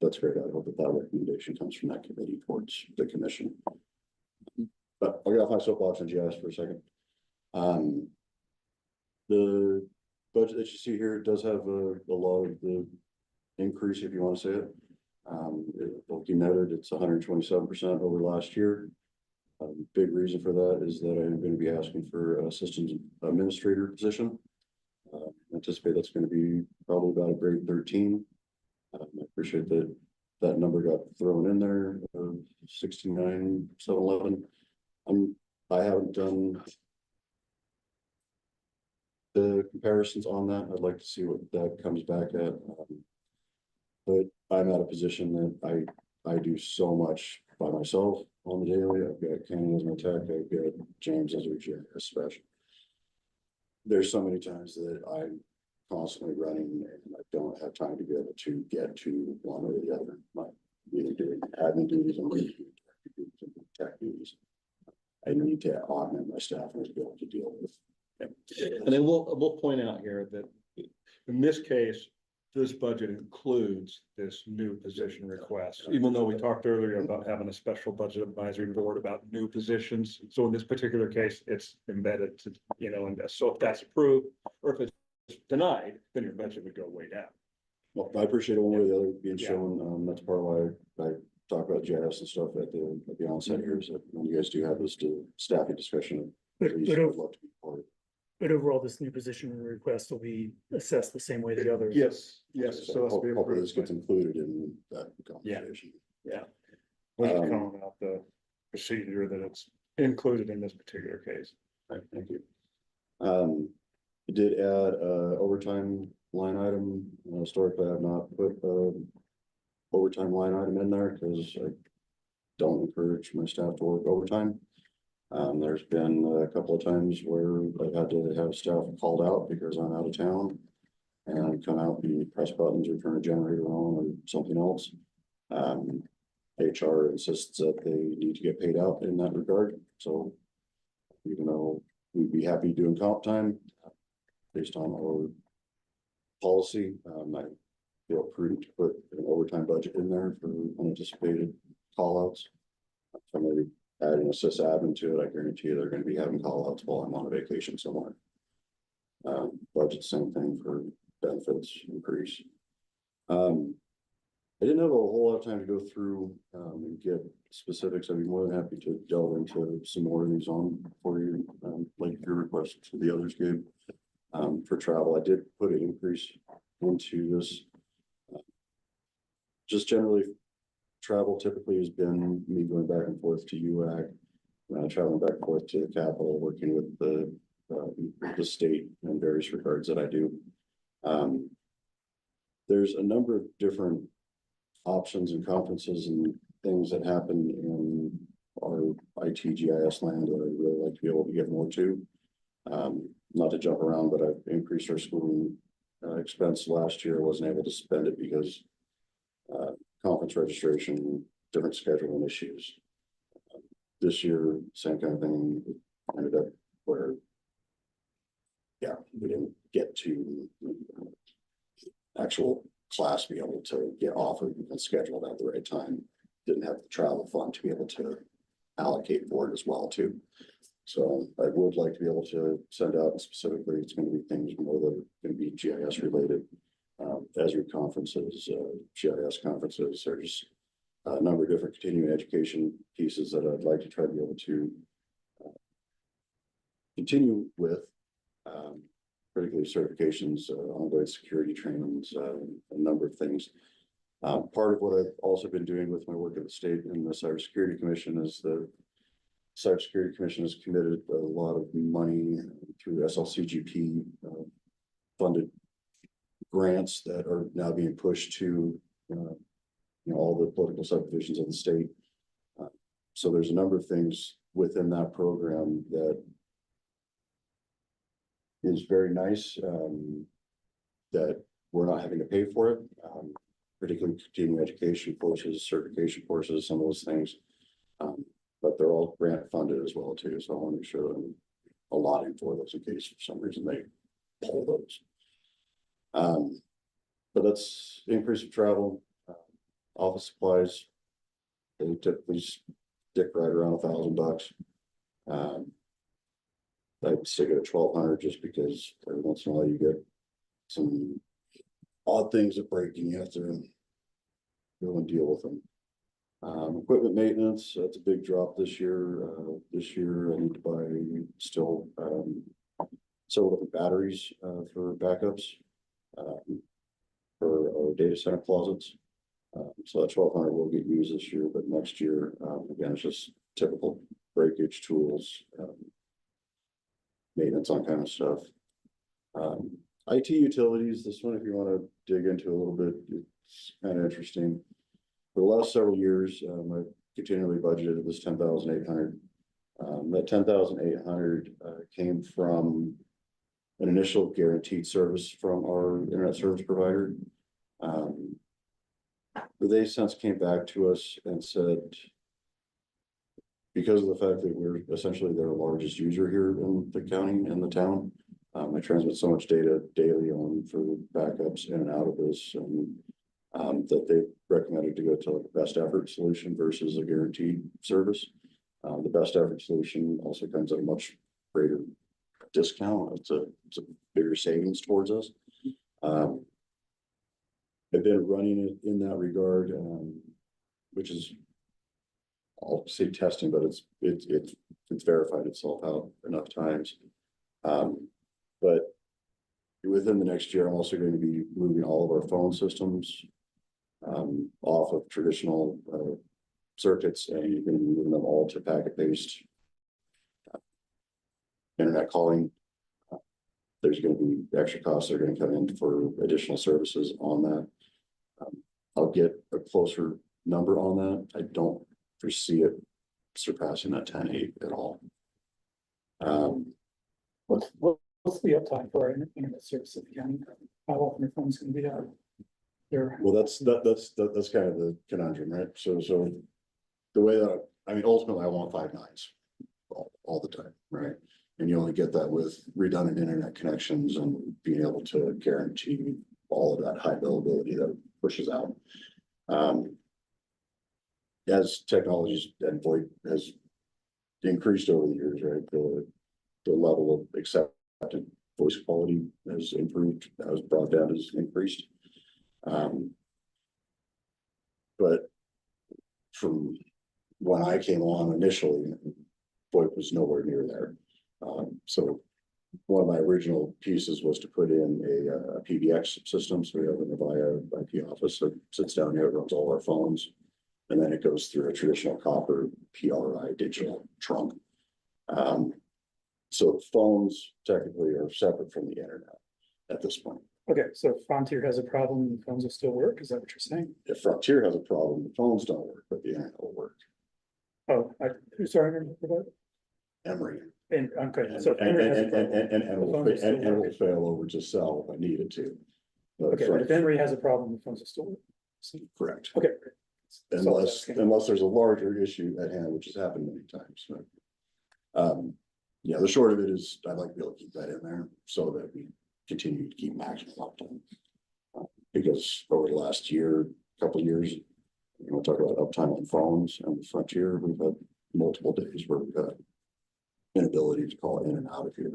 That's great. I hope that that recommendation comes from that committee towards the commission. But I'll get off my soapbox on GIS for a second. The budget that you see here does have a lot of the increase, if you want to say it. Like you noted, it's 127% over last year. Big reason for that is that I'm going to be asking for a systems administrator position. Anticipate that's going to be probably about a grade 13. I appreciate that that number got thrown in there, 69,711. I haven't done the comparisons on that. I'd like to see what that comes back at. But I'm at a position that I do so much by myself on the daily. I've got Kenny as my tech, I've got James as our GIS special. There's so many times that I'm constantly running and I don't have time to be able to get to one or the other. My either doing admin duties or tech duties. I need to augment my staff and be able to deal with. And then we'll point out here that in this case, this budget includes this new position request, even though we talked earlier about having a special budget advisory board about new positions. So in this particular case, it's embedded to, you know, and so if that's approved or if it's denied, then your budget would go way down. Well, I appreciate it one way or the other being shown. That's part of why I talk about GIS and stuff at the onset here, so when you guys do have this staffing discussion. But, please, but, I'd love to be part of it. but overall, this new position and request will be assessed the same way the others. Yes, yes, so that's. Hopefully this gets included in that conversation. We're just calling out the procedure that it's included in this particular case. Right, thank you. I did add overtime line item. Historically, I have not put overtime line item in there because I don't encourage my staff to work overtime. There's been a couple of times where I've had to have staff called out because I'm out of town and come out and press buttons or turn a generator on or something else. HR insists that they need to get paid out in that regard, so even though we'd be happy doing comp time based on our policy, I feel prudent to put an overtime budget in there for unanticipated callouts. So maybe adding a sysadmin to it, I guarantee you they're gonna be having callouts while I'm on a vacation somewhere. Budget, same thing for benefits increase. I didn't have a whole lot of time to go through and get specifics. I'd be more than happy to delve into some more of these on for you, like your request to the others gave. For travel, I did put an increase into this. Just generally, travel typically has been me going back and forth to UAC, traveling back and forth to the Capitol, working with the state in various regards that I do. There's a number of different options and conferences and things that happen in our ITGIS land that I'd really like to be able to get more to. Not to jump around, but I've increased our schooling expense last year. I wasn't able to spend it because conference registration, different scheduling issues. This year, same kind of thing, ended up where we didn't get to actual class be able to get offered and scheduled at the right time. Didn't have the travel fund to be able to allocate for it as well too. So I would like to be able to send out, and specifically, it's going to be things more that are going to be GIS related. ESRI conferences, GIS conferences, there's a number of different continuing education pieces that I'd like to try to be able to continue with, particularly certifications, ongoing security trainings, a number of things. Part of what I've also been doing with my work at the state and the Cybersecurity Commission is the Cybersecurity Commission has committed a lot of money through SLCGP funded grants that are now being pushed to all the political subdivisions of the state. So there's a number of things within that program that is very nice, that we're not having to pay for it, particularly continuing education courses, certification courses, some of those things. But they're all grant funded as well too, so I want to make sure that I'm allotting for those in case for some reason they pull those. But that's the increase of travel, office supplies. They typically stick right around $1,000. I'd stick it at 1,200 just because every once in a while you get some odd things that break and you have to go and deal with them. Equipment maintenance, that's a big drop this year. This year I need to buy still several different batteries for backups for our data center closets. So that 1,200 will get used this year, but next year, again, it's just typical breakage tools, maintenance on kind of stuff. IT utilities, this one, if you want to dig into a little bit, it's kind of interesting. For the last several years, I've continually budgeted this 10,800. That 10,800 came from an initial guaranteed service from our internet service provider. But they since came back to us and said, because of the fact that we're essentially their largest user here in the county and the town, I transmit so much data daily on for backups in and out of this, and that they recommended to go to the best effort solution versus a guaranteed service. The best effort solution also comes at a much greater discount. It's a bigger savings towards us. I've been running it in that regard, which is I'll say testing, but it's verified itself out enough times. But within the next year, I'm also going to be moving all of our phone systems off of traditional circuits, and you're going to be moving them all to packet-based internet calling. There's going to be extra costs that are going to come in for additional services on that. I'll get a closer number on that. I don't foresee it surpassing that 10.8 at all. What's the uptime for our internet service at the county? How often your phone's gonna be out? There, Well, that's kind of the conundrum, right? So the way that, I mean, ultimately I want 5 nines all the time, right? And you only get that with redundant internet connections and being able to guarantee all of that high availability that pushes out. As technologies and VoIP has increased over the years, right? The level of accepted voice quality has improved as broadband has increased. But from when I came on initially, VoIP was nowhere near there. So one of my original pieces was to put in a PBX system. So we have an Avaya IP office that sits down here, runs all our phones, and then it goes through a traditional copper PRI digital trunk. So phones technically are separate from the internet at this point. okay, so if Frontier has a problem, the phones will still work, is that what you're saying? If Frontier has a problem, the phones don't work, but the internet will work. Oh, who's our internet provider? Emory. And, okay, so. if And Emory has a problem, it the phones will still will work. fail over to cell if I needed to. But Okay, but if Emory has a problem, the phones will still work. correct. Okay. Unless there's a larger issue at hand, which has happened many times, but. Yeah, the short of it is I'd like to be able to keep that in there so that we continue to keep maximum uptime. Because over the last year, couple of years, you know, talk about uptime on phones and the Frontier, we've had multiple days where we've got inability to call in and out of here.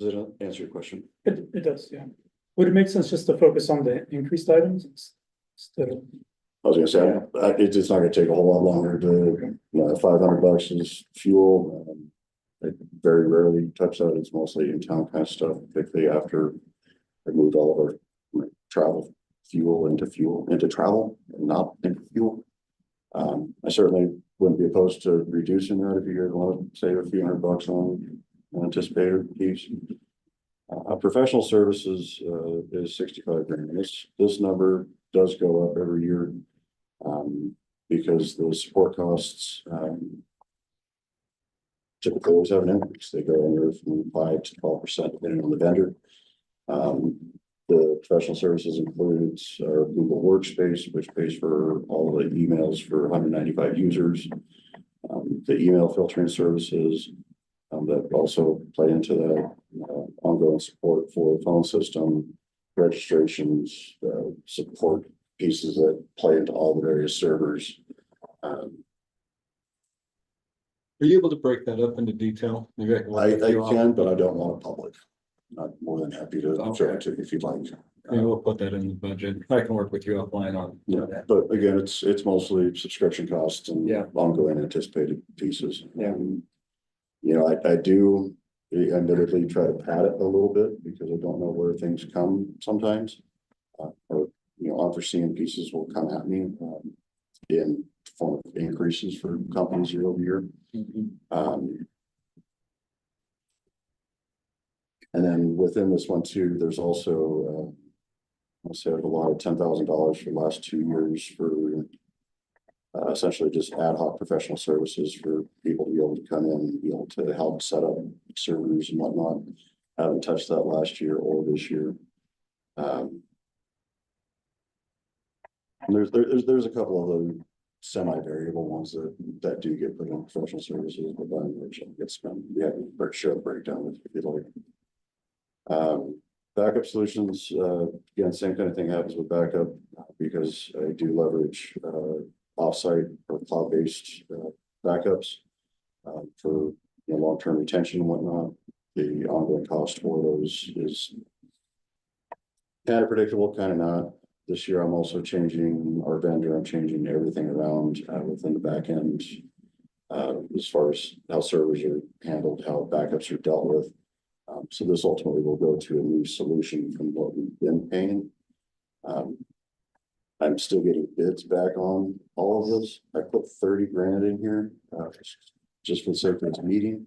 Does that answer your question? It does, yeah. Would it make sense just to focus on the increased items instead of? I was gonna say, it's not gonna take a whole lot longer to, you know, $500 is fuel. I very rarely touch that. It's mostly in town kind of stuff, particularly after I moved all of our travel fuel into travel and not into fuel. I certainly wouldn't be opposed to reducing that if you guys want to save a few $100 on anticipated piece. Professional services is 65 grand. This number does go up every year. Because the support costs typically always have an increase. They go anywhere from 5 to 12% depending on the vendor. The professional services includes our Google Workspace, which pays for all the emails for 195 users. The email filtering services that also play into the ongoing support for the phone system, registrations, support pieces that play into all the various servers. Are you able to break that up into detail? Maybe I can. I can, but I don't want it public. Not more than happy to show it to you if you'd like. Maybe we'll put that in the budget. I can work with you offline on. Yeah, but again, it's mostly subscription costs and ongoing anticipated pieces. Yeah. You know, I do admittedly try to pad it a little bit because I don't know where things come sometimes. Or, you know, unforeseen pieces will come at me in form of increases for companies year over year. And then within this one too, there's also, I'll say a lot of $10,000 for the last 2 years for essentially just ad hoc professional services for people to be able to come in and be able to help set up servers and whatnot. I haven't touched that last year or this year. And there's a couple of other semi-variable ones that do get put in professional services, but then which gets spent. Yeah, share the breakdown if you'd like. Backup solutions, again, same kind of thing happens with backup because I do leverage offsite or cloud-based backups for long-term retention and whatnot. The ongoing cost for those is kind of predictable, kind of not. this year I'm also changing our vendor, I'm changing everything around within the back end. As far as how servers are handled, how backups are dealt with. So this ultimately will go to a new solution from what we've been paying. I'm still getting bids back on all of this. I put 30 grand in here, just for the sake of this meeting.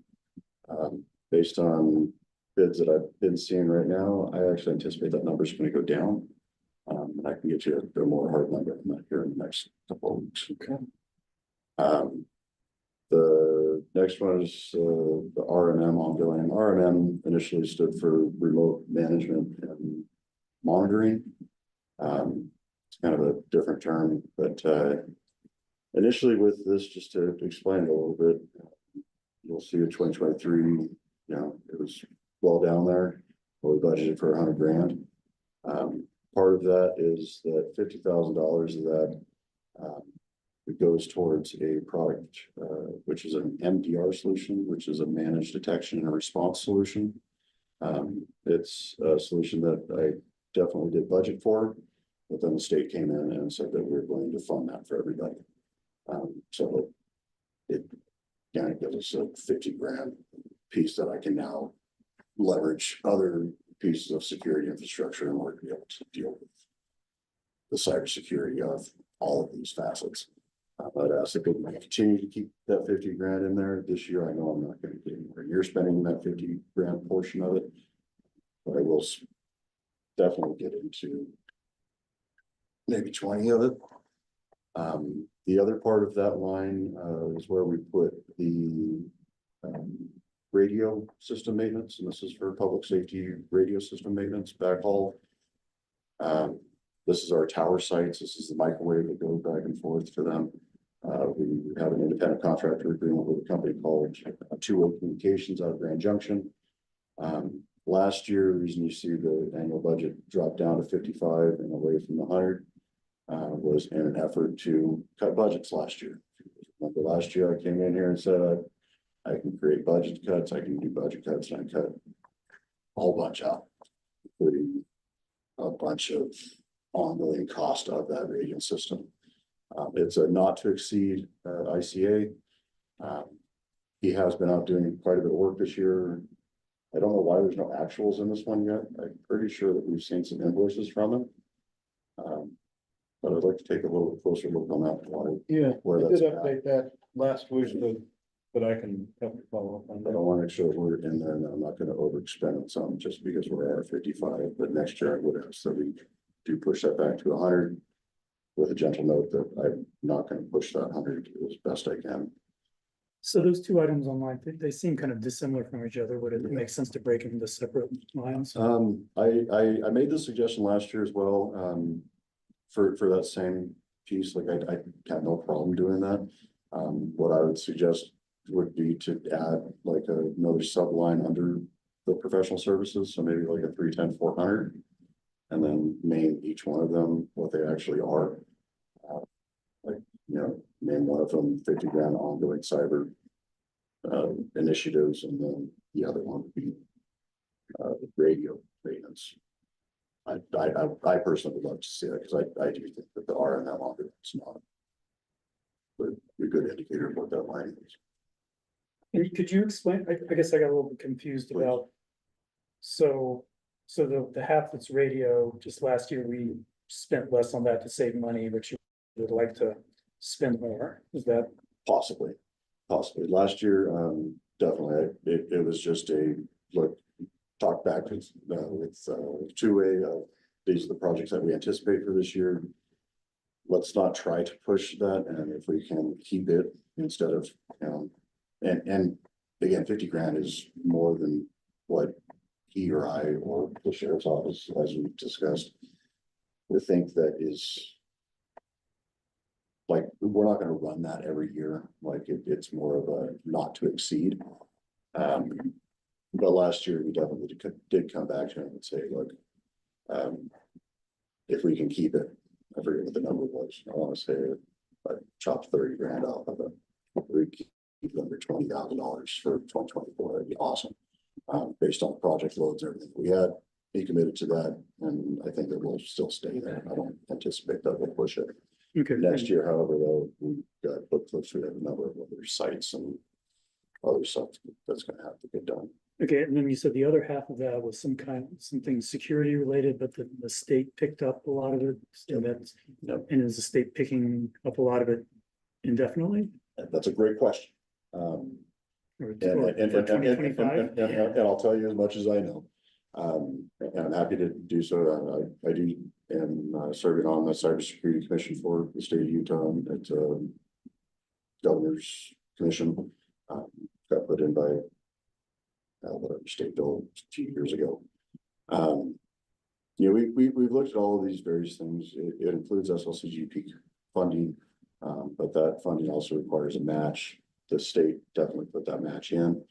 Based on bids that I've been seeing right now, I actually anticipate that number's gonna go down. And I can get you a more hard number than that here in the next couple of weeks. Okay. The next one is, the RMM ongoing. RMM initially stood for remote management and monitoring. It's kind of a different term, but, initially with this, just to explain it a little bit, you'll see in 2023, you know, it was well down there. We budgeted for 100 grand. Part of that is that $50,000 of that, it goes towards a product, which is an MDR solution, which is a managed detection and response solution. It's a solution that I definitely did budget for, but then the state came in and said that we're going to fund that for everybody. So it kind of gives us a 50 grand piece that I can now leverage other pieces of security infrastructure in order to be able to deal with the cybersecurity of all of these facets. I'd ask if we can continue to keep that 50 grand in there this year. I know I'm not going to get anywhere near spending that 50 grand portion of it, but I will definitely get into maybe 20 of it. The other part of that line is where we put the radio system maintenance, and this is for public safety radio system maintenance backhaul. This is our tower sites. This is the microwave that goes back and forth for them. We have an independent contractor agreement with a company called Two-Way Communications out of Grand Junction. Last year, the reason you see the annual budget drop down to 55 and away from the 100 was in an effort to cut budgets last year. Remember last year I came in here and said I can create budget cuts, I can do budget cuts, and I cut a whole bunch out, including a bunch of ongoing cost of that radio system. It's a not to exceed ICA. He has been out doing quite a bit of work this year. I don't know why there's no actuals in this one yet. I'm pretty sure that we've seen some invoices from him. But I'd like to take a little bit closer look on that one. Yeah, Where I that's did at. update that last week, but I can help you follow up on I that. don't want to make sure we're in there and I'm not going to overexpend on something just because we're at 55, but next year I would have, so we do push that back to 100. With a gentle note that I'm not going to push that 100 as best I can. So those two items online, they seem kind of dissimilar from each other. Would it make sense to break them into separate lines? I made this suggestion last year as well, for that same piece, like I have no problem doing that. What I would suggest would be to add like another subline under the professional services, so maybe like a 310-400. And then name each one of them what they actually are. Like, you know, name one of them 50 grand ongoing cyber initiatives, and then the other one would be radio maintenance. I personally would love to see that because I do think that the R in that longer is not a good indicator of what that line is. Could you explain? I guess I got a little bit confused about. So the half that's radio, just last year, we spent less on that to save money, but you would like to spend more. Is that? Possibly. Last year, definitely, it was just a look, talk back with Two-Way. These are the projects that we anticipate for this year. Let's not try to push that, and if we can keep it instead of, you know, and again, 50 grand is more than what he or I or the sheriff's office, as we discussed, we think that is like, we're not going to run that every year. Like it's more of a not to exceed. But last year we definitely did come back to him and say, look, if we can keep it, I forget what the number was. I want to say I chopped 30 grand off of it. We keep it under $20,000 for 2024. That'd be awesome. Based on the project loads, everything we had, be committed to that, and I think that we'll still stay there. I don't anticipate that we'll push it. Okay. Next year, however, though, we've got book clips, we have a number of other sites and other stuff that's gonna have to get done. Okay, and then you said the other half of that was something security related, but the state picked up a lot of it. So that's, Yep. and is the state picking up a lot of it indefinitely? That's a great question. Or And, for and, and, 2025? and I'll tell you as much as I know. And I'm happy to do so. I do am serving on the Cybersecurity Commission for the state of Utah at Governor's Commission. Got put in by whatever state bill a few years ago. You know, we've looked at all of these various things. It includes SLCGP funding, but that funding also requires a match. The state definitely put that match in.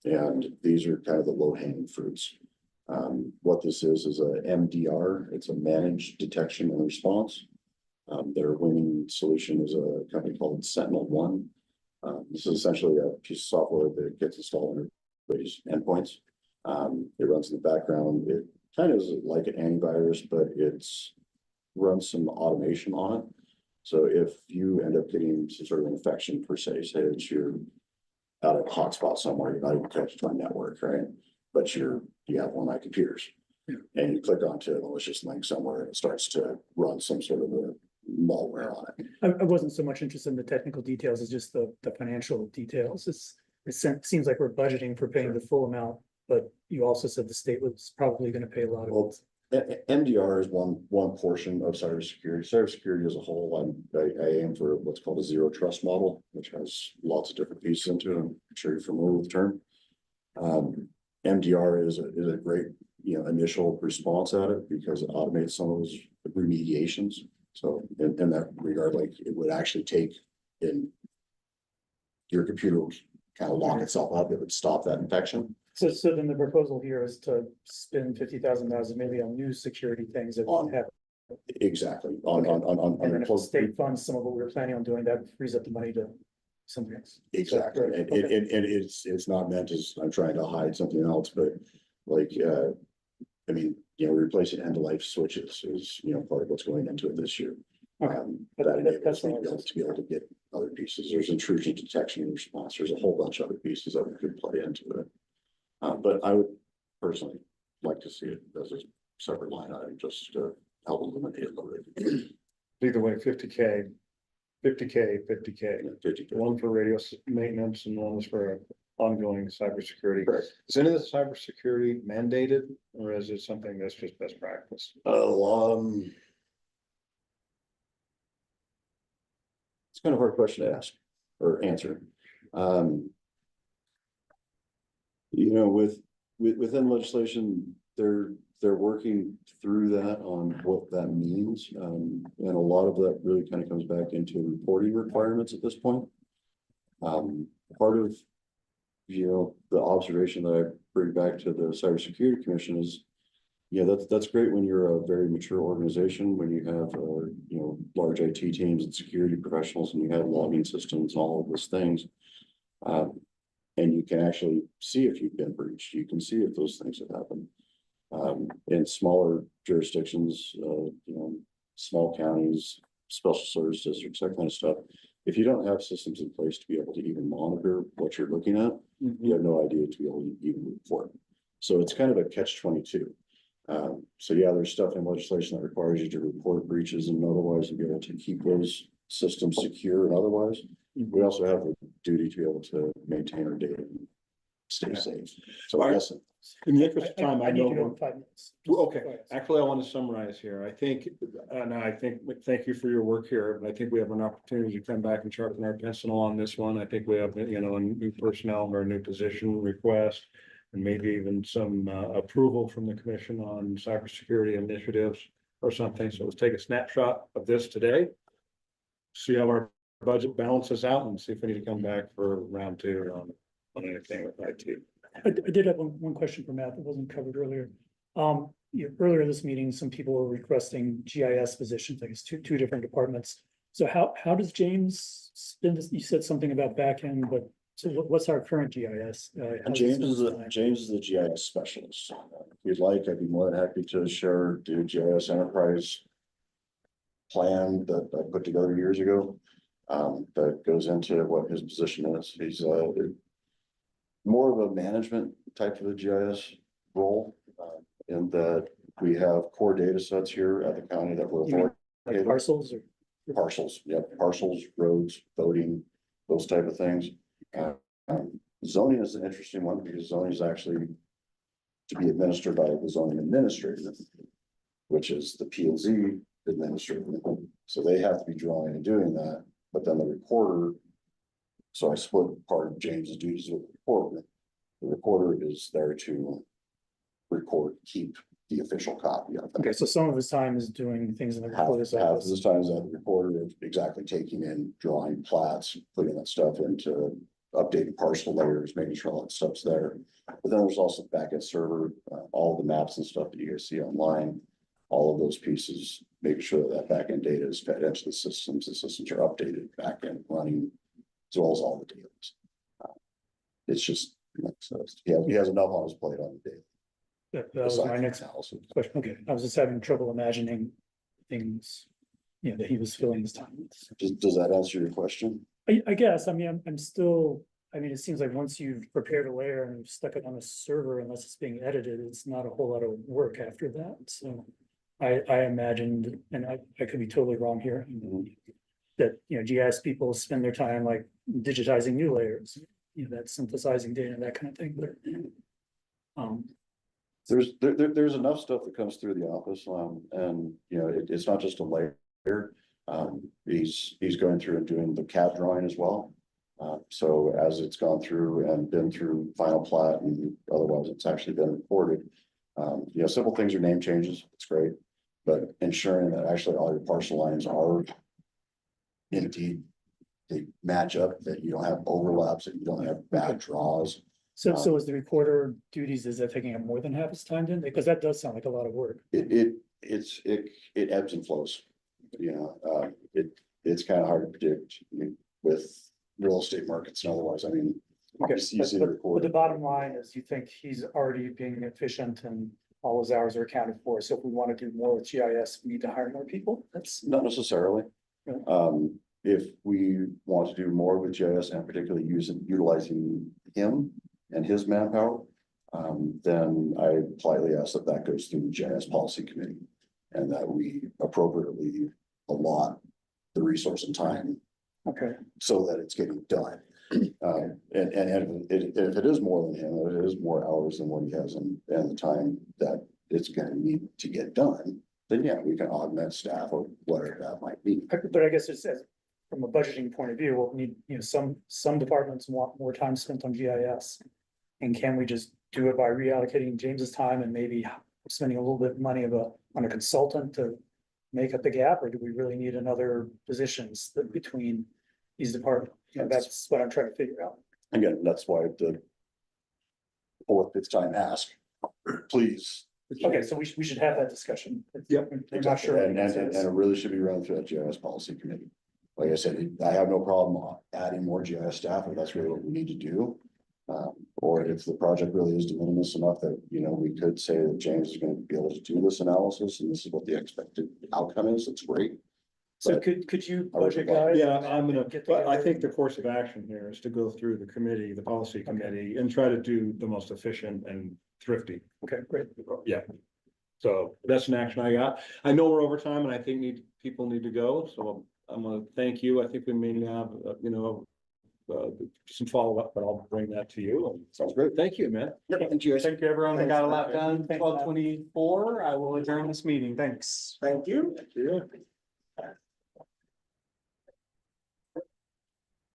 And these are kind of the low hanging fruits. What this is a MDR. It's a managed detection and response. Their winning solution is a company called SentinelOne. This is essentially a piece of software that gets installed on everybody's endpoints. It runs in the background. It kind of is like an antivirus, but it's runs some automation on it. So if you end up getting some sort of infection per se, say that you're out at a hotspot somewhere, you're not even connected to my network, right? But you have one of my computers. Yeah. And you click onto a malicious link somewhere and it starts to run some sort of a malware on it. I wasn't so much interested in the technical details as just the financial details. It seems like we're budgeting for paying the full amount, but you also said the state was probably gonna pay a lot of Well, it. MDR is one portion of cybersecurity. Cybersecurity as a whole, I aim for what's called a zero trust model, which has lots of different pieces into it. I'm sure you're familiar with the term. MDR is a great, initial response at it because it automates some of those remediations. So in that regard, like it would actually take in your computer would kind of lock itself up. It would stop that infection. So then the proposal here is to spend $50,000 maybe on new security things that On- have. Exactly. And then if the On state funds some of what we were planning on doing, that frees up the money to something else. exactly. And Okay. it's not meant as I'm trying to hide something else, but like, I mean, replacing end of life switches is, part of what's going into it this year. Okay. That enables That's me all. to be able to get other pieces. There's intrusion detection and response. There's a whole bunch of other pieces that we could play into it. But I would personally like to see it as a separate line item, just to help eliminate it a little bit. Either way, 50K, 50K. One for radio maintenance and one is for ongoing cybersecurity. Correct. Is any of the cybersecurity mandated or is it something that's just best practice? It's kind of a hard question to ask or answer. Within legislation, they're working through that on what that means. And a lot of that really kind of comes back into reporting requirements at this point. Part of, the observation that I bring back to the Cybersecurity Commission is, that's great when you're a very mature organization, when you have, large IT teams and security professionals and you have logging systems, all of those things. And you can actually see if you've been breached. You can see if those things have happened. In smaller jurisdictions, small counties, special service districts, that kind of stuff. If you don't have systems in place to be able to even monitor what you're looking at, you have no idea to be able to even report. So it's kind of a catch-22. So yeah, there's stuff in legislation that requires you to report breaches and otherwise to be able to keep those systems secure and otherwise. We also have the duty to be able to maintain our data and stay safe. So I guess In the interest of time, I need to go know. in 5 minutes. Well, okay, actually, I want to summarize here. thank you for your work here. And I think we have an opportunity to come back and sharpen our pencil on this one. I think we have, a new personnel or a new position request. And maybe even some approval from the commission on cybersecurity initiatives or something. So let's take a snapshot of this today. See how our budget balances out and see if we need to come back for round 2 on anything with IT. I did have one question for Matt that wasn't covered earlier. Earlier this meeting, some people were requesting GIS positions, I guess, two different departments. So how does James spend this? You said something about back end, but So what's our current GIS? James is the GIS specialist. If you'd like, I'd be more than happy to share the GIS enterprise plan that I put together years ago. That goes into what his position is. He's more of a management type of a GIS role. In that we have core data sets here at the county that we're. You mean like parcels or? Parcels, yep, parcels, roads, voting, those type of things. Zoning is an interesting one because zoning is actually to be administered by the zoning administrator, which is the P and Z administrator. So they have to be drawing and doing that, but then the recorder. So I split part of James's duties with the recorder. The recorder is there to record, keep the official copy of it. Okay, so some of his time is doing things in the Half recorder's of office. this time is at the recorder, of exactly taking in, drawing plats, putting that stuff into updating parcel layers, making sure all that stuff's there. But then there's also the backend server, all the maps and stuff that you guys see online. All of those pieces, making sure that backend data is fed into the systems are updated, backend running, as well as all the data. It's just, he has enough on his plate on the data. That was my next question. Okay, I was just having trouble imagining things, you know, that he was filling his time with. Does that answer your question? I guess, I mean, I'm still, I mean, it seems like once you've prepared a layer and you've stuck it on a server, unless it's being edited, it's not a whole lot of work after that, so. I imagined, and I could be totally wrong here, that, you know, GIS people spend their time like digitizing new layers, you know, that synthesizing data, that kind of thing, but. There's enough stuff that comes through the office, and, you know, it's not just a layer. He's going through and doing the CAD drawing as well. So as it's gone through and been through final plat and otherwise it's actually been recorded. You know, simple things are name changes, it's great, but ensuring that actually all your parcel lines are indeed, they match up, that you don't have overlaps, that you don't have bad draws. So is the recorder duties, is that taking up more than half his time then? Because that does sound like a lot of work. It ebbs and flows, you know, it's kind of hard to predict with real estate markets and otherwise, I mean. Okay, you see the but recorder. the bottom line is you think he's already being efficient and all his hours are accounted for. So if we want to do more with GIS, we need to hire more people. That's Not necessarily. Yeah. If we want to do more with GIS and particularly utilizing him and his manpower, then I politely ask that goes through the GIS policy committee and that we appropriately allot the resource and time okay. so that it's getting done. And if it is more than him, if it is more hours than what he has and the time that it's gonna need to get done, then yeah, we can augment staff or whatever that might be. But I guess it says from a budgeting point of view, we'll need, you know, some departments want more time spent on GIS. And can we just do it by reallocating James's time and maybe spending a little bit of money on a consultant to make up the gap, or do we really need another positions that between these departments? You know, that's what I'm trying to figure out. Again, that's why the fourth, fifth time ask, please. Okay, so we should have that discussion. Yep. I'm not sure. And it really should be run through that GIS policy committee. Like I said, I have no problem adding more GIS staff if that's really what we need to do. Or if the project really is de minimis enough that, you know, we could say that James is gonna be able to do this analysis and this is what the expected outcome is, it's great. So But- could you budget guys? Yeah, I'm gonna, Get but I together? think the course of action here is to go through the committee, the policy committee, and try to do the most efficient and thrifty. Okay, great. Yeah. So that's an action I got. I know we're over time and I think people need to go, so I'm gonna thank you. I think we may have, some follow-up, but I'll bring that to you. Sounds great. Thank you, man. Thank you, everyone that got a lot done. Thanks. 12:24. I will adjourn this meeting. Thanks. Thank you. Yeah.